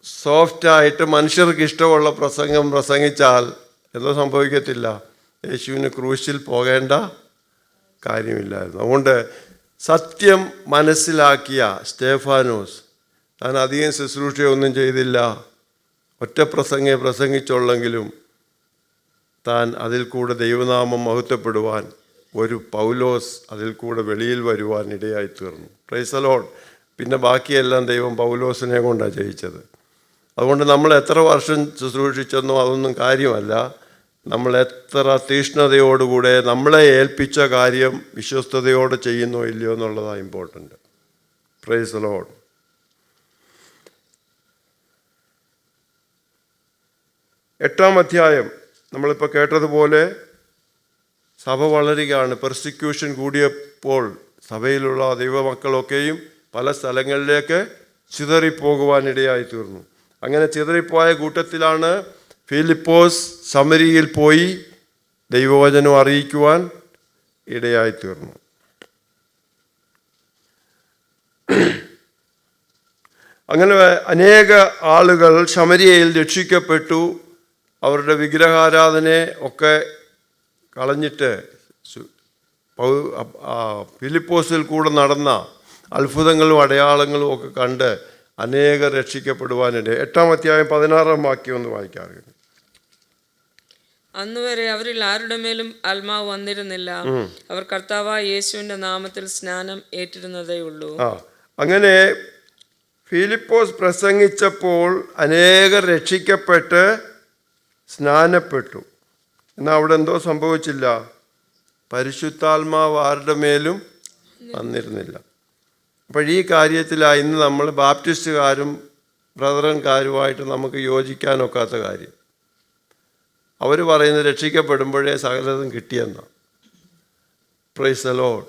സോഫ്റ്റായിട്ട് മനുഷ്യർക്ക് ഇഷ്ടമുള്ള പ്രസംഗം പ്രസംഗിച്ചാൽ എന്തോ സംഭവിക്കത്തില്ല, യേശുവിന് ക്രൂശിൽ പോകേണ്ട കാര്യമില്ലായിരുന്നു. അതുകൊണ്ട് സത്യം മനസ്സിലാക്കിയ സ്തേഫാനോസ് താൻ അധികം ശുശ്രൂഷയൊന്നും ചെയ്തില്ല, ഒറ്റ പ്രസംഗിച്ചുള്ളെങ്കിലും താൻ അതിൽ കൂടെ ദൈവനാമം മഹത്വപ്പെടുവാൻ, ഒരു പൗലോസ് അതിൽ കൂടെ വെളിയിൽ വരുവാൻ ഇടയായി തീർന്നു. Price the Lord. പിന്നെ ബാക്കിയെല്ലാം ദൈവം പൗലോസിനെ കൊണ്ടാണ് ജയിച്ചത്. അതുകൊണ്ട് നമ്മൾ എത്ര വർഷം ശുശ്രൂഷിച്ചെന്നോ അതൊന്നും കാര്യമല്ല, നമ്മൾ എത്ര തീഷ്ണതയോടുകൂടെ നമ്മളെ ഏൽപ്പിച്ച കാര്യം വിശ്വസ്തയോടെ ചെയ്യുന്നോ ഇല്ലയോ എന്നുള്ളതാണ് ഇമ്പോർട്ടൻ്റ്. Price the Lord. എട്ടാം അധ്യായം നമ്മളിപ്പോൾ കേട്ടതുപോലെ സഭ വളരുകയാണ്. പെർസിക്യൂഷൻ കൂടിയപ്പോൾ സഭയിലുള്ള ദൈവമക്കളൊക്കെയും പല സ്ഥലങ്ങളിലേക്ക് ചിതറിപ്പോകുവാനിടയായി തീർന്നു. അങ്ങനെ ചിതറിപ്പോയ കൂട്ടത്തിലാണ് ഫിലിപ്പോസ് സമരിയിൽ പോയി ദൈവവചനം അറിയിക്കുവാൻ ഇടയായി തീർന്നു. അങ്ങനെ അനേക ആളുകൾ ശമരിയയിൽ രക്ഷിക്കപ്പെട്ടു. അവരുടെ വിഗ്രഹാരാധനയെ ഒക്കെ കളഞ്ഞിട്ട് ഫിലിപ്പോസിൽ കൂടെ നടന്ന അത്ഭുതങ്ങളും അടയാളങ്ങളും ഒക്കെ കണ്ട് അനേകർ രക്ഷിക്കപ്പെടുവാനിടെ. 8-ാം അധ്യായം 16-ാം വാക്യം ഒന്ന് വായിക്കാറുണ്ട്. അന്നുവരെ അവരിൽ ആരുടെ മേലും ആത്മാവ് വന്നിരുന്നില്ല. അവർ കർത്താവായ യേശുവിന്റെ നാമത്തിൽ സ്നാനം ഏറ്റിരുന്നതേ ഉള്ളൂ. അങ്ങനെ ഫിലിപ്പോസ് പ്രസംഗിച്ചപ്പോൾ അനേകർ രക്ഷിക്കപ്പെട്ട് സ്നാനപ്പെട്ടു. എന്നാൽ അവിടെ എന്തോ സംഭവിച്ചില്ല, പരിശുദ്ധാത്മാവ് ആരുടെ മേലും വന്നിരുന്നില്ല. അപ്പോൾ ഈ കാര്യത്തിലാണ് ഇന്ന് നമ്മൾ ബാപ്റ്റിസ്റ്റുകാരും ബ്രദറൻകാരുമായിട്ട് നമുക്ക് യോജിക്കാനൊക്കാത്ത കാര്യം. അവർ പറയുന്നത് രക്ഷിക്കപ്പെടുമ്പോഴേ സകലതും കിട്ടിയെന്നാണ്. Price the Lord.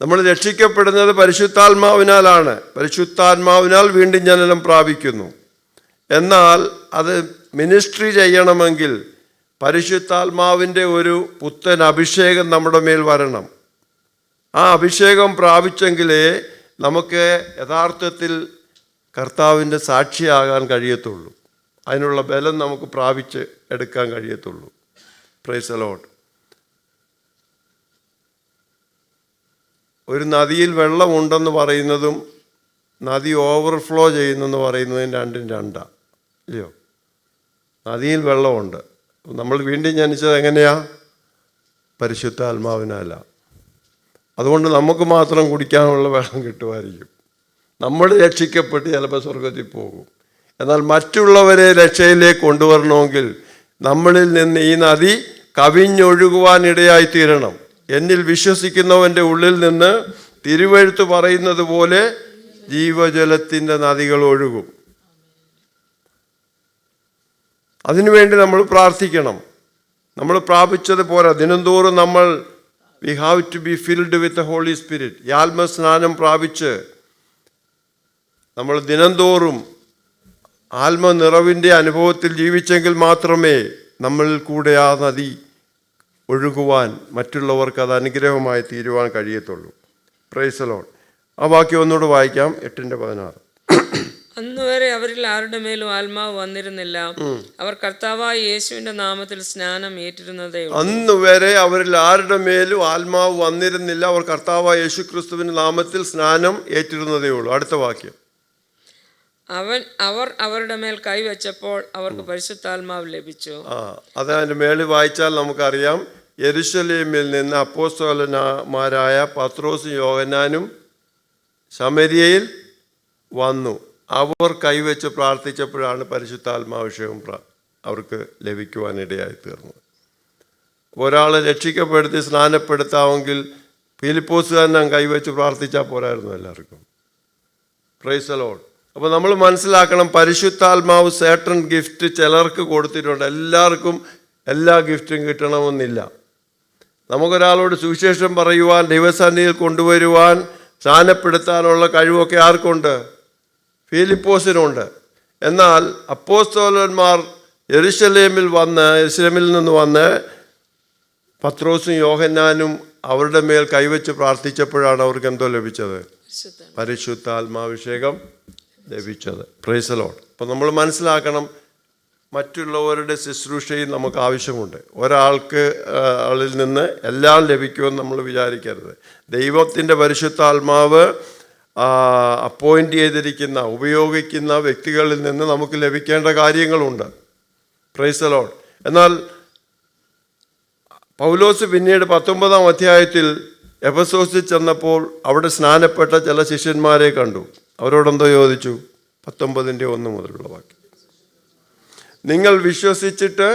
നമ്മൾ രക്ഷിക്കപ്പെടുന്നത് പരിശുദ്ധാത്മാവിനാലാണ്. പരിശുദ്ധാത്മാവിനാൽ വീണ്ടും ജനനം പ്രാപിക്കുന്നു. എന്നാൽ അത് മിനിസ്ട്രി ചെയ്യണമെങ്കിൽ പരിശുദ്ധാത്മാവിൻ്റെ ഒരു പുത്തൻ അഭിഷേകം നമ്മുടെ മേൽ വരണം. ആ അഭിഷേകം പ്രാപിച്ചെങ്കിലേ നമുക്ക് യഥാർത്ഥത്തിൽ കർത്താവിൻ്റെ സാക്ഷിയാകാൻ കഴിയത്തുള്ളൂ. അതിനുള്ള ബലം നമുക്ക് പ്രാപിച്ച് എടുക്കാൻ കഴിയത്തുള്ളൂ. Praise the Lord. ഒരു നദിയിൽ വെള്ളമുണ്ടെന്ന് പറയുന്നതും നദി ഓവർഫ്ലോ ചെയ്യുന്നെന്ന് പറയുന്നതും രണ്ടും രണ്ടാണ്, ഇല്ലയോ? നദിയിൽ വെള്ളമുണ്ട്. നമ്മൾ വീണ്ടും ജനിച്ചത് എങ്ങനെയാ? പരിശുദ്ധാത്മാവിനല്ല. അതുകൊണ്ട് നമുക്ക് മാത്രം കുടിക്കാനുള്ള വെള്ളം കിട്ടുമായിരിക്കും. നമ്മൾ രക്ഷിക്കപ്പെട്ട് ചിലപ്പോൾ സ്വർഗത്തിൽ പോകും. എന്നാൽ മറ്റുള്ളവരെ രക്ഷയിലേക്ക് കൊണ്ടുവരണമെങ്കിൽ നമ്മളിൽ നിന്ന് ഈ നദി കവിഞ്ഞൊഴുകുവാനിടയായി തീരണം. എന്നിൽ വിശ്വസിക്കുന്നവൻ്റെ ഉള്ളിൽ നിന്ന് തിരുവെഴുത്ത് പറയുന്നത് പോലെ ജീവജലത്തിൻ്റെ നദികൾ ഒഴുകും. അതിനുവേണ്ടി നമ്മൾ പ്രാർത്ഥിക്കണം. നമ്മൾ പ്രാപിച്ചത് പോരാ, ദിനംതോറും നമ്മൾ we have to be filled with the Holy Spirit. ഈ ആത്മസ്നാനം പ്രാപിച്ച് നമ്മൾ ദിനംതോറും ആത്മനിറവിൻ്റെ അനുഭവത്തിൽ ജീവിച്ചെങ്കിൽ മാത്രമേ നമ്മളിൽ കൂടെ ആ നദി ഒഴുകുവാൻ, മറ്റുള്ളവർക്ക് അത് അനുഗ്രഹമായി തീരുവാൻ കഴിയത്തുള്ളൂ. Praise the Lord. ആ വാക്യം ഒന്നുകൂടെ വായിക്കാം. 8-16. അന്നുവരെ അവരിൽ ആരുടെ മേലും ആത്മാവ് വന്നിരുന്നില്ല. അവർ കർത്താവായ യേശുവിന്റെ നാമത്തിൽ സ്നാനം ഏറ്റിരുന്നതേ ഉള്ളൂ. അന്നുവരെ അവരിൽ ആരുടെ മേലും ആത്മാവ് വന്നിരുന്നില്ല. അവർ കർത്താവായ യേശു ക്രിസ്തുവിന്റെ നാമത്തിൽ സ്നാനം ഏറ്റിരുന്നതേ ഉള്ളൂ. അടുത്ത വാക്യം. അവർ അവരുടെ മേൽ കൈവച്ചപ്പോൾ അവർക്ക് പരിശുദ്ധാത്മാവ് ലഭിച്ചു. അതിൻ്റെ മേളിൽ വായിച്ചാൽ നമുക്കറിയാം, യെരുശലേമിൽ നിന്ന് അപ്പോസ്തലന്മാരായ പത്രോസും യോഹന്നാനും ശമരിയയിൽ വന്നു. അവർ കൈവച്ച് പ്രാർത്ഥിച്ചപ്പോഴാണ് പരിശുദ്ധാത്മാഭിഷേകം അവർക്ക് ലഭിക്കുവാനിടയായി തീർന്നത്. ഒരാളെ രക്ഷിക്കപ്പെടുത്തി സ്നാനപ്പെടുത്താമെങ്കിൽ ഫിലിപ്പോസ് തന്നെ കൈവച്ച് പ്രാർത്ഥിച്ചാൽ പോരായിരുന്നു എല്ലാവർക്കും. Price the Lord. അപ്പോൾ നമ്മൾ മനസ്സിലാക്കണം, പരിശുദ്ധാത്മാവ് സേർട്ടൺ ഗിഫ്റ്റ് ചിലർക്ക് കൊടുത്തിട്ടുണ്ട്. എല്ലാവർക്കും എല്ലാ ഗിഫ്റ്റും കിട്ടണമെന്നില്ല. നമുക്കൊരാളോട് സുവിശേഷം പറയുവാൻ, ദൈവസന്നിധിയിൽ കൊണ്ടുവരുവാൻ, സ്നാനപ്പെടുത്താനുള്ള കഴിവൊക്കെ ആർക്കുണ്ട്? ഫിലിപ്പോസിനുണ്ട്. എന്നാൽ അപ്പോസ്തലന്മാർ യെരുശലേമിൽ നിന്ന് വന്ന് പത്രോസും യോഹന്നാനും അവരുടെ മേൽ കൈവച്ച് പ്രാർത്ഥിച്ചപ്പോഴാണ് അവർക്ക് എന്തോ ലഭിച്ചത്? പരിശുദ്ധാത്മാഭിഷേകം ലഭിച്ചത്. Price the Lord. അപ്പോൾ നമ്മൾ മനസ്സിലാക്കണം, മറ്റുള്ളവരുടെ ശുശ്രൂഷയും നമുക്ക് ആവശ്യമുണ്ട്. ആളിൽ നിന്ന് എല്ലാം ലഭിക്കുമെന്ന് നമ്മൾ വിചാരിക്കരുത്. ദൈവത്തിൻ്റെ പരിശുദ്ധാത്മാവ് അപ്പോയിൻ്റ് ചെയ്തിരിക്കുന്ന, ഉപയോഗിക്കുന്ന വ്യക്തികളിൽ നിന്ന് നമുക്ക് ലഭിക്കേണ്ട കാര്യങ്ങളുണ്ട്. Price the Lord. എന്നാൽ പൗലോസ് പിന്നീട് 19-ാം അധ്യായത്തിൽ എഫെസോസിൽ ചെന്നപ്പോൾ അവിടെ സ്നാനപ്പെട്ട ചില ശിഷ്യന്മാരെ കണ്ടു. അവരോടെന്തോ ചോദിച്ചു? 19-1 മുതലുള്ള വാക്യം. നിങ്ങൾ വിശ്വസിച്ചിട്ട്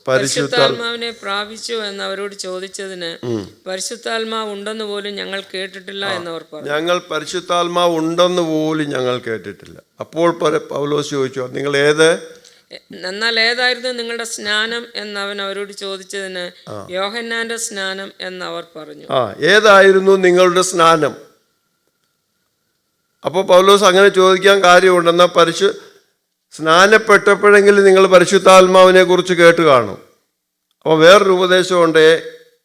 പരിശുദ്ധാത്മാവിനെ പ്രാപിച്ചു എന്ന് അവരോട് ചോദിച്ചതിന്, പരിശുദ്ധാത്മാവ് ഉണ്ടെന്ന് പോലും ഞങ്ങൾ കേട്ടിട്ടില്ല എന്നവർ പറഞ്ഞു. ഞങ്ങൾ പരിശുദ്ധാത്മാവ് ഉണ്ടെന്ന് പോലും ഞങ്ങൾ കേട്ടിട്ടില്ല. അപ്പോൾ പൗലോസ് ചോദിച്ചു, നിങ്ങൾ എന്നാൽ ഏതായിരുന്നു നിങ്ങളുടെ സ്നാനം എന്ന് അവൻ അവരോട് ചോദിച്ചതിന്, യോഹന്നാന്റെ സ്നാനം എന്ന് അവർ പറഞ്ഞു. ഏതായിരുന്നു നിങ്ങളുടെ സ്നാനം? അപ്പോൾ പൗലോസ് അങ്ങനെ ചോദിക്കാൻ കാര്യമുണ്ടെന്നാൽ സ്നാനപ്പെട്ടപ്പോഴെങ്കിലും നിങ്ങൾ പരിശുദ്ധാത്മാവിനെ കുറിച്ച് കേട്ട് കാണും. അപ്പോൾ വേറൊരു ഉപദേശമുണ്ട്,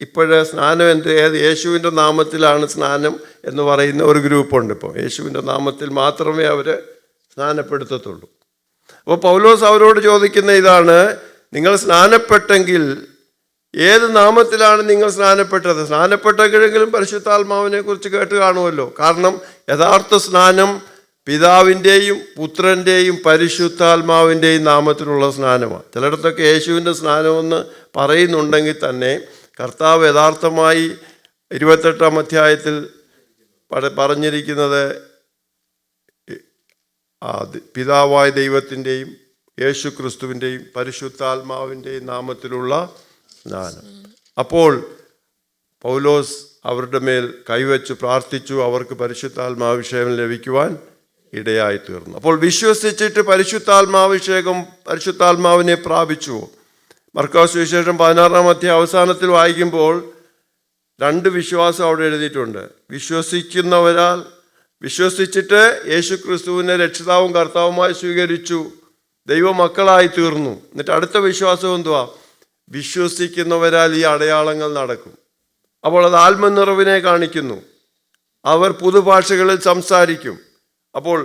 ഇപ്പോഴ് സ്നാനം ഏത് യേശുവിൻ്റെ നാമത്തിലാണ് സ്നാനം എന്ന് പറയുന്ന ഒരു ഗ്രൂപ്പുണ്ട്. ഇപ്പോൾ യേശുവിൻ്റെ നാമത്തിൽ മാത്രമേ അവർ സ്നാനപ്പെടുത്തത്തുള്ളൂ. അപ്പോൾ പൗലോസ് അവരോട് ചോദിക്കുന്ന ഇതാണ്, നിങ്ങൾ സ്നാനപ്പെട്ടെങ്കിൽ ഏത് നാമത്തിലാണ് നിങ്ങൾ സ്നാനപ്പെട്ടത്? സ്നാനപ്പെട്ടെങ്കിലും പരിശുദ്ധാത്മാവിനെ കുറിച്ച് കേട്ട് കാണുമല്ലോ. കാരണം യഥാർത്ഥ സ്നാനം പിതാവിൻ്റെയും പുത്രൻ്റെയും പരിശുദ്ധാത്മാവിൻ്റെയും നാമത്തിലുള്ള സ്നാനമാണ്. ചിലയിടത്തൊക്കെ യേശുവിൻ്റെ സ്നാനമെന്ന് പറയുന്നുണ്ടെങ്കിൽ തന്നെ കർത്താവ് യഥാർത്ഥമായി 28-ാം അധ്യായത്തിൽ പറഞ്ഞിരിക്കുന്നത് പിതാവായ ദൈവത്തിൻ്റെയും യേശു ക്രിസ്തുവിൻ്റെയും പരിശുദ്ധാത്മാവിൻ്റെയും നാമത്തിലുള്ള സ്നാനം. അപ്പോൾ പൗലോസ് അവരുടെ മേൽ കൈവച്ച് പ്രാർത്ഥിച്ചു, അവർക്ക് പരിശുദ്ധാത്മാഭിഷേകം ലഭിക്കുവാൻ ഇടയായി തീർന്നു. അപ്പോൾ വിശ്വസിച്ചിട്ട് പരിശുദ്ധാത്മാവിനെ പ്രാപിച്ചു. മർക്കോസ് സുവിശേഷം 16-ാം അധ്യായം അവസാനത്തിൽ വായിക്കുമ്പോൾ 2 വിശ്വാസം അവിടെ എഴുതിയിട്ടുണ്ട്. വിശ്വസിച്ചിട്ട് യേശു ക്രിസ്തുവിനെ രക്ഷിതാവും കർത്താവുമായി സ്വീകരിച്ചു, ദൈവമക്കളായി തീർന്നു. എന്നിട്ട് അടുത്ത വിശ്വാസം എന്തുവാ? വിശ്വസിക്കുന്നവരാൽ ഈ അടയാളങ്ങൾ നടക്കും. അപ്പോൾ അത് ആത്മനിറവിനെ കാണിക്കുന്നു. അവർ പുതുഭാഷകളിൽ സംസാരിക്കും. അപ്പോൾ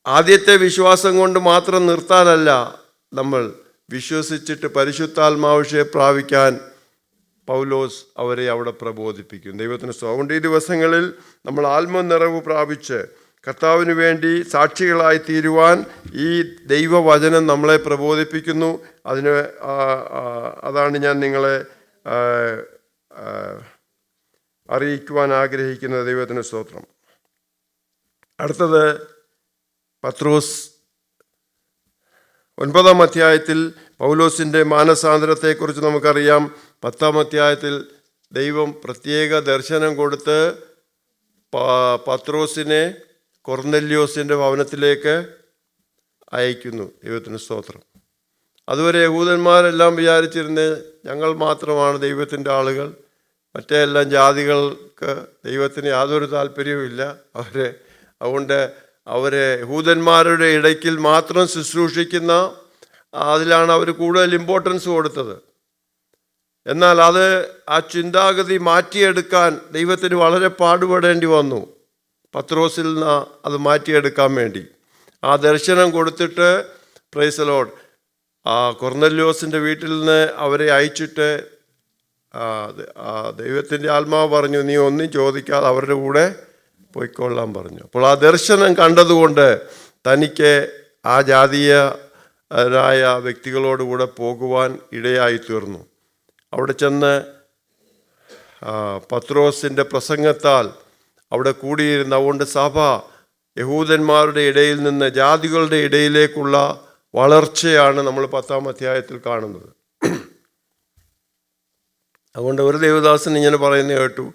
ആദ്യത്തെ വിശ്വാസം കൊണ്ട് മാത്രം നിർത്താനല്ല, നമ്മൾ വിശ്വസിച്ചിട്ട് പരിശുദ്ധാത്മാവിനെ പ്രാപിക്കാൻ പൗലോസ് അവരെ അവിടെ പ്രബോധിപ്പിക്കും. ദൈവത്തിന് സ്തോത്രം. അതുകൊണ്ട് ഈ ദിവസങ്ങളിൽ നമ്മൾ ആത്മനിറവ് പ്രാപിച്ച് കർത്താവിന് വേണ്ടി സാക്ഷികളായി തീരുവാൻ ഈ ദൈവവചനം നമ്മളെ പ്രബോധിപ്പിക്കുന്നു. അതാണ് ഞാൻ നിങ്ങളെ അറിയിക്കുവാൻ ആഗ്രഹിക്കുന്നത്. ദൈവത്തിന് സ്തോത്രം. അടുത്തത് പത്രോസ് 9-ാം അധ്യായത്തിൽ പൗലോസിൻ്റെ മാനസാന്തരത്തെക്കുറിച്ച് നമുക്കറിയാം. 10-ാം അധ്യായത്തിൽ ദൈവം പ്രത്യേക ദർശനം കൊടുത്ത് പത്രോസിനെ കൊർന്നല്യോസിൻ്റെ ഭവനത്തിലേക്ക് അയക്കുന്നു. ദൈവത്തിന് സ്തോത്രം. അതുവരെ യഹൂദന്മാരെല്ലാം വിചാരിച്ചിരുന്നത് ഞങ്ങൾ മാത്രമാണ് ദൈവത്തിൻ്റെ ആളുകൾ, മറ്റേ എല്ലാം ജാതികൾക്ക് ദൈവത്തിന് യാതൊരു താല്പര്യവുമില്ല. അതുകൊണ്ട് അവരെ യഹൂദന്മാരുടെ ഇടയ്ക്കിൽ മാത്രം ശുശ്രൂഷിക്കുന്ന അതിലാണ് അവർ കൂടുതൽ ഇമ്പോർട്ടൻസ് കൊടുത്തത്. എന്നാൽ ആ ചിന്താഗതി മാറ്റിയെടുക്കാൻ ദൈവത്തിന് വളരെ പാടുപെടേണ്ടി വന്നു പത്രോസിൽ നിന്ന് അത് മാറ്റിയെടുക്കാൻ വേണ്ടി. ആ ദർശനം കൊടുത്തിട്ട് പ്രൈസ് ദി ലോർഡ് കൊർന്നല്യോസിൻ്റെ വീട്ടിൽ നിന്ന് അവരെ അയച്ചിട്ട് ദൈവത്തിൻ്റെ ആത്മാവ് പറഞ്ഞു, നീ ഒന്നും ചോദിക്കാതെ അവരുടെ കൂടെ പോയിക്കൊള്ളാൻ പറഞ്ഞു. അപ്പോൾ ആ ദർശനം കണ്ടതുകൊണ്ട് തനിക്ക് ആ ജാതീയരായ വ്യക്തികളോടുകൂടെ പോകുവാൻ ഇടയായി തീർന്നു. അവിടെ ചെന്ന് പത്രോസിൻ്റെ പ്രസംഗത്താൽ അവിടെ കൂടിയിരുന്ന, അതുകൊണ്ട് സഭ യഹൂദന്മാരുടെ ഇടയിൽ നിന്ന് ജാതികളുടെ ഇടയിലേക്കുള്ള വളർച്ചയാണ് നമ്മൾ 10-ാം അധ്യായത്തിൽ കാണുന്നത്. അതുകൊണ്ട് ഒരു ദേവദാസൻ ഇങ്ങനെ പറയുന്നത് കേട്ടു,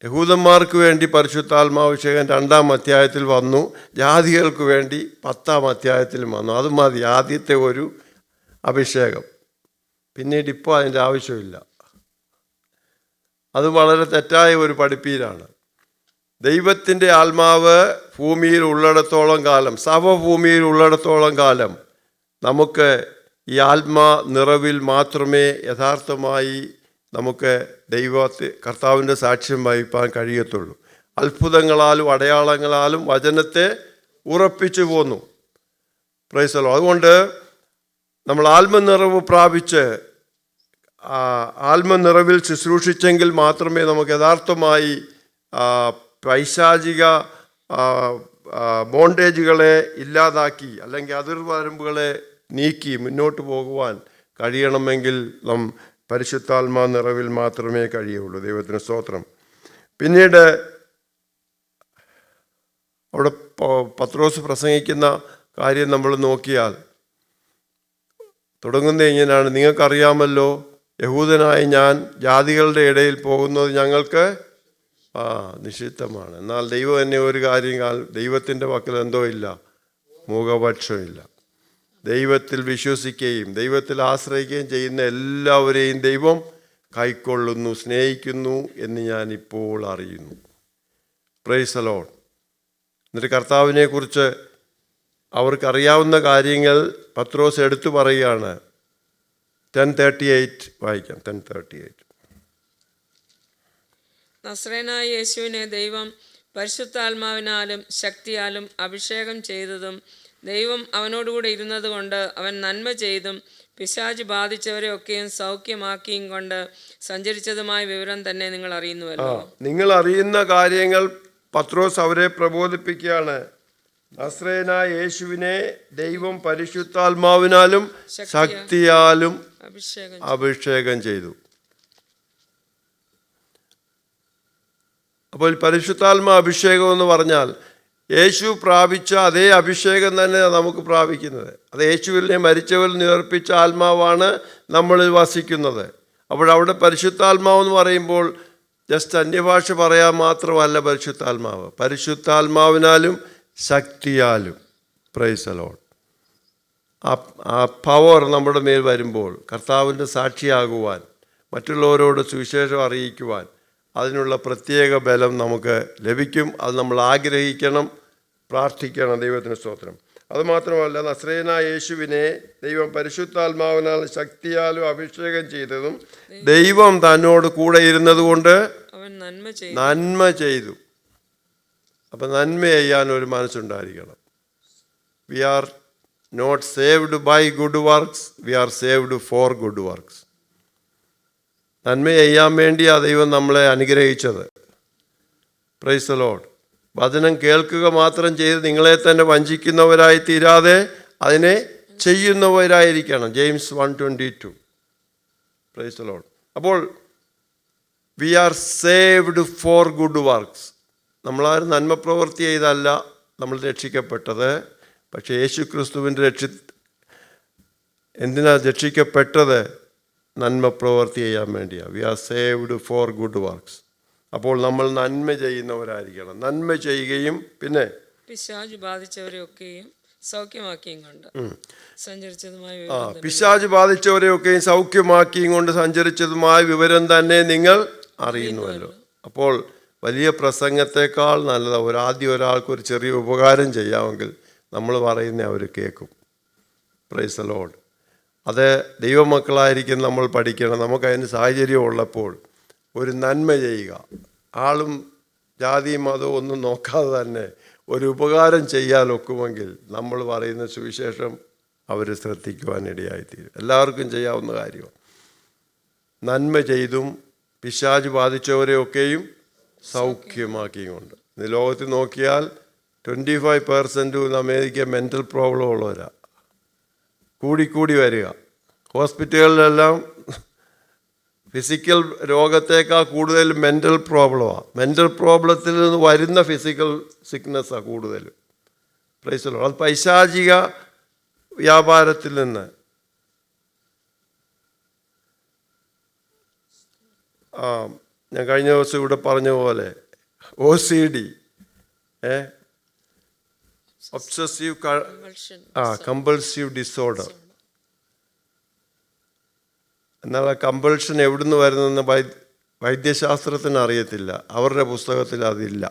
യഹൂദന്മാർക്ക് വേണ്ടി പരിശുദ്ധാത്മാഭിഷേകം 2-ാം അധ്യായത്തിൽ വന്നു, ജാതികൾക്ക് വേണ്ടി 10-ാം അധ്യായത്തിലും വന്നു. അത് മതി ആദ്യത്തെ ഒരു അഭിഷേകം. പിന്നീട് ഇപ്പോൾ അതിൻ്റെ ആവശ്യമില്ല. അത് വളരെ തെറ്റായ ഒരു പഠിപ്പീരാണ്. ദൈവത്തിൻ്റെ ആത്മാവ് ഭൂമിയിൽ ഉള്ളിടത്തോളം കാലം, സഭ ഭൂമിയിൽ ഉള്ളിടത്തോളം കാലം നമുക്ക് ഈ ആത്മാ നിറവിൽ മാത്രമേ യഥാർത്ഥമായി നമുക്ക് കർത്താവിൻ്റെ സാക്ഷ്യം വഹിക്കാൻ കഴിയത്തുള്ളൂ. അത്ഭുതങ്ങളാലും അടയാളങ്ങളാലും വചനത്തെ ഉറപ്പിച്ചു പോന്നു. Price the Lord. അതുകൊണ്ട് നമ്മൾ ആത്മനിറവ് പ്രാപിച്ച് ആത്മനിറവിൽ ശുശ്രൂഷിച്ചെങ്കിൽ മാത്രമേ നമുക്ക് യഥാർത്ഥമായി പൈശാചിക ബോണ്ടേജുകളെ ഇല്ലാതാക്കി അല്ലെങ്കിൽ അതിർവരമ്പുകളെ നീക്കി മുന്നോട്ട് പോകുവാൻ കഴിയണമെങ്കിൽ നാം പരിശുദ്ധാത്മാ നിറവിൽ മാത്രമേ കഴിയുള്ളൂ. ദൈവത്തിന് സ്തോത്രം. പിന്നീട് അവിടെ പത്രോസ് പ്രസംഗിക്കുന്ന കാര്യം നമ്മൾ നോക്കിയാൽ തുടങ്ങുന്നത് ഇങ്ങനെയാണ്, നിങ്ങൾക്കറിയാമല്ലോ യഹൂദനായ ഞാൻ ജാതികളുടെ ഇടയിൽ പോകുന്നത് ഞങ്ങൾക്ക് നിഷിദ്ധമാണ്. എന്നാൽ ദൈവം എന്നെ ഒരു കാര്യം, ദൈവത്തിൻ്റെ പക്കൽ എന്തോ ഇല്ല, മുഖപക്ഷമില്ല. ദൈവത്തിൽ വിശ്വസിക്കുകയും ദൈവത്തിൽ ആശ്രയിക്കുകയും ചെയ്യുന്ന എല്ലാവരെയും ദൈവം കൈക്കൊള്ളുന്നു, സ്നേഹിക്കുന്നു എന്ന് ഞാൻ ഇപ്പോൾ അറിയുന്നു. Price the Lord. എന്നിട്ട് കർത്താവിനെക്കുറിച്ച് അവർക്കറിയാവുന്ന കാര്യങ്ങൾ പത്രോസ് എടുത്തു പറയുകയാണ്. 10:38 വായിക്കാം. 10:38. നസ്രേനായ യേശുവിനെ ദൈവം പരിശുദ്ധാത്മാവിനാലും ശക്തിയാലും അഭിഷേകം ചെയ്തതും ദൈവം അവനോടുകൂടെ ഇരുന്നത് കൊണ്ട് അവൻ നന്മ ചെയ്തും പിശാച് ബാധിച്ചവരെ ഒക്കെയും സൗഖ്യമാക്കിയും കൊണ്ട് സഞ്ചരിച്ചതുമായ വിവരം തന്നെ നിങ്ങൾ അറിയുന്നുവല്ലോ. നിങ്ങൾ അറിയുന്ന കാര്യങ്ങൾ പത്രോസ് അവരെ പ്രബോധിപ്പിക്കുകയാണ്. നസ്രേനായ യേശുവിനെ ദൈവം പരിശുദ്ധാത്മാവിനാലും ശക്തിയാലും അഭിഷേകം ചെയ്തു. അപ്പോൾ പരിശുദ്ധാത്മാ അഭിഷേകം എന്ന് പറഞ്ഞാൽ യേശു പ്രാപിച്ച അതേ അഭിഷേകം തന്നെ നമുക്ക് പ്രാപിക്കുന്നത്. അത് യേശുവിനെ മരിച്ചവരിൽ ഉയർപ്പിച്ച ആത്മാവാണ് നമ്മളിൽ വസിക്കുന്നത്. അപ്പോഴവിടെ പരിശുദ്ധാത്മാവെന്ന് പറയുമ്പോൾ ജസ്റ്റ് അന്യഭാഷ പറയാൻ മാത്രമല്ല പരിശുദ്ധാത്മാവ്, പരിശുദ്ധാത്മാവിനാലും ശക്തിയാലും. Praise the Lord. ആ പവർ നമ്മുടെ മേൽ വരുമ്പോൾ കർത്താവിൻ്റെ സാക്ഷിയാകുവാൻ, മറ്റുള്ളവരോട് സുവിശേഷം അറിയിക്കുവാൻ അതിനുള്ള പ്രത്യേക ബലം നമുക്ക് ലഭിക്കും. അത് നമ്മൾ ആഗ്രഹിക്കണം, പ്രാർത്ഥിക്കണം. ദൈവത്തിന് സ്തോത്രം. അതുമാത്രമല്ല, നസ്രേനായ യേശുവിനെ ദൈവം പരിശുദ്ധാത്മാവിനാൽ ശക്തിയാലും അഭിഷേകം ചെയ്തതും ദൈവം തന്നോട് കൂടെ ഇരുന്നത് കൊണ്ട് നന്മ ചെയ്തു. അപ്പം നന്മ ചെയ്യാൻ ഒരു മനസ്സുണ്ടായിരിക്കണം. We are not saved by good works, we are saved for good works. നന്മ ചെയ്യാൻ വേണ്ടിയാണ് ദൈവം നമ്മളെ അനുഗ്രഹിച്ചത്. Price the Lord. വചനം കേൾക്കുക മാത്രം ചെയ്ത് നിങ്ങളെ തന്നെ വഞ്ചിക്കുന്നവരായി തീരാതെ അതിനെ ചെയ്യുന്നവരായിരിക്കണം. ജെയിംസ് 1:22. Praise the Lord. അപ്പോൾ we are saved for good works. നമ്മളാരും നന്മ പ്രവൃത്തി ചെയ്തല്ല നമ്മൾ രക്ഷിക്കപ്പെട്ടത്. പക്ഷേ യേശു ക്രിസ്തുവിൻ്റെ എന്തിനാ രക്ഷിക്കപ്പെട്ടത്? നന്മ പ്രവൃത്തി ചെയ്യാൻ വേണ്ടിയാണ്. We are saved for good works. അപ്പോൾ നമ്മൾ നന്മ ചെയ്യുന്നവരായിരിക്കണം. നന്മ ചെയ്യുകയും പിന്നെ പിശാച് ബാധിച്ചവരെയൊക്കെയും സൗഖ്യമാക്കിയും കൊണ്ട് സഞ്ചരിച്ചതുമായ പിശാച് ബാധിച്ചവരെയൊക്കെയും സൗഖ്യമാക്കിയും കൊണ്ട് സഞ്ചരിച്ചതുമായ വിവരം തന്നെ നിങ്ങൾ അറിയുന്നുവല്ലോ. അപ്പോൾ വലിയ പ്രസംഗത്തെക്കാൾ നല്ലത് ആദ്യം ഒരാൾക്കൊരു ചെറിയ ഉപകാരം ചെയ്യാമെങ്കിൽ നമ്മൾ പറയുന്ന അവർ കേൾക്കും. Price the Lord. അത് ദൈവമക്കളായിരിക്കും നമ്മൾ പഠിക്കണം. നമുക്കതിന് സാഹചര്യം ഉള്ളപ്പോൾ ഒരു നന്മ ചെയ്യുക. ആളും ജാതിയും മതവും ഒന്നും നോക്കാതെ തന്നെ ഒരു ഉപകാരം ചെയ്യാൻ ഒക്കുമെങ്കിൽ നമ്മൾ പറയുന്ന സുവിശേഷം അവർ ശ്രദ്ധിക്കുവാനിടയായിത്തീരും. എല്ലാവർക്കും ചെയ്യാവുന്ന കാര്യമാണ്. നന്മ ചെയ്തും പിശാച് ബാധിച്ചവരെയൊക്കെയും സൗഖ്യമാക്കിയും കൊണ്ട്. ഇന്ന് ലോകത്തിൽ നോക്കിയാൽ 25% അമേരിക്ക മെൻ്റൽ പ്രോബ്ലം ഉള്ളവരാണ് കൂടിക്കൂടി വരിക. ഹോസ്പിറ്റലുകളിലെല്ലാം ഫിസിക്കൽ രോഗത്തേക്കാൾ കൂടുതൽ മെൻ്റൽ പ്രോബ്ലമാണ്. മെൻ്റൽ പ്രോബ്ലത്തിൽ നിന്ന് വരുന്ന ഫിസിക്കൽ സിക്നസ്സാണ് കൂടുതലും. Price the Lord. അത് പൈശാചിക വ്യാപാരത്തിൽ നിന്ന്. ഞാൻ കഴിഞ്ഞ ദിവസം ഇവിടെ പറഞ്ഞ പോലെ OCD, ഒബ്സസീവ് കമ്പൾസീവ് ഡിസോർഡർ. എന്നാൽ ആ കമ്പൾഷൻ എവിടുന്ന് വരുന്നതെന്ന് വൈദ്യശാസ്ത്രത്തിന് അറിയത്തില്ല. അവരുടെ പുസ്തകത്തിൽ അതില്ല.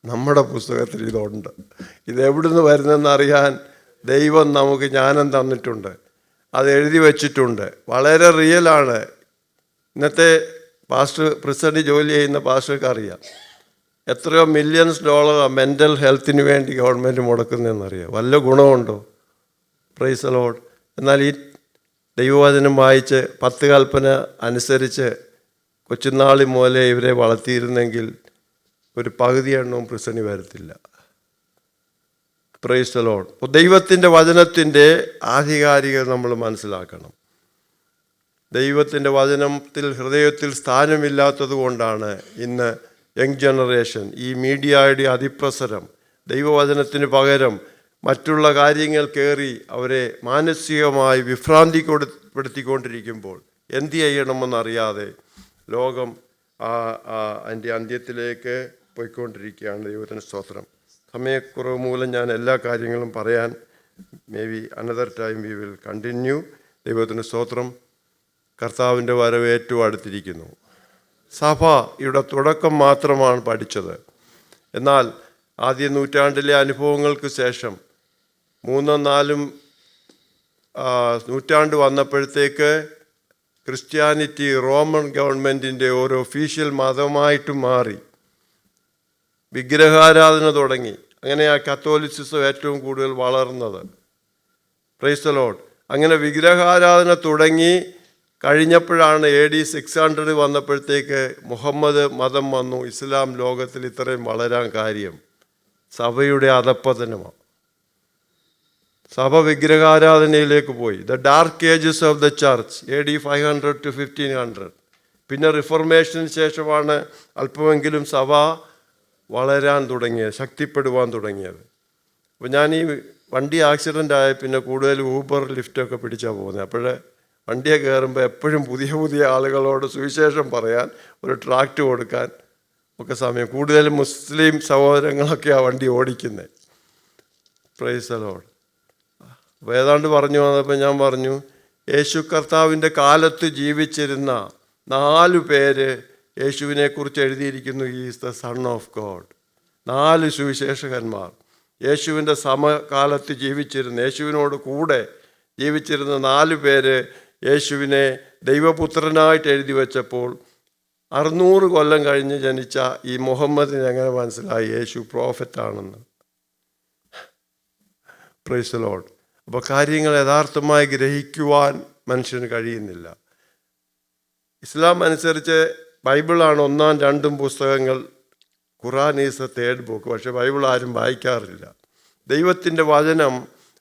നമ്മുടെ പുസ്തകത്തിൽ ഇതുണ്ട്. ഇതെവിടുന്ന് വരുന്നതെന്ന് അറിയാൻ ദൈവം നമുക്ക് ജ്ഞാനം തന്നിട്ടുണ്ട്. അത് എഴുതി വച്ചിട്ടുണ്ട്. വളരെ റിയലാണ്. ഇന്നത്തെ പാസ്റ്റർ പ്രിസഡി ജോലി ചെയ്യുന്ന പാസ്റ്റർക്ക് അറിയാം എത്രയോ $മില്യൺസ് മെൻ്റൽ ഹെൽത്തിന് വേണ്ടി ഗവൺമെൻറ് മുടക്കുന്നതെന്നറിയാം. വല്ല ഗുണമുണ്ടോ? Price the Lord. എന്നാൽ ഈ ദൈവവചനം വായിച്ച് 10 കൽപ്പന അനുസരിച്ച് കൊച്ചുനാളി മൂലം ഇവരെ വളർത്തിയിരുന്നെങ്കിൽ ഒരു പകുതി എണ്ണവും പ്രിസണി വരത്തില്ല. Price the Lord. അപ്പോൾ ദൈവത്തിൻ്റെ വചനത്തിൻ്റെ ആധികാരികത നമ്മൾ മനസ്സിലാക്കണം. ദൈവത്തിൻ്റെ വചനത്തിൽ ഹൃദയത്തിൽ സ്ഥാനമില്ലാത്തത് കൊണ്ടാണ് ഇന്ന് യങ് ജനറേഷൻ ഈ മീഡിയയുടെ അതിപ്രസരം ദൈവവചനത്തിന് പകരം മറ്റുള്ള കാര്യങ്ങൾ കയറി അവരെ മാനസികമായി വിഭ്രാന്തിപ്പെടുത്തിക്കൊണ്ടിരിക്കുമ്പോൾ എന്ത് ചെയ്യണമെന്നറിയാതെ ലോകം അതിൻ്റെ അന്ത്യത്തിലേക്ക് പോയിക്കൊണ്ടിരിക്കുകയാണ്. ദൈവത്തിന് സ്തോത്രം. സമയക്കുറവ് മൂലം ഞാൻ എല്ലാ കാര്യങ്ങളും പറയാൻ may be another time we will continue. ദൈവത്തിന് സ്തോത്രം. കർത്താവിൻ്റെ വരവ് ഏറ്റവും അടുത്തിരിക്കുന്നു. സഭയുടെ തുടക്കം മാത്രമാണ് പഠിച്ചത്. എന്നാൽ ആദ്യ നൂറ്റാണ്ടിലെ അനുഭവങ്ങൾക്ക് ശേഷം 3-4 നൂറ്റാണ്ട് വന്നപ്പോഴത്തേക്ക് ക്രിസ്ത്യാനിറ്റി റോമൻ ഗവൺമെൻറ്റിൻ്റെ ഒരു ഒഫീഷ്യൽ മതമായിട്ട് മാറി. വിഗ്രഹാരാധന തുടങ്ങി. അങ്ങനെയാണ് കത്തോലിസിസം ഏറ്റവും കൂടുതൽ വളർന്നത്. Price the Lord. അങ്ങനെ വിഗ്രഹാരാധന തുടങ്ങി കഴിഞ്ഞപ്പോഴാണ് AD 600 വന്നപ്പോഴത്തേക്ക് മുഹമ്മദ് മതം വന്നു. ഇസ്ലാം ലോകത്തിൽ ഇത്രയും വളരാൻ കാര്യം സഭയുടെ അധപ്പതനമാണ്. സഭ വിഗ്രഹാരാധനയിലേക്ക് പോയി. The dark ages of the church AD 500 to 1500. പിന്നെ റിഫോർമേഷന് ശേഷമാണ് അല്പമെങ്കിലും സഭ വളരാൻ തുടങ്ങിയത്, ശക്തിപ്പെടുവാൻ തുടങ്ങിയത്. അപ്പോൾ ഞാൻ ഈ വണ്ടി ആക്സിഡൻ്റ് ആയ പിന്നെ കൂടുതൽ ഊബർ ലിഫ്റ്റൊക്കെ പിടിച്ചാണ് പോകുന്നത്. അപ്പോഴേ വണ്ടിയെ കയറുമ്പോൾ എപ്പോഴും പുതിയ പുതിയ ആളുകളോട് സുവിശേഷം പറയാൻ, ഒരു ട്രാക്റ്റ് കൊടുക്കാൻ ഒക്കെ സമയം. കൂടുതലും മുസ്ലിം സഹോദരങ്ങളൊക്കെ ആ വണ്ടി ഓടിക്കുന്നത്. Price the Lord. അപ്പോൾ ഏതാണ്ട് പറഞ്ഞു വന്നപ്പോൾ ഞാൻ പറഞ്ഞു, യേശു കർത്താവിൻ്റെ കാലത്ത് ജീവിച്ചിരുന്ന 4 പേര് യേശുവിനെക്കുറിച്ച് എഴുതിയിരിക്കുന്നു. Is the son of God. 4 സുവിശേഷകന്മാർ യേശുവിൻ്റെ സമകാലത്ത് ജീവിച്ചിരുന്ന, യേശുവിനോട് കൂടെ ജീവിച്ചിരുന്ന 4 പേര് യേശുവിനെ ദൈവപുത്രനായിട്ട് എഴുതി വച്ചപ്പോൾ 600 കൊല്ലം കഴിഞ്ഞ് ജനിച്ച ഈ മുഹമ്മദിന് എങ്ങനെ മനസ്സിലായി യേശു പ്രോഫറ്റാണെന്ന്? Praise the Lord. അപ്പോൾ കാര്യങ്ങൾ യഥാർത്ഥമായി ഗ്രഹിക്കുവാൻ മനുഷ്യന് കഴിയുന്നില്ല. ഇസ്ലാം അനുസരിച്ച് ബൈബിളാണ് 1ഉം 2ഉം പുസ്തകങ്ങൾ. ഖുറാൻ ഈസ് ദ 3rd ബുക്ക്. പക്ഷേ ബൈബിൾ ആരും വായിക്കാറില്ല. ദൈവത്തിൻ്റെ വചനം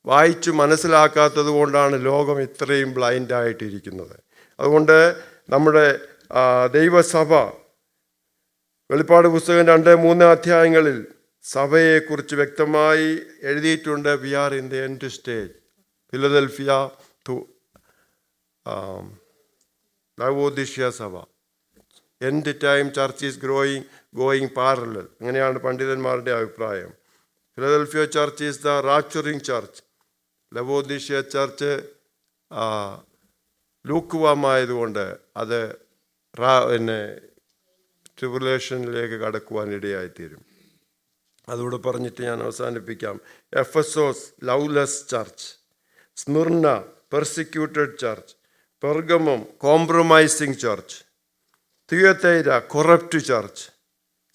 വായിച്ചു മനസ്സിലാക്കാത്തത് കൊണ്ടാണ് ലോകം ഇത്രയും ബ്ലൈൻഡായിട്ടിരിക്കുന്നത്. അതുകൊണ്ട് നമ്മുടെ ദൈവസഭ വെളിപ്പാട് പുസ്തകം 2-3 അധ്യായങ്ങളിൽ സഭയെക്കുറിച്ച് വ്യക്തമായി എഴുതിയിട്ടുണ്ട്. We are in the end stage. Philadelphia to Laodicea സഭ. End time church is going parallel. അങ്ങനെയാണ് പണ്ഡിതന്മാരുടെ അഭിപ്രായം. Philadelphia church is the rapturing church. Laodicea church ലൂക്കുവാമായതുകൊണ്ട് അത് ട്രിബുലേഷനിലേക്ക് കടക്കുവാൻ ഇടയായിത്തീരും. അതുകൂടെ പറഞ്ഞിട്ട് ഞാൻ അവസാനിപ്പിക്കാം. Ephesus loveless church, Smyrna persecuted church, Pergamum compromising church, Thyatira corrupt church,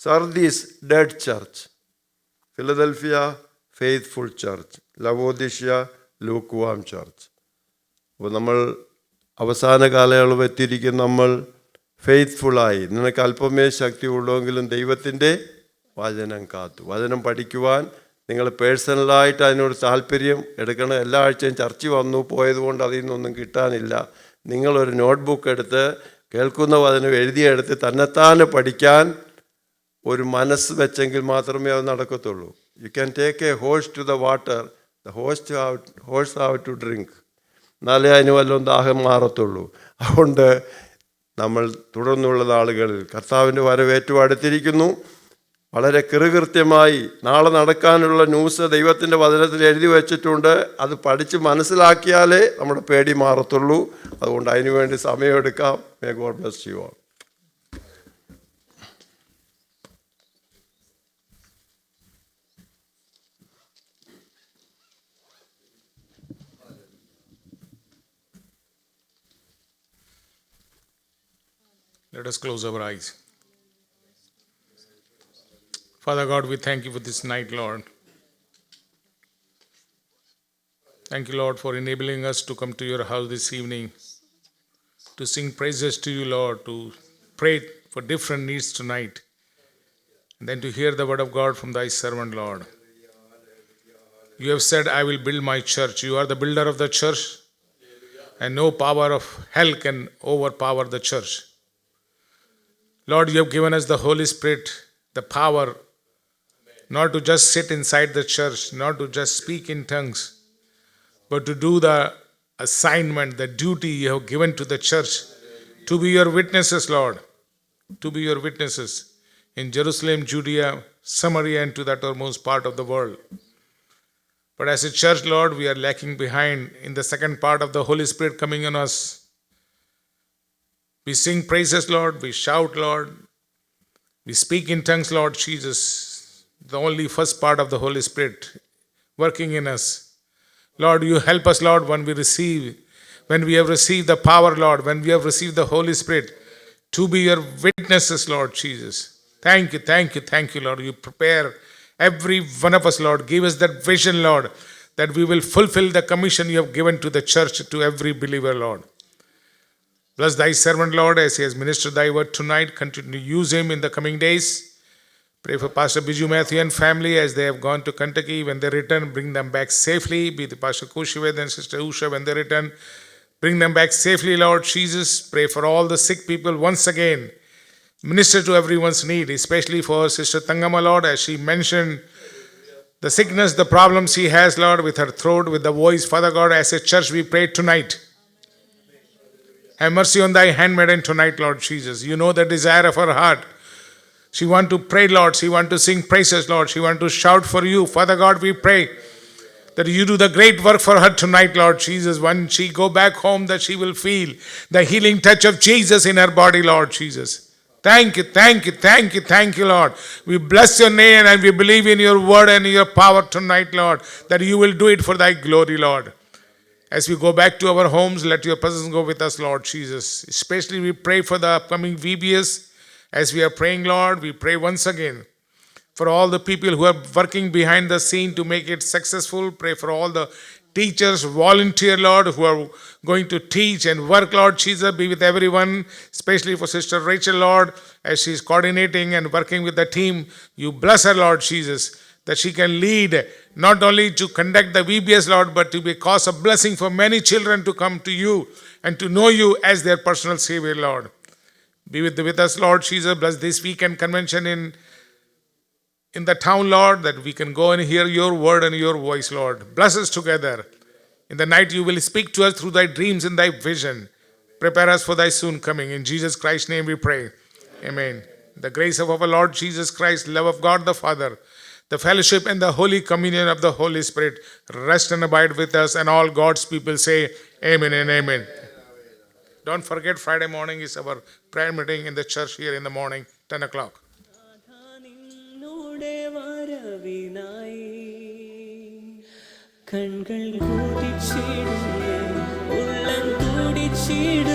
Sardis dead church, Philadelphia faithful church, Laodicea lukewarm church. അപ്പോൾ നമ്മൾ അവസാന കാലയളവ് എത്തിയിരിക്കും. നമ്മൾ ഫെയ്ത്ത്ഫുള്ളായി. നിനക്ക് അല്പമേ ശക്തി ഉള്ളുവെങ്കിലും ദൈവത്തിൻ്റെ വചനം കാത്തു. വചനം പഠിക്കുവാൻ നിങ്ങൾ പേഴ്സണലായിട്ട് അതിനോട് താല്പര്യം എടുക്കണം. എല്ലാ ആഴ്ചയും ചർച്ച വന്നു പോയതുകൊണ്ട് അതിൽ നിന്നൊന്നും കിട്ടാനില്ല. നിങ്ങളൊരു നോട്ട്ബുക്ക് എടുത്ത് കേൾക്കുന്ന വചനം എഴുതിയെടുത്ത് തന്നെത്താനെ പഠിക്കാൻ ഒരു മനസ്സ് വെച്ചെങ്കിൽ മാത്രമേ അത് നടക്കത്തുള്ളൂ. You can take a horse to the water, the horse have to drink. എന്നാലേ അതിന് വല്ലതും ദാഹം മാറത്തുള്ളൂ. അതുകൊണ്ട് നമ്മൾ തുടർന്നുള്ള നാളുകളിൽ കർത്താവിൻ്റെ വരവേറ്റു അടുത്തിരിക്കുന്നു. വളരെ കൃത്യമായി നാളെ നടക്കാനുള്ള ന്യൂസ് ദൈവത്തിൻ്റെ വചനത്തിൽ എഴുതി വച്ചിട്ടുണ്ട്. അത് പഠിച്ച് മനസ്സിലാക്കിയാലേ നമ്മുടെ പേടി മാറത്തുള്ളൂ. അതുകൊണ്ട് അതിനുവേണ്ടി സമയമെടുക്കാം. May God bless you all. Let us close our eyes. Father God, we thank you for this night, Lord. Thank you, Lord, for enabling us to come to your house this evening, to sing praises to you, Lord, to pray for different needs tonight, and then to hear the word of God from thy servant, Lord. You have said, I will build my church. You are the builder of the church, and no power of hell can overpower the church. Lord, you have given us the Holy Spirit, the power not to just sit inside the church, not to just speak in tongues, but to do the assignment, the duty you have given to the church, to be your witnesses, Lord, to be your witnesses in Jerusalem, Judea, Samaria, and to the uttermost part of the world. But as a church, Lord, we are lacking behind in the second part of the Holy Spirit coming on us. We sing praises, Lord. We shout, Lord. We speak in tongues, Lord Jesus. The only first part of the Holy Spirit working in us. Lord, you help us, Lord, when we receive when we have received the power, Lord, when we have received the Holy Spirit, to be your witnesses, Lord Jesus. Thank you, Lord. You prepare every one of us, Lord. Give us that vision, Lord, that we will fulfill the commission you have given to the church, to every believer, Lord. Bless thy servant, Lord, as he has ministered thy word tonight. Continue to use him in the coming days. Pray for Pastor Biju Matthew and family as they have gone to Kentucky. When they return, bring them back safely. Be the Pastor Kushived and Sister Usha when they return. Bring them back safely, Lord Jesus. Pray for all the sick people once again. Minister to everyone's need, especially for Sister Tangama, Lord, as she mentioned the sickness, the problems she has, Lord, with her throat, with the voice. Father God, as a church we pray tonight. Have mercy on thy handmaiden tonight, Lord Jesus. You know the desire of her heart. She wants to pray, Lord. She wants to sing praises, Lord. She wants to shout for you. Father God, we pray that you do the great work for her tonight, Lord Jesus. When she go back home, that she will feel the healing touch of Jesus in her body, Lord Jesus. Thank you, Lord. We bless your name and we believe in your word and your power tonight, Lord, that you will do it for thy glory, Lord. As we go back to our homes, let your presence go with us, Lord Jesus. Especially we pray for the upcoming VBS. As we are praying, Lord, we pray once again for all the people who are working behind the scene to make it successful. Pray for all the teachers, volunteer, Lord, who are going to teach and work, Lord Jesus. Be with everyone, especially for Sister Rachel, Lord, as she is coordinating and working with the team. You bless her, Lord Jesus, that she can lead, not only to conduct the VBS, Lord, but to be a cause of blessing for many children to come to you and to know you as their personal Savior, Lord. Be with us, Lord Jesus. Bless this weekend convention in the town, Lord, that we can go and hear your word and your voice, Lord. Bless us together. In the night you will speak to us through thy dreams and thy vision. Prepare us for thy soon coming. In Jesus Christ's name we pray. Amen. The grace of our Lord Jesus Christ, love of God the Father, the fellowship and the holy communion of the Holy Spirit rest and abide with us, and all God's people say amen and amen. Don't forget, Friday morning is our prayer meeting in the church here in the morning, 10 o'clock. കൺകൾ കൂടിച്ചിടുന്നേ ഉള്ളം കൂടിച്ചിടുന്നേ